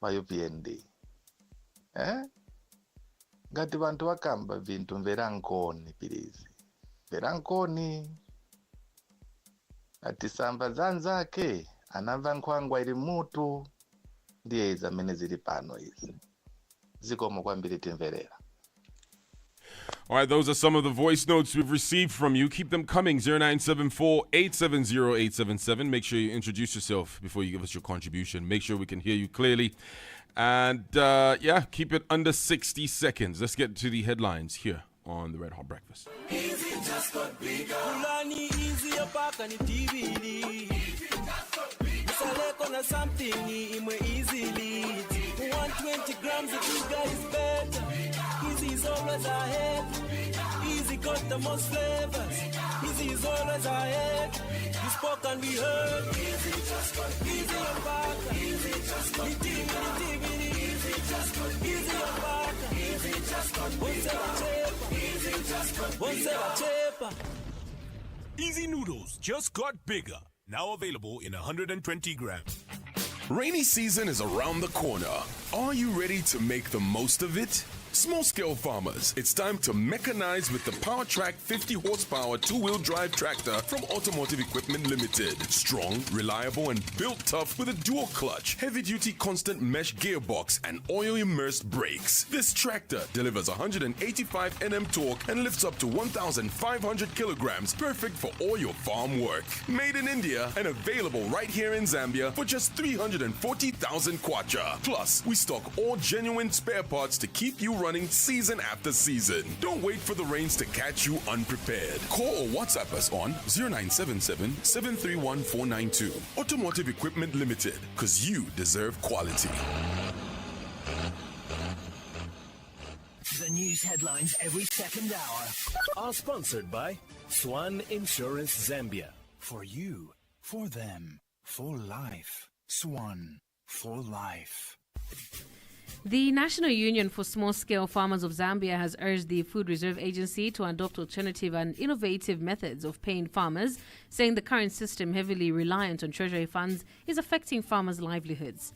wa UPND. Ngati vantu vakamba vintu mverankoni pilizi. Verankoni. Atisamba zanzake anamva nkwangwa ili mutu ndiye izamene zili pano izi. Zikomo kwambiri timverera. All right, those are some of the voice notes we've received from you. Keep them coming, 0974-870-877. Make sure you introduce yourself before you give us your contribution. Make sure we can hear you clearly. And, keep it under 60 seconds. Let's get to the headlines here on the Red Hot Breakfast. Easy just got bigger. Kulani easy apaka ni TV. Select on something imwe easily. 120 grams of sugar is better. Easy is always ahead. Easy got the most flavors. Easy is always ahead. You spoke and we heard. Easy just got easy apaka. Easy just got TV. Easy just got easy apaka. Easy just got easy just got Easy noodles just got bigger. Now available in 120 grams. Rainy season is around the corner. Are you ready to make the most of it? Small-scale farmers, it's time to mechanize with the PowerTrack 50 horsepower two-wheel drive tractor from Automotive Equipment Limited. Strong, reliable, and built tough with a dual clutch, heavy-duty constant mesh gearbox, and oil-immersed brakes. This tractor delivers 185 Nm torque and lifts up to 1,500 kilograms, perfect for all your farm work. Made in India and available right here in Zambia for just 340,000 kwacha. Plus, we stock all genuine spare parts to keep you running season after season. Don't wait for the rains to catch you unprepared. Call or WhatsApp us on 0977-731-492. Automotive Equipment Limited, because you deserve quality. The news headlines every second hour are sponsored by Swan Insurance Zambia. For you, for them, for life. Swan, for life. The National Union for Small-Scale Farmers of Zambia has urged the Food Reserve Agency to adopt alternative and innovative methods of paying farmers, saying the current system, heavily reliant on treasury funds, is affecting farmers' livelihoods.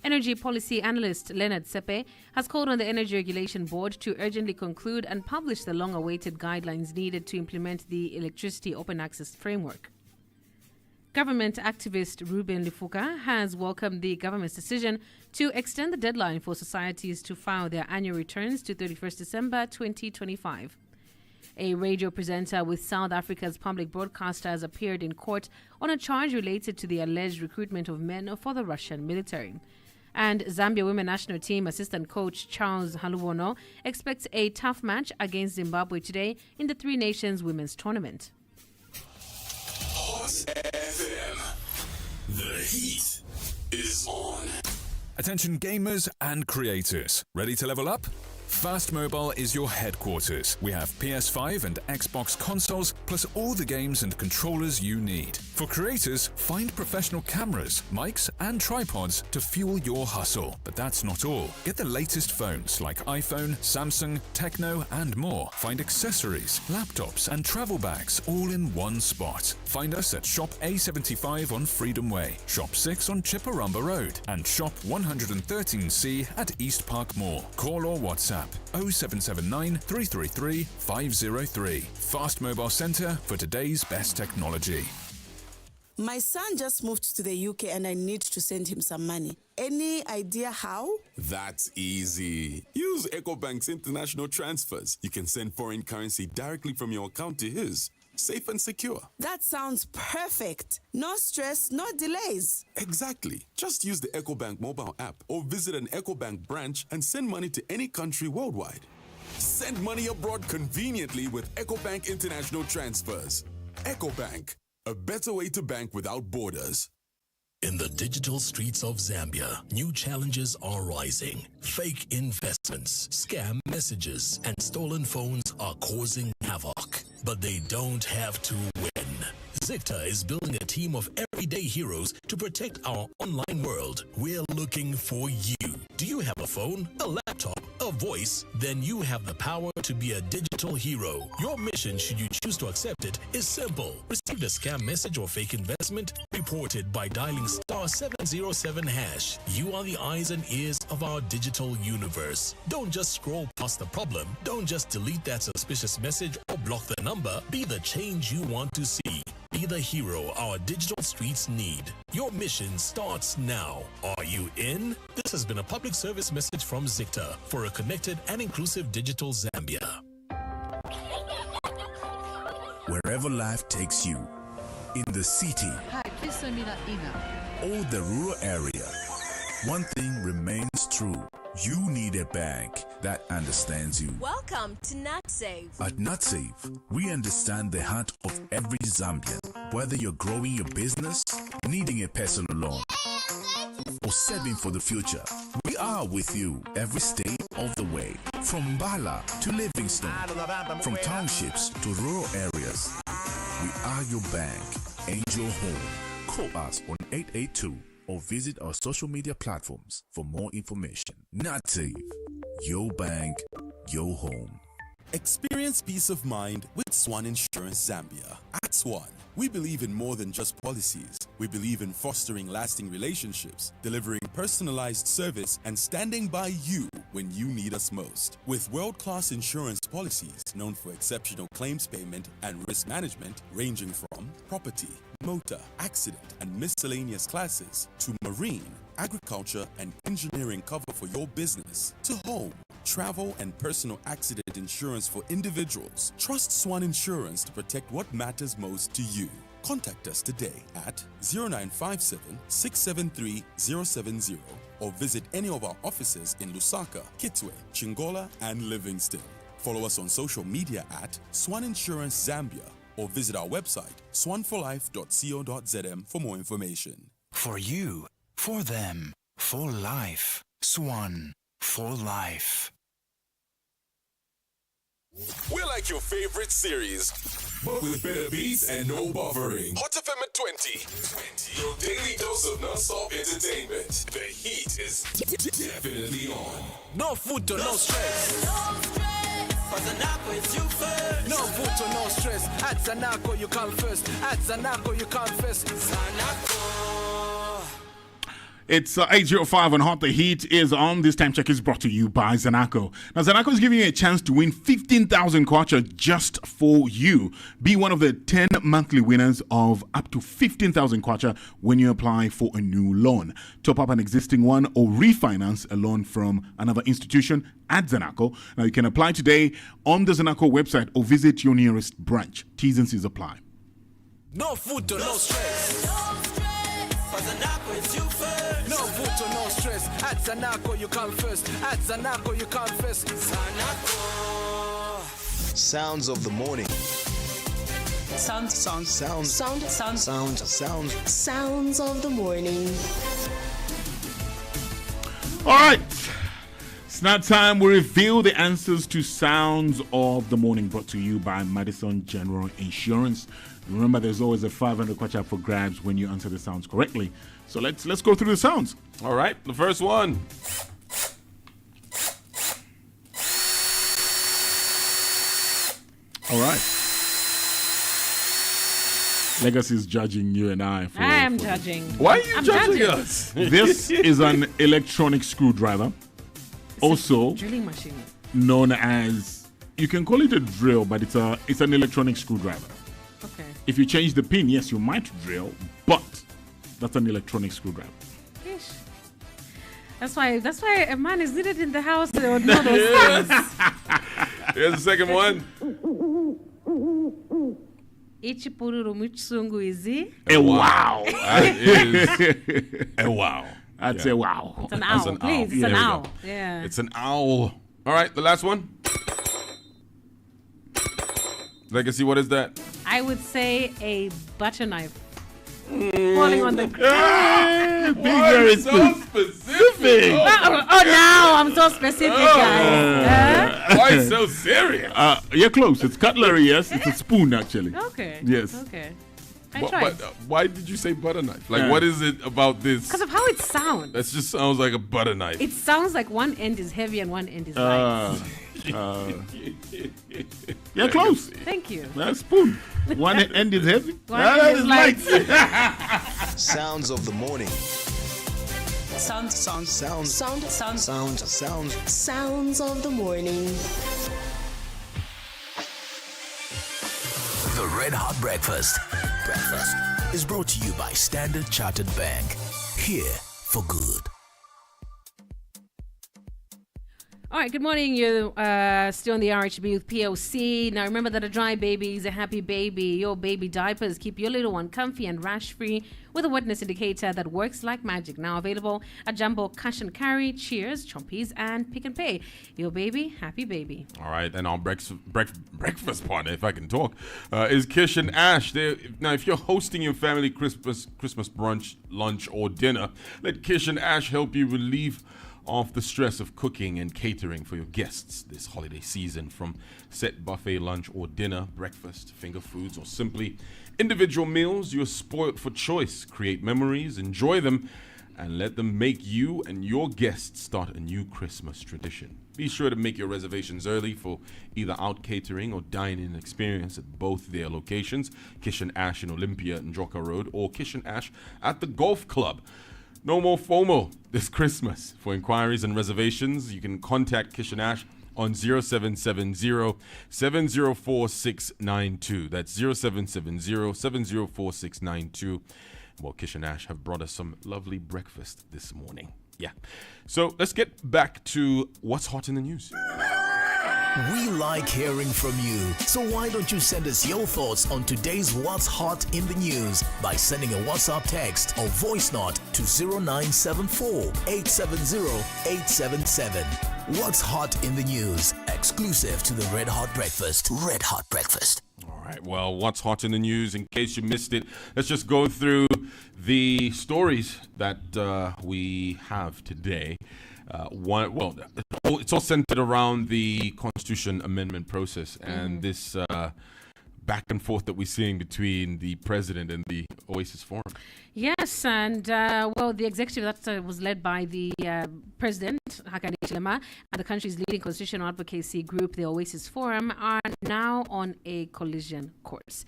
Energy policy analyst Leonard Sepe has called on the Energy Regulation Board to urgently conclude and publish the long-awaited guidelines needed to implement the Electricity Open Access Framework. Government activist Ruben Lifuka has welcomed the government's decision to extend the deadline for societies to file their annual returns to 31st December 2025. A radio presenter with South Africa's public broadcaster has appeared in court on a charge related to the alleged recruitment of men for the Russian military. And Zambia women national team assistant coach Charles Halubono expects a tough match against Zimbabwe today in the Three Nations Women's Tournament. FM. The heat is on. Attention gamers and creators. Ready to level up? Fast Mobile is your headquarters. We have PS5 and Xbox consoles, plus all the games and controllers you need. For creators, find professional cameras, mics, and tripods to fuel your hustle. But that's not all. Get the latest phones like iPhone, Samsung, Tecno, and more. Find accessories, laptops, and travel bags all in one spot. Find us at Shop A75 on Freedom Way, Shop 6 on Chipperumba Road, and Shop 113C at East Park Mall. Call or WhatsApp 0779 333 503. Fast Mobile Centre for today's best technology. My son just moved to the UK and I need to send him some money. Any idea how? That's easy. Use EcoBank's international transfers. You can send foreign currency directly from your account to his. Safe and secure. That sounds perfect. No stress, no delays. Exactly. Just use the EcoBank mobile app or visit an EcoBank branch and send money to any country worldwide. Send money abroad conveniently with EcoBank international transfers. EcoBank, a better way to bank without borders. In the digital streets of Zambia, new challenges are rising. Fake investments, scam messages, and stolen phones are causing havoc. But they don't have to win. Zicta is building a team of everyday heroes to protect our online world. We're looking for you. Do you have a phone, a laptop, a voice? Then you have the power to be a digital hero. Your mission, should you choose to accept it, is simple. Receive a scam message or fake investment? Report it by dialing *707#. You are the eyes and ears of our digital universe. Don't just scroll past the problem. Don't just delete that suspicious message or block the number. Be the change you want to see. Be the hero our digital streets need. Your mission starts now. Are you in? This has been a public service message from Zicta for a connected and inclusive digital Zambia. wherever life takes you. In the city Hi, please send me that email. or the rural area, one thing remains true. You need a bank that understands you. Welcome to NatSave. At NatSave, we understand the heart of every Zambian. Whether you're growing your business, needing a personal loan, or saving for the future, we are with you every step of the way. From Mbala to Livingston, from townships to rural areas, we are your bank and your home. Call us on 882 or visit our social media platforms for more information. NatSave, your bank, your home. Experience peace of mind with Swan Insurance Zambia. At Swan, we believe in more than just policies. We believe in fostering lasting relationships, delivering personalized service, and standing by you when you need us most. With world-class insurance policies known for exceptional claims payment and risk management, ranging from property, motor, accident, and miscellaneous classes to marine, agriculture, and engineering cover for your business, to home, travel, and personal accident insurance for individuals. Trust Swan Insurance to protect what matters most to you. Contact us today at 0957 673 070 or visit any of our offices in Lusaka, Kitwe, Chingola, and Livingston. Follow us on social media at Swan Insurance Zambia or visit our website swanforlife.co.zm for more information. For you, for them, for life. Swan, for life. We're like your favorite series, but with better beats and no buffering. Hot FM at 20. Your daily dose of non-stop entertainment. The heat is definitely on. No food to no stress. For Zanaco, it's you first. No food to no stress. At Zanaco, you call first. At Zanaco, you call first. Zanaco. It's 8:05 on Hot. The Heat is on. This time check is brought to you by Zanaco. Now, Zanaco is giving you a chance to win 15,000 kwacha just for you. Be one of the 10 monthly winners of up to 15,000 kwacha when you apply for a new loan. Top up an existing one or refinance a loan from another institution at Zanaco. Now, you can apply today on the Zanaco website or visit your nearest branch. T's and C's apply. No food to no stress. For Zanaco, it's you first. No food to no stress. At Zanaco, you call first. At Zanaco, you call first. Zanaco. Sounds of the morning. Sounds of the morning. All right. It's now time we reveal the answers to Sounds of the Morning, brought to you by Madison General Insurance. Remember, there's always a 500 kwacha for grabs when you answer the sounds correctly. So let's go through the sounds. All right, the first one. All right. Legacy is judging you and I. I am judging. Why are you I'm judging us? This is an electronic screwdriver. Also Drilling machine. known as, you can call it a drill, but it's an electronic screwdriver. Okay. If you change the pin, yes, you might drill, but that's an electronic screwdriver. Ish. That's why a man is needed in the house to know those things. Here's the second one. Ichipururu muchsungu izi. A wow. That is a wow. That's a wow. It's an owl. Please, it's an owl. Yeah. It's an owl. All right, the last one. Legacy, what is that? I would say a butter knife. Falling on the ground. Very so specific. Now I'm so specific, guys. Why so serious? You're close. It's cutlery, yes. It's a spoon, actually. Okay. Yes. Okay. But why did you say butter knife? Like, what is it about this? Because of how it sounds. That just sounds like a butter knife. It sounds like one end is heavy and one end is light. You're close. Thank you. That's spoon. One end is heavy. One end is light. Sounds of the morning. Sounds of the morning. The Red Hot Breakfast is brought to you by Standard Chartered Bank. Here for good. All right, good morning. You're still on the RHB with POC. Now, remember that a dry baby is a happy baby. Your baby diapers keep your little one comfy and rash-free with a wetness indicator that works like magic. Now available at Jumbo Cash and Carry, Cheers, Chompies, and Pick and Pay. Your baby, happy baby. All right, and our breakfast partner, if I can talk, is Kish and Ash. Now, if you're hosting your family Christmas brunch, lunch, or dinner, let Kish and Ash help you relieve off the stress of cooking and catering for your guests this holiday season. From set buffet lunch or dinner, breakfast, finger foods, or simply individual meals, you're spoiled for choice. Create memories, enjoy them, and let them make you and your guests start a new Christmas tradition. Be sure to make your reservations early for either out catering or dine-in experience at both their locations, Kish and Ash in Olympia and Njoka Road, or Kish and Ash at the Golf Club. No more FOMO this Christmas. For inquiries and reservations, you can contact Kish and Ash on 0770-704-692. That's 0770-704-692. Well, Kish and Ash have brought us some lovely breakfast this morning. Yeah. So let's get back to what's hot in the news. We like hearing from you, so why don't you send us your thoughts on today's What's Hot in the News by sending a WhatsApp text or voice note to 0974-870-877. What's Hot in the News, exclusive to the Red Hot Breakfast. Red Hot Breakfast. All right, well, what's hot in the news? In case you missed it, let's just go through the stories that we have today. It's all centered around the Constitution amendment process and this back and forth that we're seeing between the president and the Oasis Forum. Yes, and the executive that was led by the president, Hakainde Hichilema, and the country's leading constitutional advocacy group, the Oasis Forum, are now on a collision course.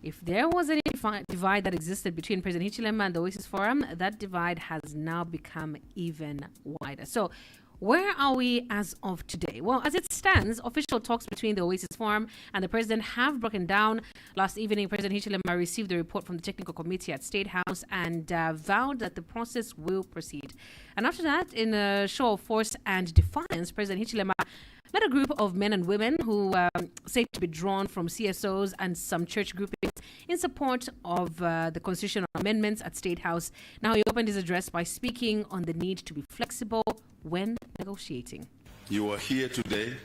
If there was any divide that existed between President Hichilema and the Oasis Forum, that divide has now become even wider. So, where are we as of today? Well, as it stands, official talks between the Oasis Forum and the president have broken down. Last evening, President Hichilema received the report from the technical committee at State House and vowed that the process will proceed. And after that, in a show of force and defiance, President Hichilema led a group of men and women who say to be drawn from CSOs and some church groupings in support of the constitutional amendments at State House. Now, he opened his address by speaking on the need to be flexible when negotiating. You are here today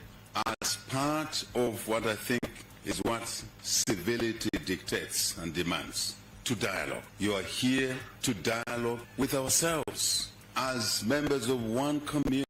as part of what I think is what civility dictates and demands, to dialogue. You are here to dialogue with ourselves as members of one community,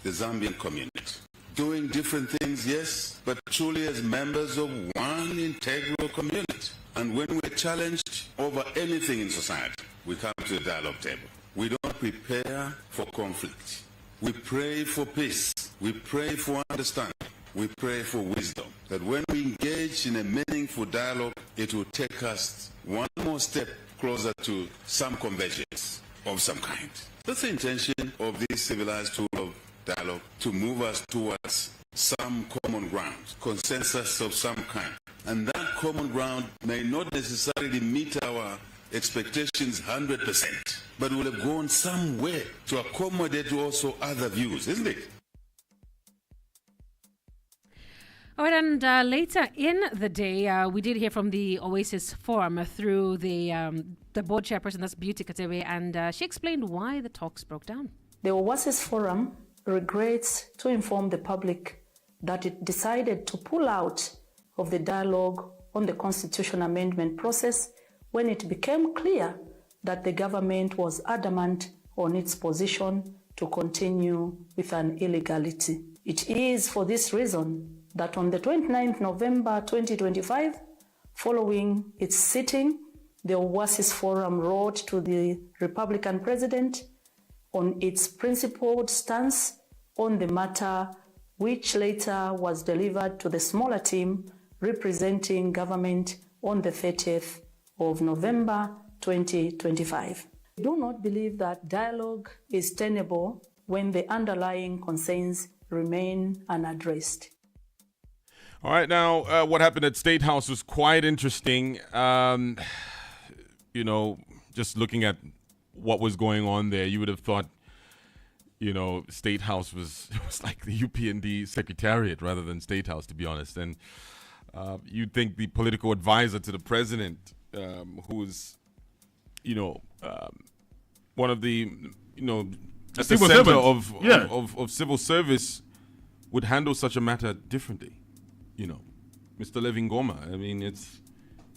the Zambian community. Doing different things, yes, but truly as members of one integral community. And when we're challenged over anything in society, we come to the dialogue table. We don't prepare for conflict. We pray for peace. We pray for understanding. We pray for wisdom. That when we engage in a meaningful dialogue, it will take us one more step closer to some convergence of some kind. That's the intention of this civilized tool of dialogue, to move us towards some common ground, consensus of some kind. And that common ground may not necessarily meet our expectations 100%, but will have gone somewhere to accommodate also other views, isn't it? All right, and later in the day, we did hear from the Oasis Forum through the board chairperson, that's Beauty Katebe, and she explained why the talks broke down. The Oasis Forum regrets to inform the public that it decided to pull out of the dialogue on the constitution amendment process when it became clear that the government was adamant on its position to continue with an illegality. It is for this reason that on the 29th November 2025, following its sitting, the Oasis Forum wrote to the Republican president on its principled stance on the matter, which later was delivered to the smaller team representing government on the 30th of November 2025. I do not believe that dialogue is tenable when the underlying concerns remain unaddressed. All right, now, what happened at State House was quite interesting. Just looking at what was going on there, you would have thought, you know, State House was like the UPND Secretariat rather than State House, to be honest. And you'd think the political advisor to the president, who's, you know, one of the, you know, at the center of civil service, would handle such a matter differently. You know, Mr. Levingoma. I mean, it's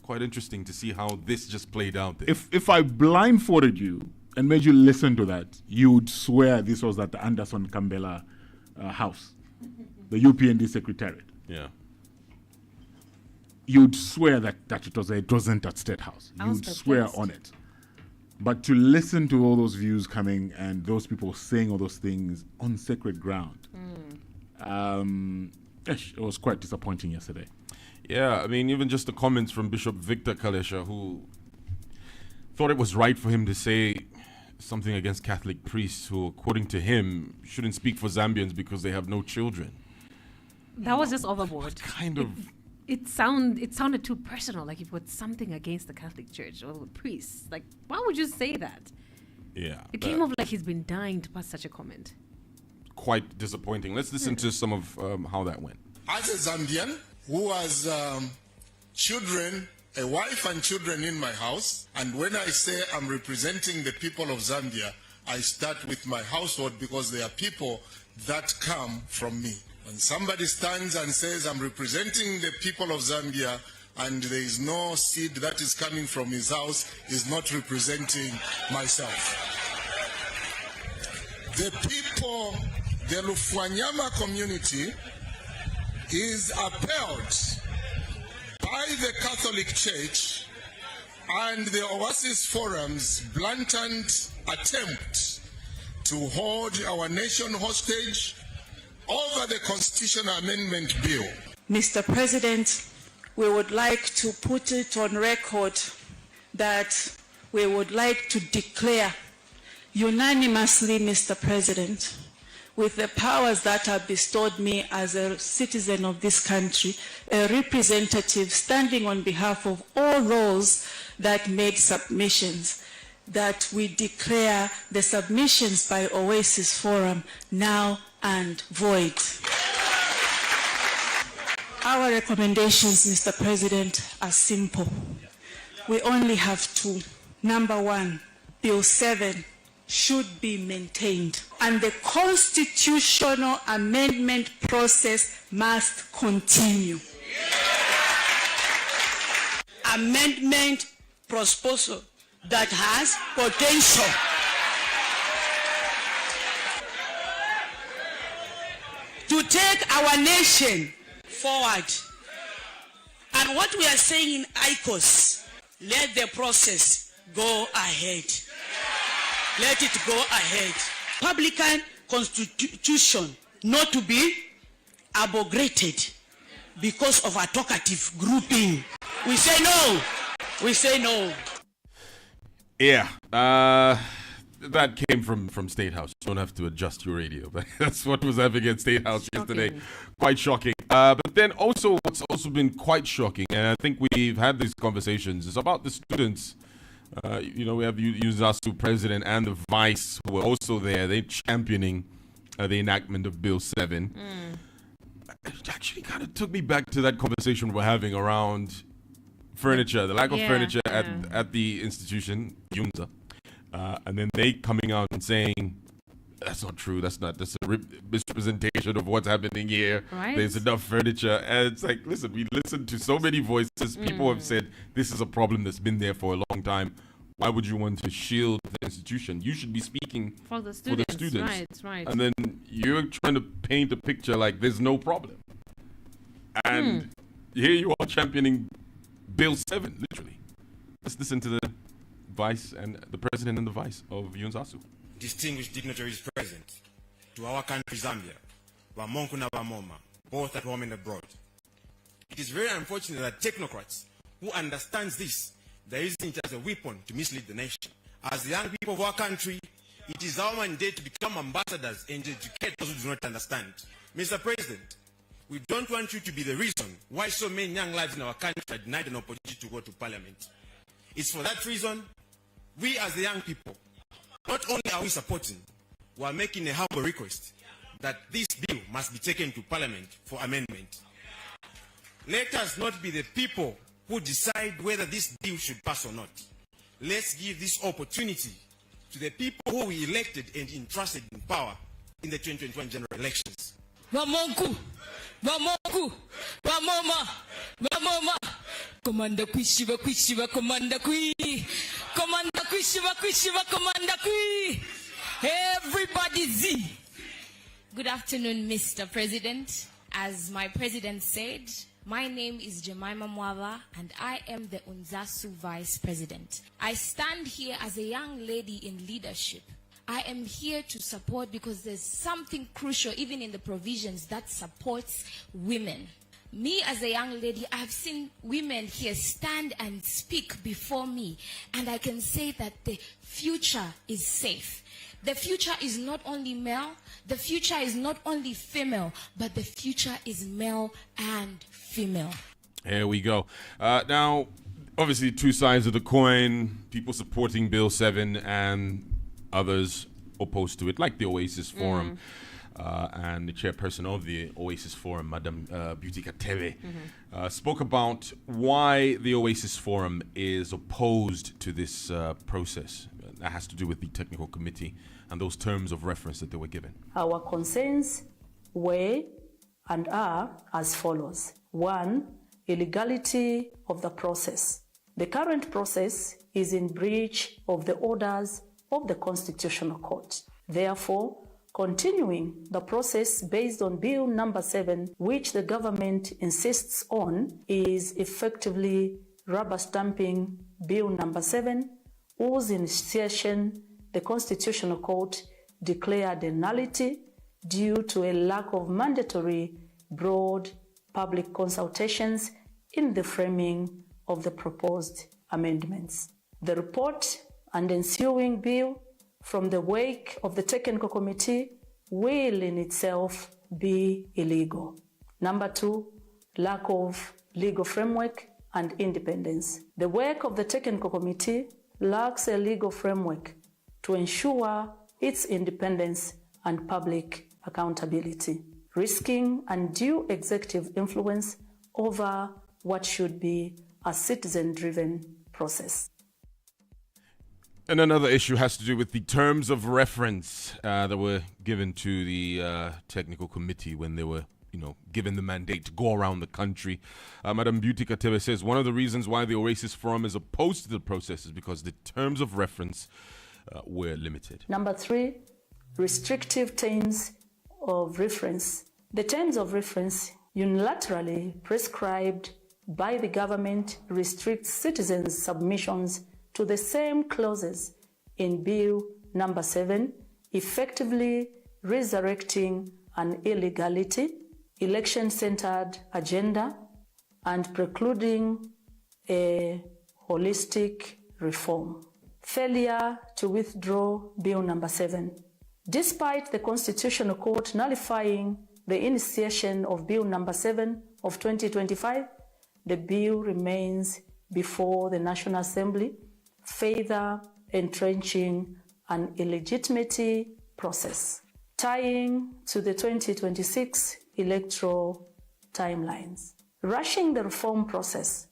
quite interesting to see how this just played out there. If I blindfolded you and made you listen to that, you would swear this was at the Anderson Kambela house, the UPND Secretariat. Yeah. You'd swear that it wasn't at State House. You'd swear on it. But to listen to all those views coming and those people saying all those things on sacred ground, it was quite disappointing yesterday. Yeah, I mean, even just the comments from Bishop Victor Kalesha, who thought it was right for him to say something against Catholic priests who, according to him, shouldn't speak for Zambians because they have no children. That was just overboard. Kind of. It sounded too personal, like you put something against the Catholic Church or the priests. Like, why would you say that? Yeah. It came off like he's been dying to pass such a comment. Quite disappointing. Let's listen to some of how that went. As a Zambian who has children, a wife and children in my house, and when I say I'm representing the people of Zambia, I start with my household because they are people that come from me. When somebody stands and says, I'm representing the people of Zambia, and there is no seed that is coming from his house, is not representing myself. The people, the Lufwanyama community, is upheld by the Catholic Church and the Oasis Forum's blatant attempt to hold our nation hostage over the Constitutional Amendment Bill. Mr. President, we would like to put it on record that we would like to declare unanimously, Mr. President, with the powers that have bestowed me as a citizen of this country, a representative standing on behalf of all those that made submissions, that we declare the submissions by Oasis Forum now and void. Our recommendations, Mr. President, are simple. We only have two. Number one, Bill 7 should be maintained, and the constitutional amendment process must continue. Amendment proposal that has potential. To take our nation forward. And what we are saying in ICOS, let the process go ahead. Let it go ahead. Republican constitution not to be abrogated because of a talkative grouping. We say no. We say no. Yeah. That came from State House. You don't have to adjust your radio, but that's what was happening at State House yesterday. Quite shocking. But then also, what's also been quite shocking, and I think we've had these conversations, is about the students. You know, we have UZASU president and the vice who were also there. They're championing the enactment of Bill 7. It actually kind of took me back to that conversation we're having around furniture, the lack of furniture at the institution, UNZA. And then they coming out and saying, that's not true, that's a misrepresentation of what's happening here. Right. There's enough furniture. And it's like, listen, we listened to so many voices. People have said, this is a problem that's been there for a long time. Why would you want to shield the institution? You should be speaking for the students. Right. And then you're trying to paint a picture like there's no problem. And here you are championing Bill 7, literally. Let's listen to the vice and the president and the vice of UNZASU. Distinguished dignitaries present, to our country Zambia, Wamonku na Wamoma, both at home and abroad. It is very unfortunate that technocrats who understands this, they are using it as a weapon to mislead the nation. As the young people of our country, it is our mandate to become ambassadors and educate those who do not understand. Mr. President, we don't want you to be the reason why so many young lives in our country are denied an opportunity to go to parliament. It's for that reason, we as the young people, not only are we supporting, we are making a humble request that this bill must be taken to Parliament for amendment. Let us not be the people who decide whether this bill should pass or not. Let's give this opportunity to the people who we elected and entrusted in power in the 2021 general elections. Vamonku, Vamonku, Vamoma, Vamoma, Commander Quishiva, Quishiva, Commander Qui, Commander Quishiva, Quishiva, Commander Qui, everybody Z. Good afternoon, Mr. President. As my president said, my name is Jemima Mwava and I am the Unzasu Vice President. I stand here as a young lady in leadership. I am here to support because there's something crucial even in the provisions that supports women. Me as a young lady, I've seen women here stand and speak before me, and I can say that the future is safe. The future is not only male, the future is not only female, but the future is male and female. Here we go. Now, obviously, two sides of the coin, people supporting Bill 7 and others opposed to it, like the Oasis Forum and the chairperson of the Oasis Forum, Madam Beauty Katebe, spoke about why the Oasis Forum is opposed to this process. That has to do with the technical committee and those terms of reference that they were given. Our concerns were and are as follows. 1, illegality of the process. The current process is in breach of the orders of the Constitutional Court. Therefore, continuing the process based on Bill number 7, which the government insists on, is effectively rubber stamping Bill number 7, whose initiation the Constitutional Court declared a nullity due to a lack of mandatory broad public consultations in the framing of the proposed amendments. The report and ensuing bill from the wake of the technical committee will in itself be illegal. Number 2, lack of legal framework and independence. The work of the technical committee lacks a legal framework to ensure its independence and public accountability, risking undue executive influence over what should be a citizen-driven process. And another issue has to do with the terms of reference that were given to the technical committee when they were, given the mandate to go around the country. Madam Beauty Katebe says one of the reasons why the Oasis Forum is opposed to the process is because the terms of reference were limited. Number 3, restrictive terms of reference. The terms of reference unilaterally prescribed by the government restrict citizens' submissions to the same clauses in Bill number 7, effectively resurrecting an illegality, election-centered agenda, and precluding a holistic reform. Failure to withdraw Bill number 7. Despite the Constitutional Court nullifying the initiation of Bill number 7 of 2025, the bill remains before the National Assembly, further entrenching an illegitimacy process, tying to the 2026 electoral timelines. Rushing the reform process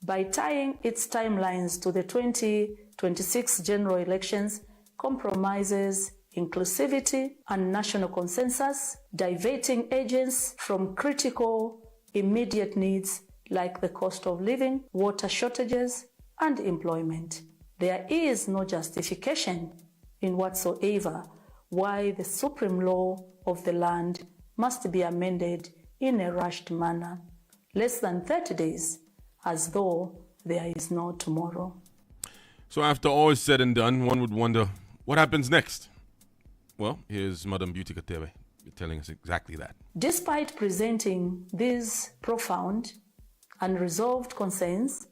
by tying its timelines to the 2026 general elections compromises inclusivity and national consensus, diverting agents from critical immediate needs like the cost of living, water shortages, and employment. There is no justification in whatsoever why the supreme law of the land must be amended in a rushed manner, less than 30 days, as though there is no tomorrow. So after all is said and done, one would wonder, what happens next? Well, here's Madam Beauty Katebe telling us exactly that. Despite presenting these profound and resolved concerns,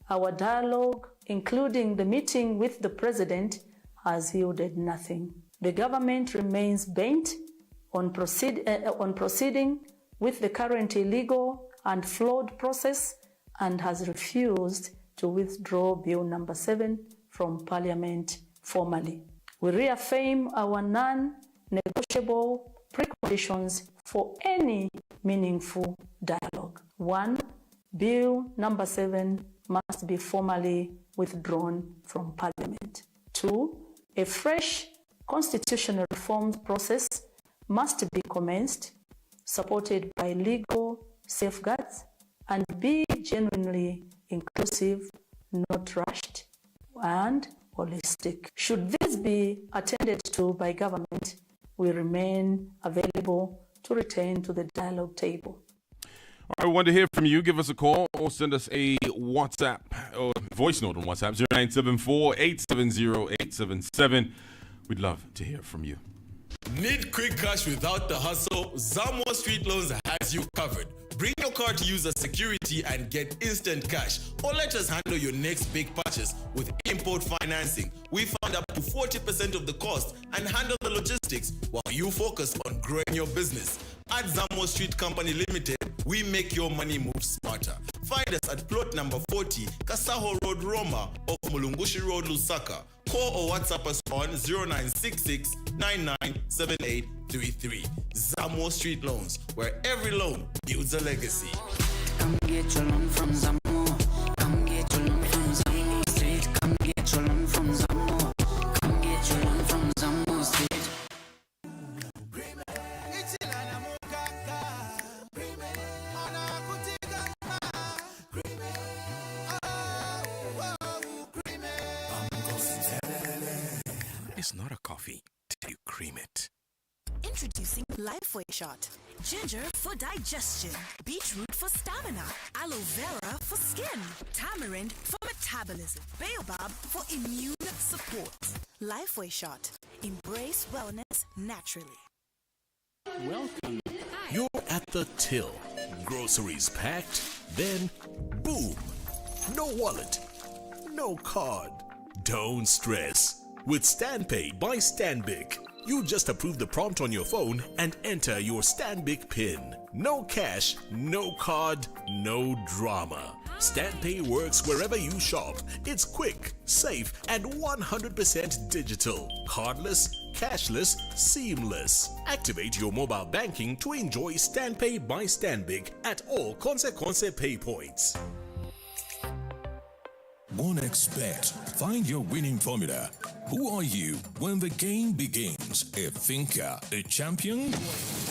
our dialogue, including the meeting with the President, has yielded nothing. The government remains bent on proceeding with the current illegal and flawed process and has refused to withdraw Bill number 7 from Parliament formally. We reaffirm our negotiable preconditions for any meaningful dialogue. 1. Bill number 7 must be formally withdrawn from Parliament. 2. A fresh constitutional reform process must be commenced, supported by legal safeguards, and be genuinely inclusive, not rushed, and holistic. Should this be attended to by government, we remain available to return to the dialogue table. All right, we want to hear from you. Give us a call or send us a WhatsApp or voice note on WhatsApp, 0974-870-877. We'd love to hear from you. Need quick cash without the hustle? Zamwa Street Loans has you covered. Bring your car to use as security and get instant cash. Or let us handle your next big purchase with import financing. We fund up to 40% of the cost and handle the logistics while you focus on growing your business. At Zamwa Street Company Limited, we make your money move smarter. Find us at plot number 40, Kasaho Road, Roma, or Mulungushi Road, Lusaka. Call or WhatsApp us on 0966 997833. Zamwa Street Loans, where every loan builds a legacy. Come get your loan from Zamwa. Come get your loan from Zamwa Street. Come get your loan from Zamwa. Come get your loan from Zamwa Street. It's not a coffee till you cream it. Introducing Lifeway Shot. Ginger for digestion. Beetroot for stamina. Aloe vera for skin. Tamarind for metabolism. Baobab for immune support. Lifeway Shot. Embrace wellness naturally. Welcome. You're at the till. Groceries packed. Then, boom. No wallet. No card. Don't stress. With StanPay by Stanbic, you just approve the prompt on your phone and enter your Stanbic PIN. No cash, no card, no drama. StanPay works wherever you shop. It's quick, safe, and 100% digital. Cardless, cashless, seamless. Activate your mobile banking to enjoy StanPay by Stanbic at all Consequence Pay points. OneXBet. Find your winning formula. Who are you when the game begins? A thinker, a champion?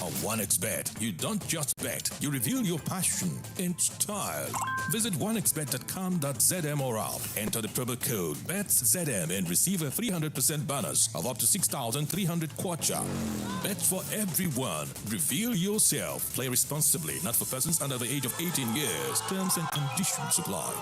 On OneXBet, you don't just bet, you reveal your passion in style. Visit onexbet.com.zm or app. Enter the promo code BETSZM and receive a 300% bonus of up to 6,300 kwacha. Bets for everyone. Reveal yourself. Play responsibly. Not for persons under the age of 18 years. Terms and conditions apply.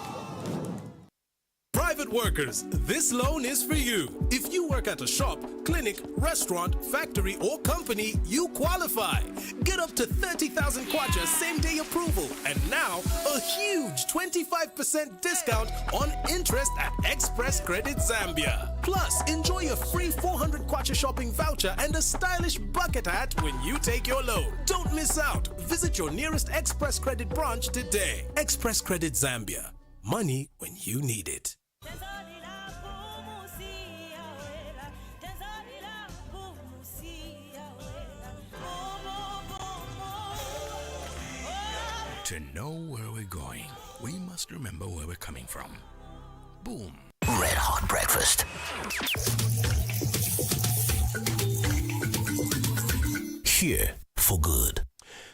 Private workers, this loan is for you. If you work at a shop, clinic, restaurant, factory, or company, you qualify. Get up to 30,000 kwacha same-day approval. And now, a huge 25% discount on interest at Express Credit Zambia. Plus, enjoy a free 400 kwacha shopping voucher and a stylish bucket hat when you take your loan. Don't miss out. Visit your nearest Express Credit branch today. Express Credit Zambia. Money when you need it. To know where we're going, we must remember where we're coming from. Boom. Red Hot Breakfast. Here for good.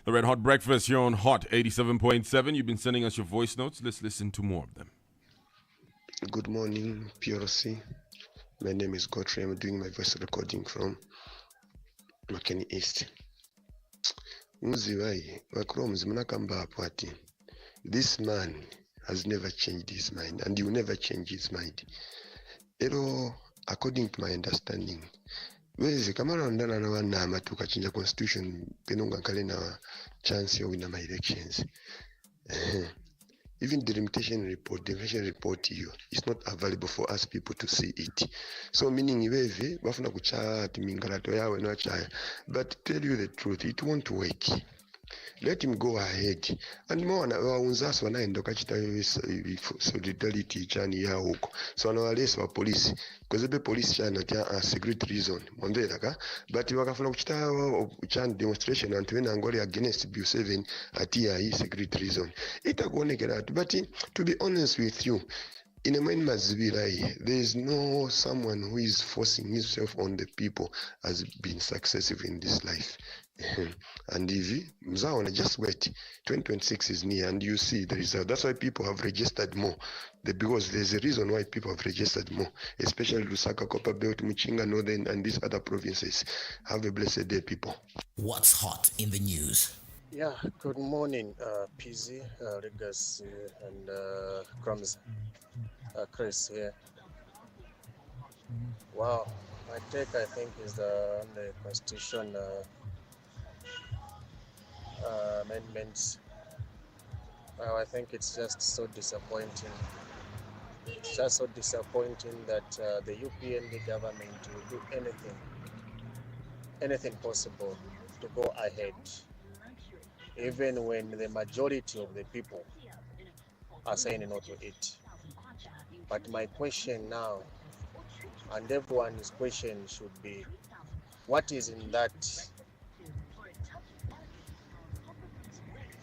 The Red Hot Breakfast here on Hot 87.7. You've been sending us your voice notes. Let's listen to more of them. Good morning, PRC. My name is Godfrey. I'm doing my voice recording from Makeni East. This man has never changed his mind, and he will never change his mind. According to my understanding, wezi kamara ndana na wana tukachinja constitution penonga kale na chance ya wina my elections. Even the limitation report here is not available for us people to see it. So meaning iwewe bafuna kuchat mingalato yawe no chaya. But tell you the truth, it won't work. let him go ahead. And more waunzasi wanaenda kachita solidarity chani ya huko. So wanawalesa wa polisi. Because the police chana tia security reason. Mwambela ka. But wakafuna kuchita chani demonstration and when Angola against Bill 7 atia hii security reason. Itakuonekana. But to be honest with you, in a man must be right. There is no someone who is forcing himself on the people has been successful in this life. And if Mzaona, just wait, 2026 is near, and you see the result. That's why people have registered more. Because there's a reason why people have registered more, especially Lusaka, Copperbelt, Muchinga, Northern, and these other provinces. Have a blessed day, people. What's hot in the news? Yeah, good morning, Pzee, Legacy, and Chromez. Chris here. Wow, my take I think is on the constitution amendments. I think it's just so disappointing. It's just so disappointing that the UPND government will do anything possible to go ahead, even when the majority of the people are saying no to it. But my question now, and everyone's question should be, what is in that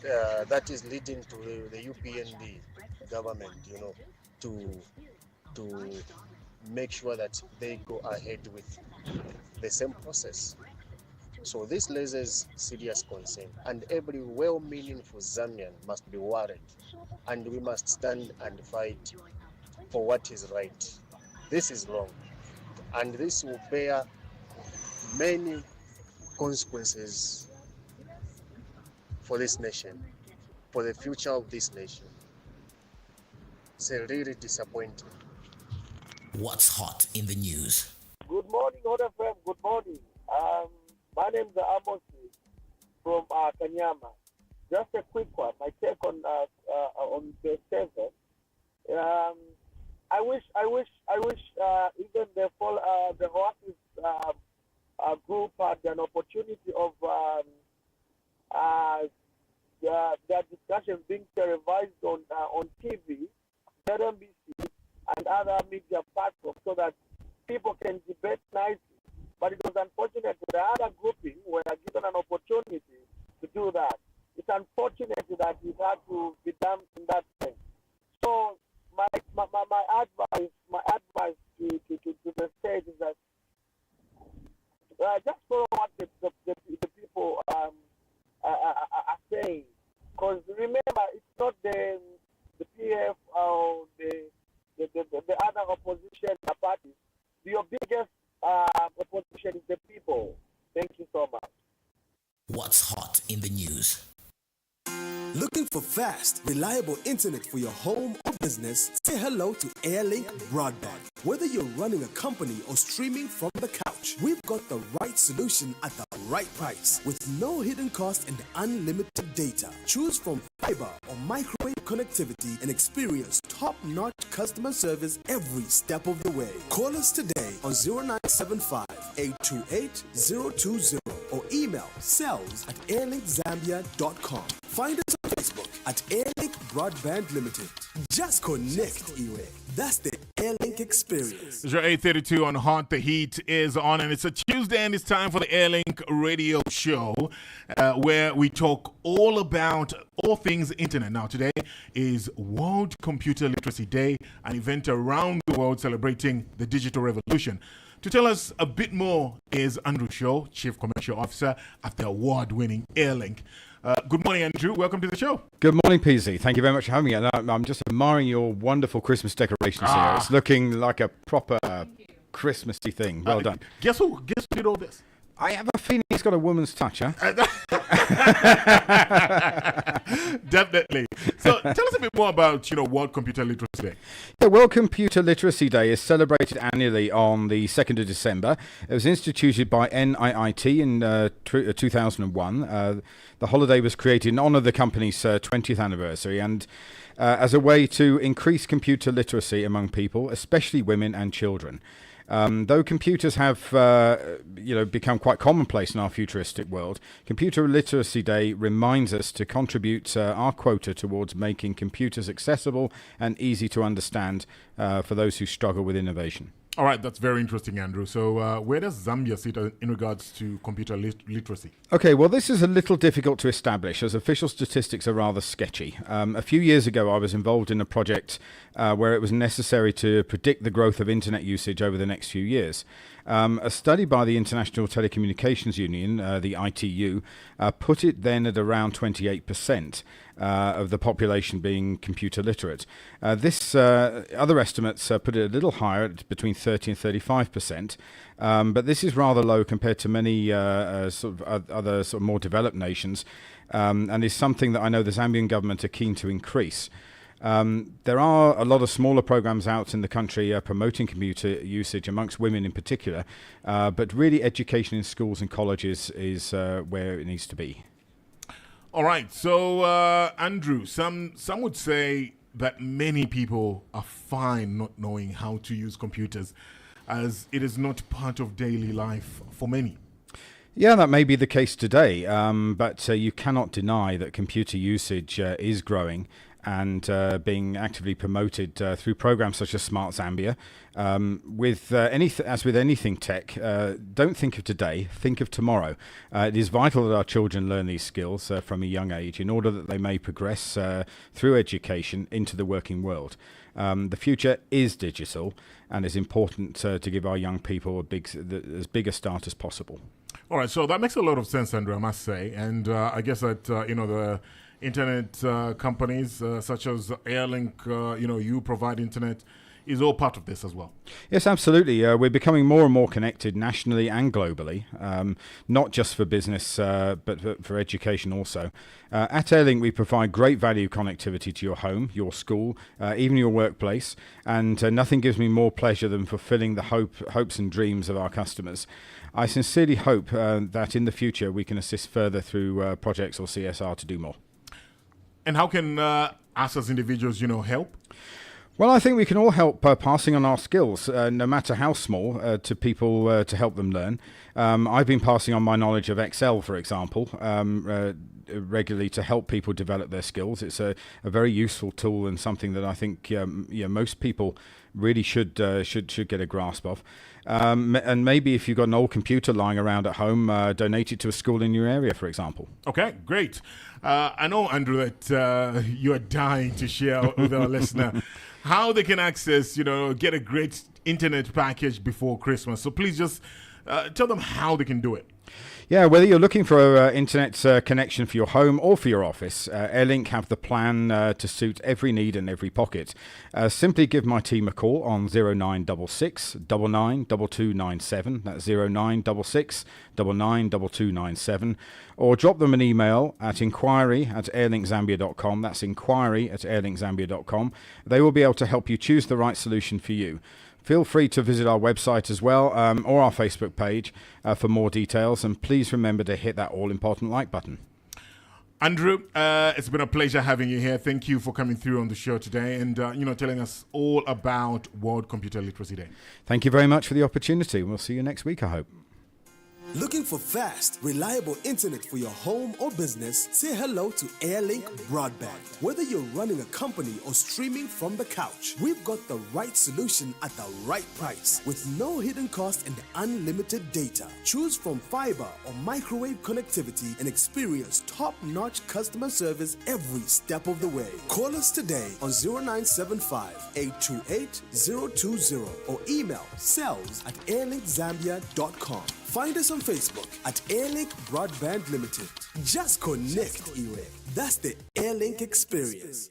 that is leading to the UPND government, to make sure that they go ahead with the same process. So this raises serious concern, and every well-meaningful Zambian must be worried, and we must stand and fight for what is right. This is wrong, and this will bear many consequences for this nation, for the future of this nation. It's really disappointing. What's hot in the news? Good morning, Hot FM. Good morning. My name is Amos from Kanyama. Just a quick one. My take on the 7th. I wish even the Oasis group had an opportunity of their discussion being televised on TV, ZMBC, and other media platforms, so that people can debate nicely. But it was unfortunate that the other grouping were given an opportunity to do that. It's unfortunate that it had to be done in that sense. So my advice to the state is that just follow what the people are saying. Because remember, it's not the PF or the other opposition parties. Your biggest opposition is the people. Thank you so much. What's hot in the news? Looking for fast, reliable internet for your home or business? Say hello to Airlink Broadband. Whether you're running a company or streaming from the couch, we've got the right solution at the right price with no hidden cost and unlimited data. Choose from fiber or microwave connectivity and experience top-notch customer service every step of the way. Call us today on 0975 828 020 or email sales@airlinkzambia.com. Find us on Facebook at Airlink Broadband Limited. Just connect, Iwe. That's the Airlink experience. It's your 8:32 on Hot. The heat is on, and it's a Tuesday, and it's time for the Airlink Radio Show, where we talk all about all things internet. Now, today is World Computer Literacy Day, an event around the world celebrating the digital revolution. To tell us a bit more is Andrew Shaw, Chief Commercial Officer at the award-winning Airlink. Good morning, Andrew. Welcome to the show. Good morning, Pzee. Thank you very much for having me. And I'm just admiring your wonderful Christmas decorations here. It's looking like a proper Christmassy thing. Well done. Guess who did all this? I have a feeling he's got a woman's touch, huh? Definitely. So tell us a bit more about, World Computer Literacy Day. The World Computer Literacy Day is celebrated annually on the 2nd of December. It was instituted by NIIT in 2001. The holiday was created in honour of the company's 20th anniversary and as a way to increase computer literacy among people, especially women and children. Though computers have become quite commonplace in our futuristic world, Computer Literacy Day reminds us to contribute our quota towards making computers accessible and easy to understand for those who struggle with innovation. All right, that's very interesting, Andrew. So where does Zambia sit in regards to computer literacy? Okay, well, this is a little difficult to establish as official statistics are rather sketchy. A few years ago, I was involved in a project where it was necessary to predict the growth of internet usage over the next few years. A study by the International Telecommunications Union, the ITU, put it then at around 28%. Of the population being computer literate. Other estimates put it a little higher, at between 30 and 35%. But this is rather low compared to many other sort of more developed nations, and is something that I know the Zambian government are keen to increase. There are a lot of smaller programs out in the country promoting computer usage amongst women in particular, but really education in schools and colleges is where it needs to be. All right, so Andrew, some would say that many people are fine not knowing how to use computers, as it is not part of daily life for many. Yeah, that may be the case today, but you cannot deny that computer usage is growing and being actively promoted through programs such as Smart Zambia. As with anything tech, don't think of today, think of tomorrow. It is vital that our children learn these skills from a young age in order that they may progress through education into the working world. The future is digital, and it's important to give our young people as big a start as possible. All right, so that makes a lot of sense, Andrew, I must say. And I guess that, the internet companies such as Airlink, you provide internet, is all part of this as well. Yes, absolutely. We're becoming more and more connected nationally and globally, not just for business, but for education also. At Airlink, we provide great value connectivity to your home, your school, even your workplace, and nothing gives me more pleasure than fulfilling the hopes and dreams of our customers. I sincerely hope that in the future we can assist further through projects or CSR to do more. And how can us as individuals, help? Well, I think we can all help passing on our skills, no matter how small, to people to help them learn. I've been passing on my knowledge of Excel, for example, regularly to help people develop their skills. It's a very useful tool and something that I think most people really should get a grasp of. And maybe if you've got an old computer lying around at home, donate it to a school in your area, for example. Okay, great. I know, Andrew, that you are dying to share with our listener how they can access, get a great internet package before Christmas. So please just tell them how they can do it. Yeah, whether you're looking for an internet connection for your home or for your office, Airlink have the plan to suit every need and every pocket. Simply give my team a call on 0966 99 2297. That's 0966 99 2297. Or drop them an email at inquiry@airlinkzambia.com. That's inquiry@airlinkzambia.com. They will be able to help you choose the right solution for you. Feel free to visit our website as well, or our Facebook page for more details. And please remember to hit that all-important like button. Andrew, it's been a pleasure having you here. Thank you for coming through on the show today and, telling us all about World Computer Literacy Day. Thank you very much for the opportunity. We'll see you next week, I hope. Looking for fast, reliable internet for your home or business? Say hello to Airlink Broadband. Whether you're running a company or streaming from the couch, we've got the right solution at the right price with no hidden cost and unlimited data. Choose from fiber or microwave connectivity and experience top-notch customer service every step of the way. Call us today on 0975-828-020 or email sales@airlinkzambia.com. Find us on Facebook at Airlink Broadband Limited. Just connect, Iwe. That's the Airlink experience.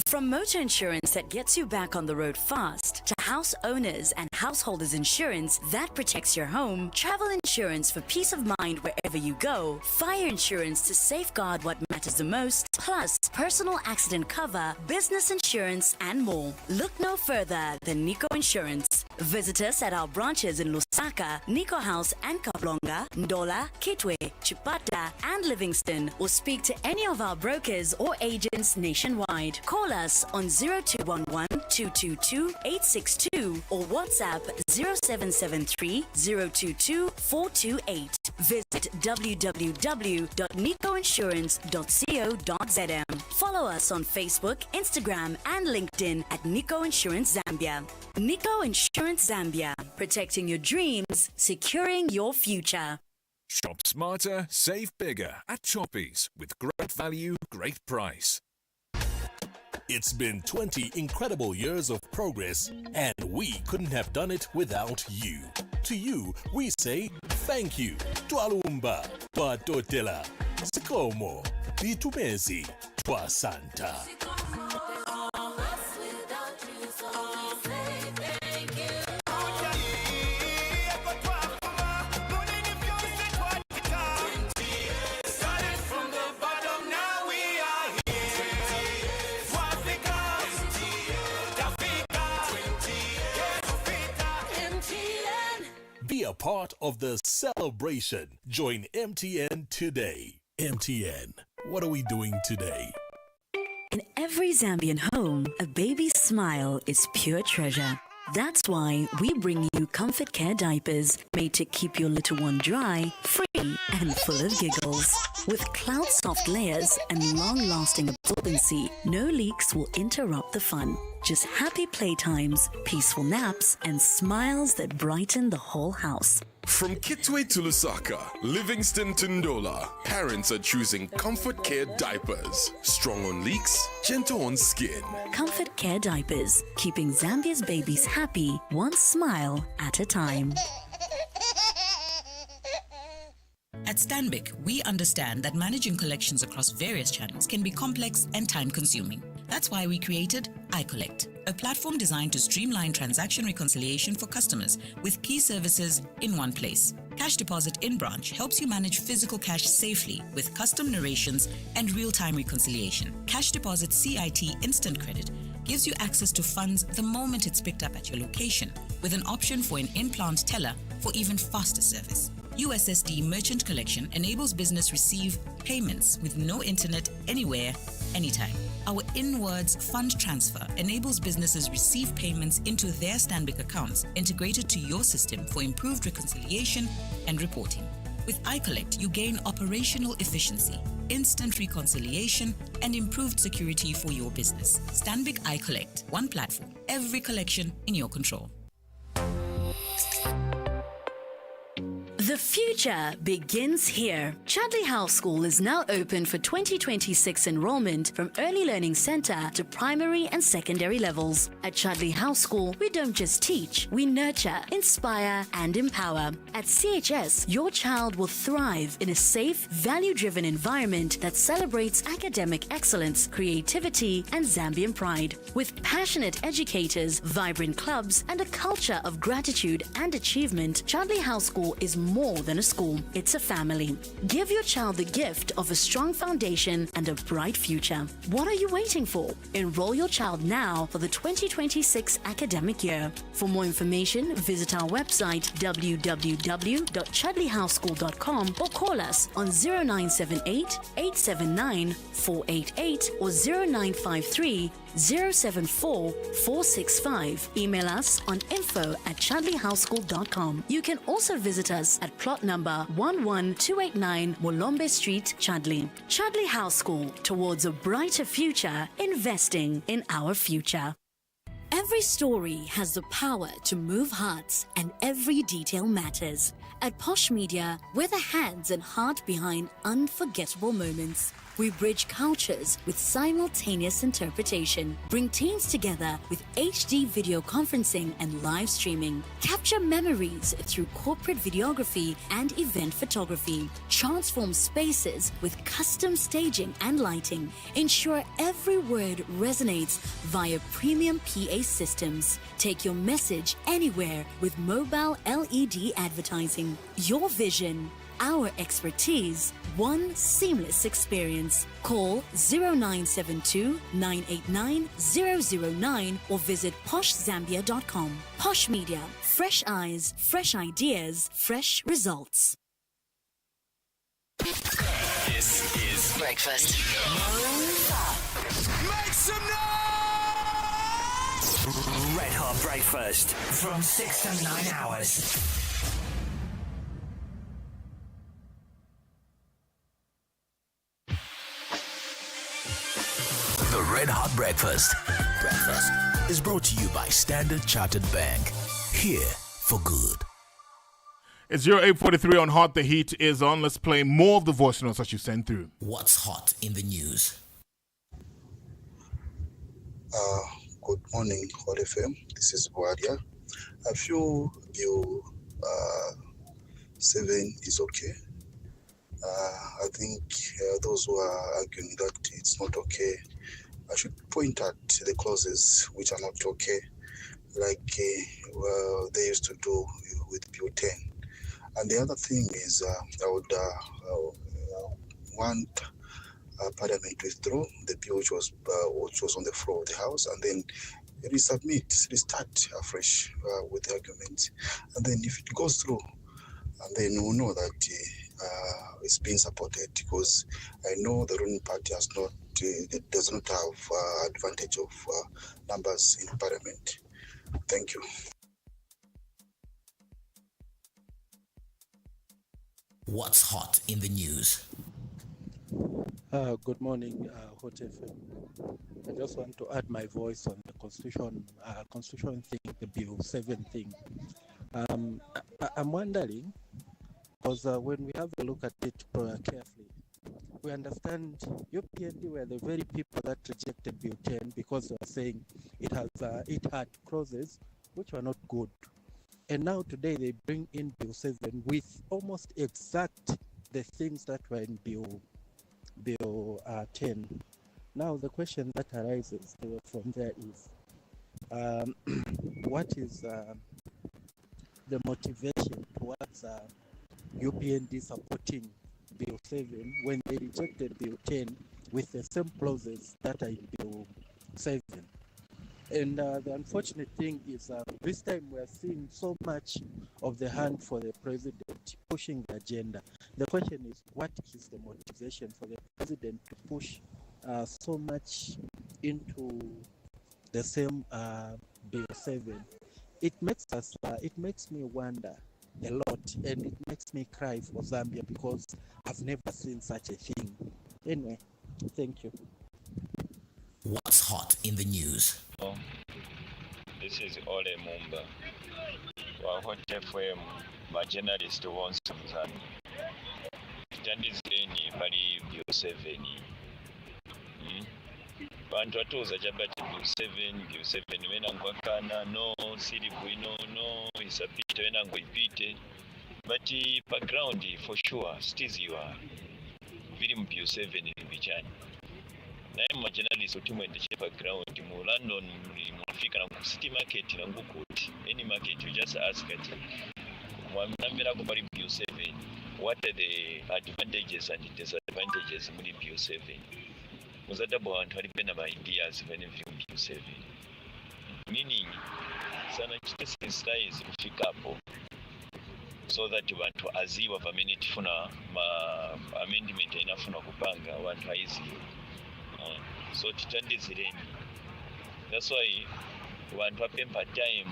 From motor insurance that gets you back on the road fast to house owners and householders insurance that protects your home, travel insurance for peace of mind wherever you go, fire insurance to safeguard what matters the most, plus personal accident cover, business insurance, and more. Look no further than Nico Insurance. Visit us at our branches in Lusaka, Nico House and Kablonga, Ndola, Kitwe, Chipata, and Livingston, or speak to any of our brokers or agents nationwide. Call us on 0211 222 862 or WhatsApp 0773 022 428. Visit www.nicoinsurance.co.zm. Follow us on Facebook, Instagram, and LinkedIn at Nico Insurance Zambia. Nico Insurance Zambia, protecting your dreams, securing your future. Shop smarter, save bigger at Choppies with great value, great price. It's been 20 incredible years of progress, and we couldn't have done it without you. To you, we say thank you. Twalumba, Twatotela, Sikomo, Bitumezi, Twasanta. Be a part of the celebration. Join MTN today. MTN, what are we doing today? In every Zambian home, a baby's smile is pure treasure. That's why we bring you Comfort Care diapers made to keep your little one dry, free, and full of giggles. With cloud soft layers and long-lasting absorbency, no leaks will interrupt the fun. Just happy playtimes, peaceful naps, and smiles that brighten the whole house. From Kitwe to Lusaka, Livingston to Ndola, parents are choosing Comfort Care diapers. Strong on leaks, gentle on skin. Comfort Care diapers, keeping Zambia's babies happy, one smile at a time. At Stanbic, we understand that managing collections across various channels can be complex and time-consuming. That's why we created iCollect, a platform designed to streamline transaction reconciliation for customers with key services in one place. Cash deposit in branch helps you manage physical cash safely with custom narrations and real-time reconciliation. Cash deposit CIT instant credit gives you access to funds the moment it's picked up at your location, with an option for an in-plant teller for even faster service. USSD Merchant Collection enables business receive payments with no internet anywhere, anytime. Our inwards fund transfer enables businesses receive payments into their Stanbic accounts integrated to your system for improved reconciliation and reporting. With iCollect, you gain operational efficiency, instant reconciliation, and improved security for your business. Stanbic iCollect, one platform, every collection in your control. The future begins here. Chudley House School is now open for 2026 enrollment from Early Learning Center to primary and secondary levels. At Chudley House School, we don't just teach, we nurture, inspire, and empower. At CHS, your child will thrive in a safe, value-driven environment that celebrates academic excellence, creativity, and Zambian pride. With passionate educators, vibrant clubs, and a culture of gratitude and achievement, Chudley House School is more than a school, it's a family. Give your child the gift of a strong foundation and a bright future. What are you waiting for? Enroll your child now for the 2026 academic year. For more information, visit our website www.chudleyhouseschool.com or call us on 0978 879 488 or 0953 074 465. Email us on info@chudleyhouseschool.com. You can also visit us at plot number 11289 Molombe Street, Chudley. Chudley House School, towards a brighter future, investing in our future. Every story has the power to move hearts, and every detail matters. At Posh Media, we're the hands and heart behind unforgettable moments. We bridge cultures with simultaneous interpretation. Bring teams together with HD video conferencing and live streaming. Capture memories through corporate videography and event photography. Transform spaces with custom staging and lighting. Ensure every word resonates via premium PA systems. Take your message anywhere with mobile LED advertising. Your vision, our expertise, one seamless experience. Call 0972 989 009 or visit poshzambia.com. Posh Media, fresh eyes, fresh ideas, fresh results. This is Breakfast. Make some noise! Red Hot Breakfast from 6 to 9 hours. The Red Hot Breakfast is brought to you by Standard Chartered Bank. Here for good. It's 08:43 on Hot. The heat is on. Let's play more of the voice notes that you sent through. What's hot in the news? Good morning, Hot FM. This is Wadia. I feel Bill 7 is okay. I think those who are arguing that it's not okay, I should point at the clauses which are not okay, like they used to do with Bill 10. And the other thing is I would want Parliament to withdraw the bill which was on the floor of the House, and then restart afresh with the argument. And then if it goes through, and then we'll know that it's being supported, because I know the ruling party does not have advantage of numbers in Parliament. Thank you. What's hot in the news? Good morning, Hot FM. I just want to add my voice on the constitution thing, the Bill 7 thing. I'm wondering, because when we have a look at it carefully, we understand UPND were the very people that rejected Bill 10 because they were saying it had clauses which were not good. And now today they bring in Bill 7 with almost exact the things that were in Bill 10. Now the question that arises from there is, what is the motivation towards UPND supporting Bill 7 when they rejected Bill 10 with the same clauses that are in Bill 7? And the unfortunate thing is this time we are seeing so much of the hand for the president pushing the agenda. The question is, what is the motivation for the president to push so much into the same Bill 7? It makes me wonder a lot, and it makes me cry for Zambia, because I've never seen such a thing. Anyway, thank you. What's hot in the news? This is Ole Mumba. Hot FM, my journalist wants to tandizireni pali Bill 7. Bantu atuuza jabati Bill 7 wena ngwakana no siri bwino no isapite wena ngwipite, but background for sure still you are very Bill 7 bichani. Naye majournalist otimwendeshe background mu London mwafika na ku city market na ngukuti any market you just ask it mwamnambira ko bali Bill 7, what are the advantages and disadvantages muri Bill 7? Muzada bwantu ali pena ba ideas when you Bill 7, meaning sana chitese styles kufikapo so that bantu aziwa vamene tifuna ma amendment inafuna kupanga wantu aiziwa. So titandizireni. That's why wantu apempa time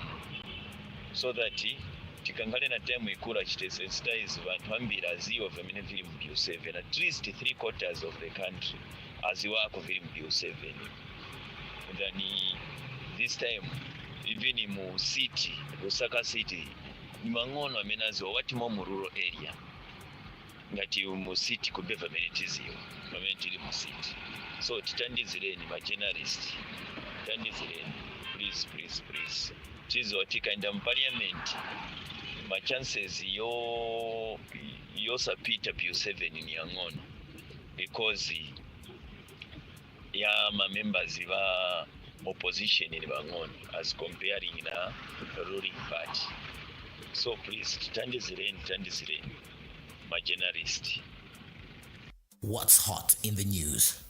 so that tikangale na time ikula chitese styles vantu ambira aziwa vamene vili mu Bill 7. At least 3/4 of the country aziwako vili mu Bill 7. Then this time even mu city, Lusaka city, ni mangono amene aziwa wati mo mu rural area. ngati mu city ku government iziyo pamene tili mu city. So titandizireni ma journalist, titandizireni please. Chizo tikaenda mu parliament ma chances yosapita P7 ni yang'ono because ya ma members ba opposition ni bang'ono as comparing na ruling party. So please titandizireni my journalist. What's hot in the news?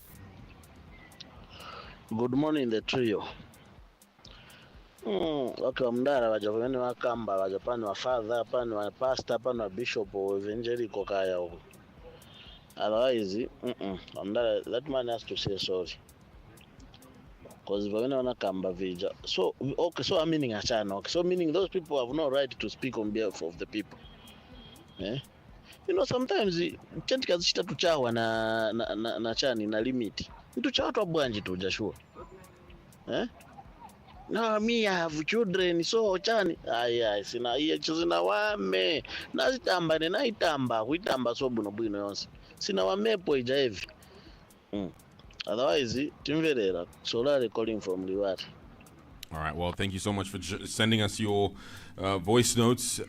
Good morning, the trio. Watu wa mdara wajapani wakamba, wajapani wa father, wajapani wa pastor, wajapani wa bishop, evangelical kaya huko. Otherwise, mdara, that man has to say sorry. Because when wana kamba vija. So, okay, so I'm meaning achana. Okay, so meaning those people have no right to speak on behalf of the people. Eh? You know, sometimes chanti kazishita tuchawa na chani na limiti. Tuchawa tu abwanji tu Joshua. Eh? No, me I have children so chani. Aye, sina wame. Nazitamba ne naitamba, kuitamba so buno yonse. Sina wamepo ija hivi. Otherwise, timverera. Solare calling from Liwati. All right, well, thank you so much for sending us your voice notes.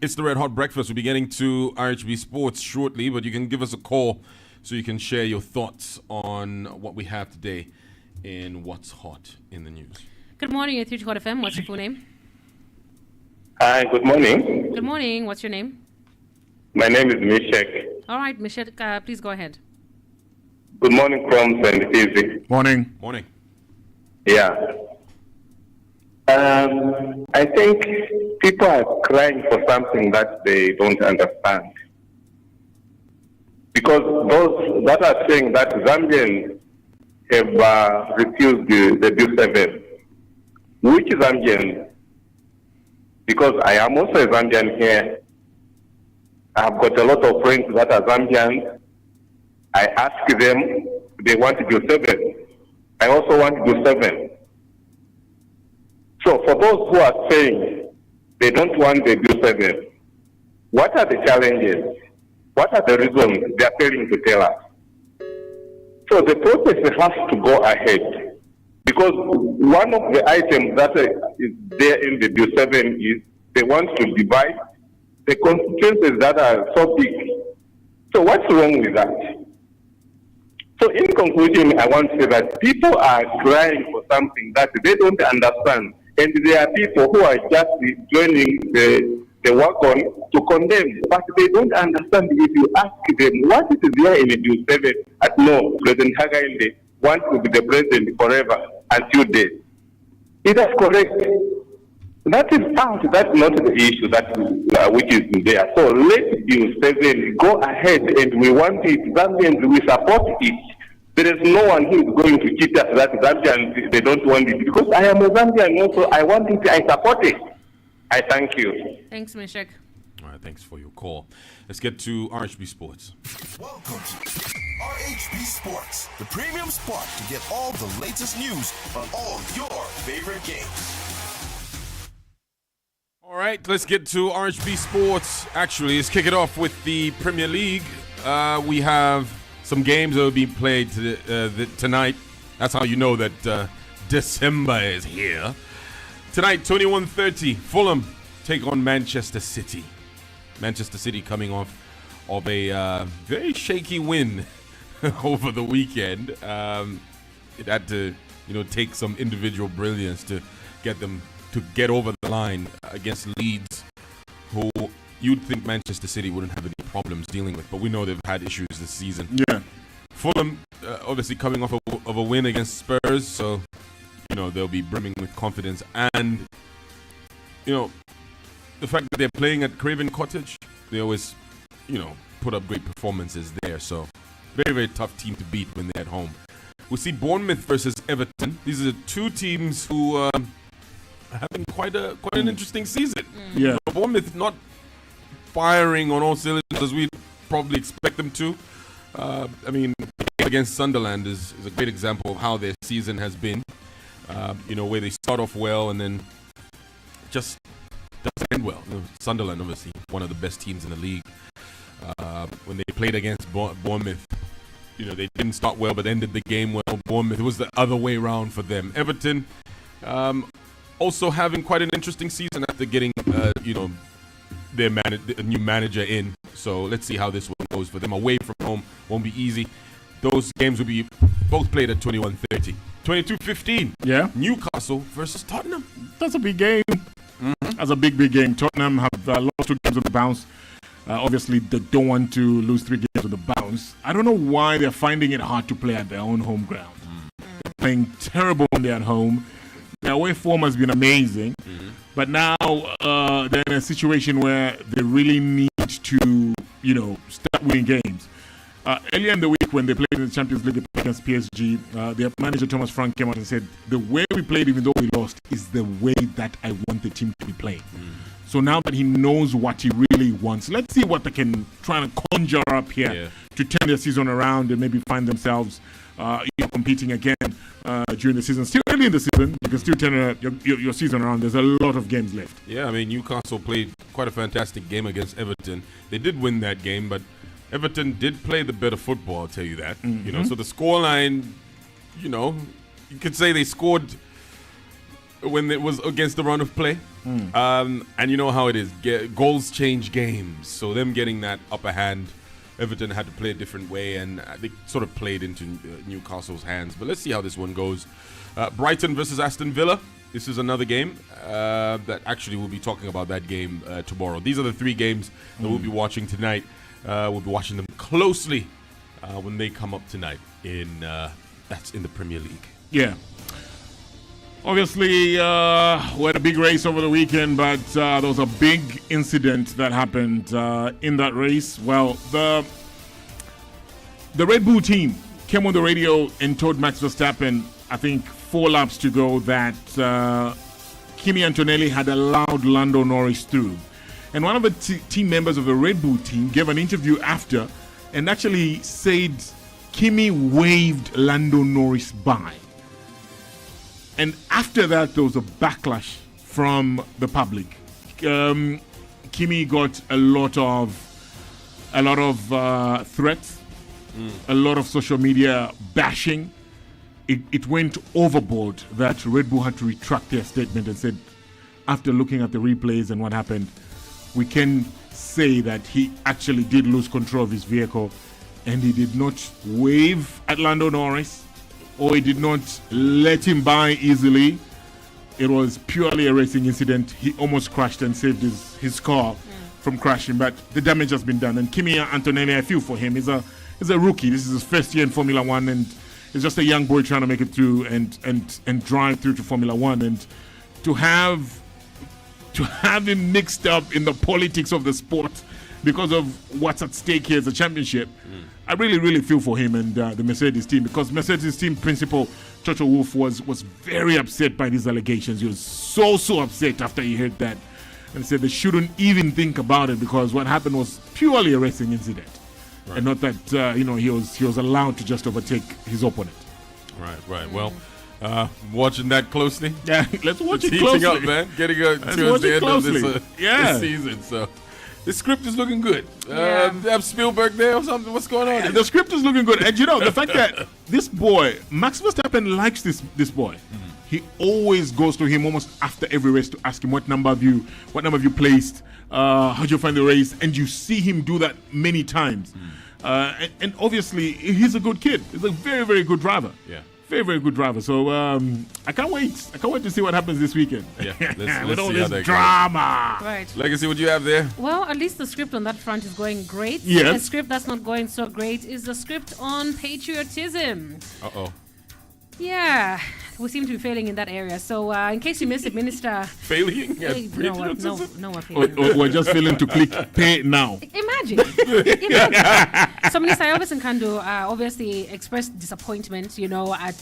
It's the Red Hot Breakfast. We'll be getting to RHB Sports shortly, but you can give us a call so you can share your thoughts on what we have today in What's Hot in the News. Good morning, you're through to Hot FM. What's your full name? Hi, good morning. Good morning. What's your name? My name is Mishek. All right, Michelle, please go ahead. Good morning from St. Pzee. Morning. Morning. Yeah. I think people are crying for something that they don't understand. Because those that are saying that Zambians have refused the P7, which Zambians? Because I am also a Zambian here. I've got a lot of friends that are Zambians. I ask them, they want P7. I also want P7. So for those who are saying they don't want the P7, what are the challenges? What are the reasons they are failing to tell us? So the process has to go ahead, because one of the items that is there in the P7 is they want to divide the constituencies that are so big. So what's wrong with that? So in conclusion, I want to say that people are crying for something that they don't understand. And there are people who are just joining the wagon to condemn, but they don't understand. If you ask them what is there in the P7, no, President Hakainde wants to be the president forever until death. Is that correct? That is out. That's not the issue that which is there. So let P7 go ahead, and we want it. Zambians, we support it. There is no one who is going to cheat us that Zambians, they don't want it. Because I am a Zambian also, I want it, I support it. I thank you. Thanks, Mishek. All right, thanks for your call. Let's get to RHB Sports. Welcome to RHB Sports, the premium spot to get all the latest news on all your favorite games. All right, let's get to RHB Sports. Actually, let's kick it off with the Premier League. We have some games that will be played tonight. That's how you know that December is here. Tonight, 21:30, Fulham take on Manchester City. Manchester City coming off of a very shaky win over the weekend. It had to, take some individual brilliance to get them to get over the line against Leeds, who you'd think Manchester City wouldn't have any problems dealing with, but we know they've had issues this season. Yeah. Fulham, obviously coming off of a win against Spurs, so they'll be brimming with confidence, and the fact that they're playing at Craven Cottage, they always put up great performances there. So very, very tough team to beat when they're at home. We see Bournemouth versus Everton. These are two teams who are having quite an interesting season. Yeah. Bournemouth not firing on all cylinders as we probably expect them to. Against Sunderland is a great example of how their season has been. Where they start off well and then just doesn't end well. Sunderland, obviously, one of the best teams in the league. when they played against Bournemouth. You know, they didn't start well, but ended the game well. Bournemouth, it was the other way around for them. Everton, also having quite an interesting season after getting, their new manager in. So let's see how this one goes for them. Away from home won't be easy. Those games will be both played at 21:30. 22:15. Yeah. Newcastle versus Tottenham. That's a big game. That's a big game. Tottenham have lost 2 games on the bounce. Obviously, they don't want to lose 3 games on the bounce. I don't know why they're finding it hard to play at their own home ground. They're playing terrible when they're at home. Their away form has been amazing. But now they're in a situation where they really need to, start winning games. Earlier in the week when they played in the Champions League against PSG, their manager Thomas Frank came out and said, the way we played even though we lost is the way that I want the team to be playing. So now that he knows what he really wants, let's see what they can try and conjure up here to turn their season around and maybe find themselves competing again during the season. Still early in the season, you can still turn your season around. There's a lot of games left. Yeah, I mean, Newcastle played quite a fantastic game against Everton. They did win that game, but Everton did play the better football, I'll tell you that. So the scoreline, you could say they scored when it was against the run of play. And you know how it is. Goals change games. So them getting that upper hand, Everton had to play a different way, and they sort of played into Newcastle's hands. But let's see how this one goes. Brighton versus Aston Villa. This is another game that actually we'll be talking about that game tomorrow. These are the 3 games that we'll be watching tonight. We'll be watching them closely when they come up tonight. That's in the Premier League. Yeah. Obviously, we had a big race over the weekend, but there was a big incident that happened in that race. Well, the Red Bull team came on the radio and told Max Verstappen, I think 4 laps to go, that Kimi Antonelli had allowed Lando Norris through. And one of the team members of the Red Bull team gave an interview after and actually said Kimi waved Lando Norris by. And after that, there was a backlash from the public. Kimi got a lot of threats, a lot of social media bashing. It went overboard that Red Bull had to retract their statement and said, after looking at the replays and what happened, we can say that he actually did lose control of his vehicle and he did not wave at Lando Norris, or he did not let him by easily. It was purely a racing incident. He almost crashed and saved his car from crashing, but the damage has been done. And Kimi Antonelli, I feel for him. He's a rookie. This is his first year in Formula One, and he's just a young boy trying to make it through and drive through to Formula One. And to have him mixed up in the politics of the sport because of what's at stake here as a championship, I really, really feel for him and the Mercedes team, because Mercedes team principal Toto Wolff was very upset by these allegations. He was so upset after he heard that, and said they shouldn't even think about it because what happened was purely a racing incident, and not that he was allowed to just overtake his opponent. Right. Well, watching that closely. Yeah, let's watch it heating closely. Up, man. Getting towards the end of this season. So. The script is looking good. They have Spielberg there or something. What's going on? The script is looking good. And the fact that this boy, Max Verstappen, likes this boy. He always goes to him almost after every race to ask him what number have you placed, how did you find the race, and you see him do that many times. And obviously, he's a good kid. He's a very, very good driver. Yeah. Very, very good driver. So I can't wait. I can't wait to see what happens this weekend. Yeah, let's with all see how this that drama. goes. Right. Legacy, what do you have there? Well, at least the script on that front is going great. Yes. The script that's not going so great is the script on patriotism. Uh-oh. Yeah, we seem to be failing in that area. So in case you missed it, Minister... Failing at patriotism? No, we're failing. We're just failing to click pay now. Imagine. So Minister Elvis Nkando obviously expressed disappointment, at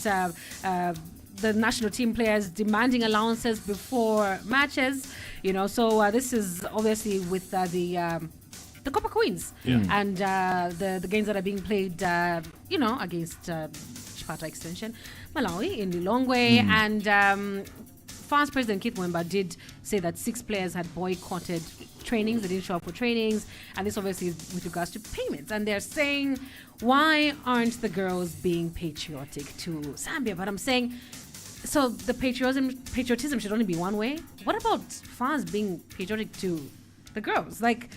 the national team players demanding allowances before matches. So this is obviously with the Copper Queens and the games that are being played, against Chipata Extension, Malawi in Lilongwe, and FAS President Keith Mwemba did say that 6 players had boycotted trainings. They didn't show up for trainings. And this obviously is with regards to payments. And they're saying, why aren't the girls being patriotic to Zambia? But I'm saying, so the patriotism should only be one way? What about FAS being patriotic to the girls? Like,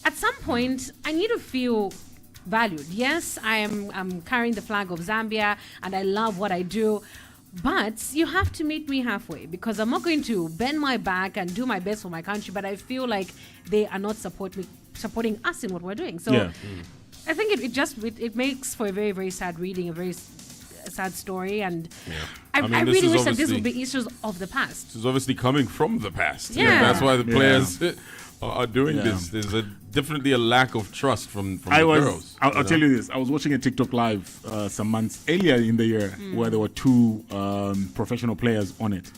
at some point, I need to feel valued. Yes, I'm carrying the flag of Zambia and I love what I do, but you have to meet me halfway, because I'm not going to bend my back and do my best for my country, but I feel like they are not supporting us in what we're doing. So I think it makes for a very, very sad reading, a very sad story, and I really wish that this would be issues of the past. This is obviously coming from the past. Yeah. That's why the players are doing this. There's definitely a lack of trust from the girls. I'll tell you this. I was watching a TikTok live some months earlier in the year where there were 2 professional players on it.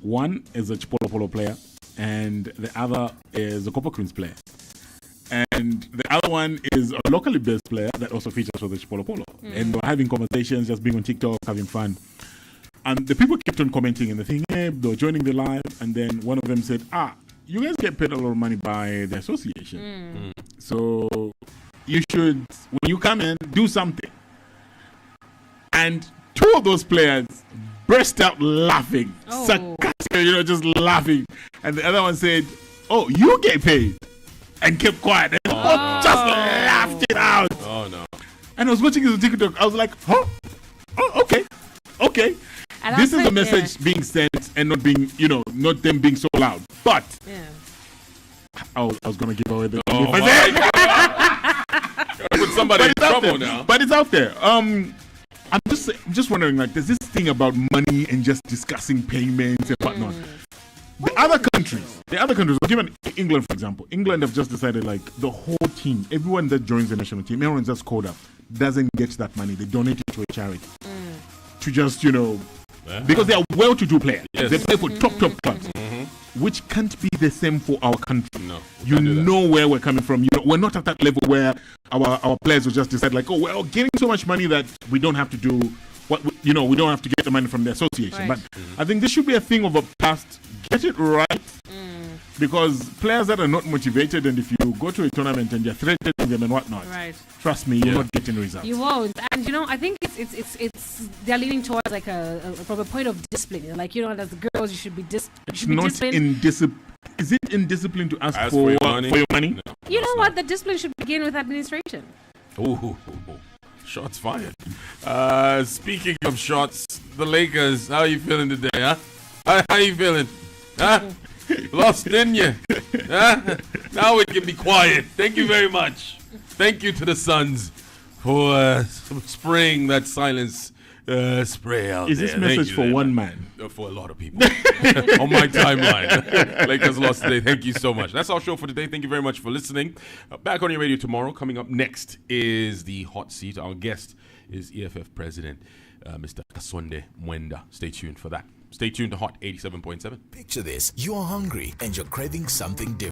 One is a Chipolo Polo player and the other is a Copper Queens player. And the other one is a locally based player that also features for the Chipolo Polo. And we're having conversations, just being on TikTok, having fun. And the people kept on commenting and the thing, they were joining the live. And then one of them said, you guys get paid a lot of money by the association. So you should, when you come in, do something. And 2 of those players burst out laughing, sarcastic, just laughing. And the other one said, you get paid. And kept quiet. And just laughed it out. Oh, no. And I was watching this on TikTok. I was like, okay. And this is a message being sent and not being, not them being so loud. But I was going to give away the... Put somebody in trouble now. But it's out there. I'm just wondering, like, there's this thing about money and just discussing payments and whatnot. The other countries, given England, for example, England have just decided, like, the whole team, everyone that joins the national team, everyone that's called up, doesn't get that money. They donate it to a charity. To just, because they are well-to-do players. Yes. They play for top clubs, which can't be the same for our country. No, you know where we're coming from. We're not at that level where our players will just decide, like, we're getting so much money that we don't have to do what we don't have to get the money from the association. Right. But I think this should be a thing of a past. Get it right, because players that are not motivated, and if you go to a tournament and you're threatening them and whatnot, trust me, you're not getting results. You won't. And I think it's they're leaning towards like from a point of discipline. Like, as the girls, you should be disciplined. Is it indiscipline to ask for your money? No, you know what? The discipline should begin with administration. Ooh. Shots fired. Speaking of shots, the Lakers, how are you feeling today, huh? How you feeling? Huh? Lost, didn't you? Huh? Now we can be quiet. Thank you very much. Thank you to the Suns for spraying that silence spray out there. Is this message for one man? For a lot of people. On my timeline. Lakers lost today. Thank you so much. That's our show for today. Thank you very much for listening. Back on your radio tomorrow. Coming up next is the hot seat. Our guest is EFF President Mr. Kasonde Mwenda. Stay tuned for that. Stay tuned to Hot 87.7. Picture this. You are hungry and you're craving something different.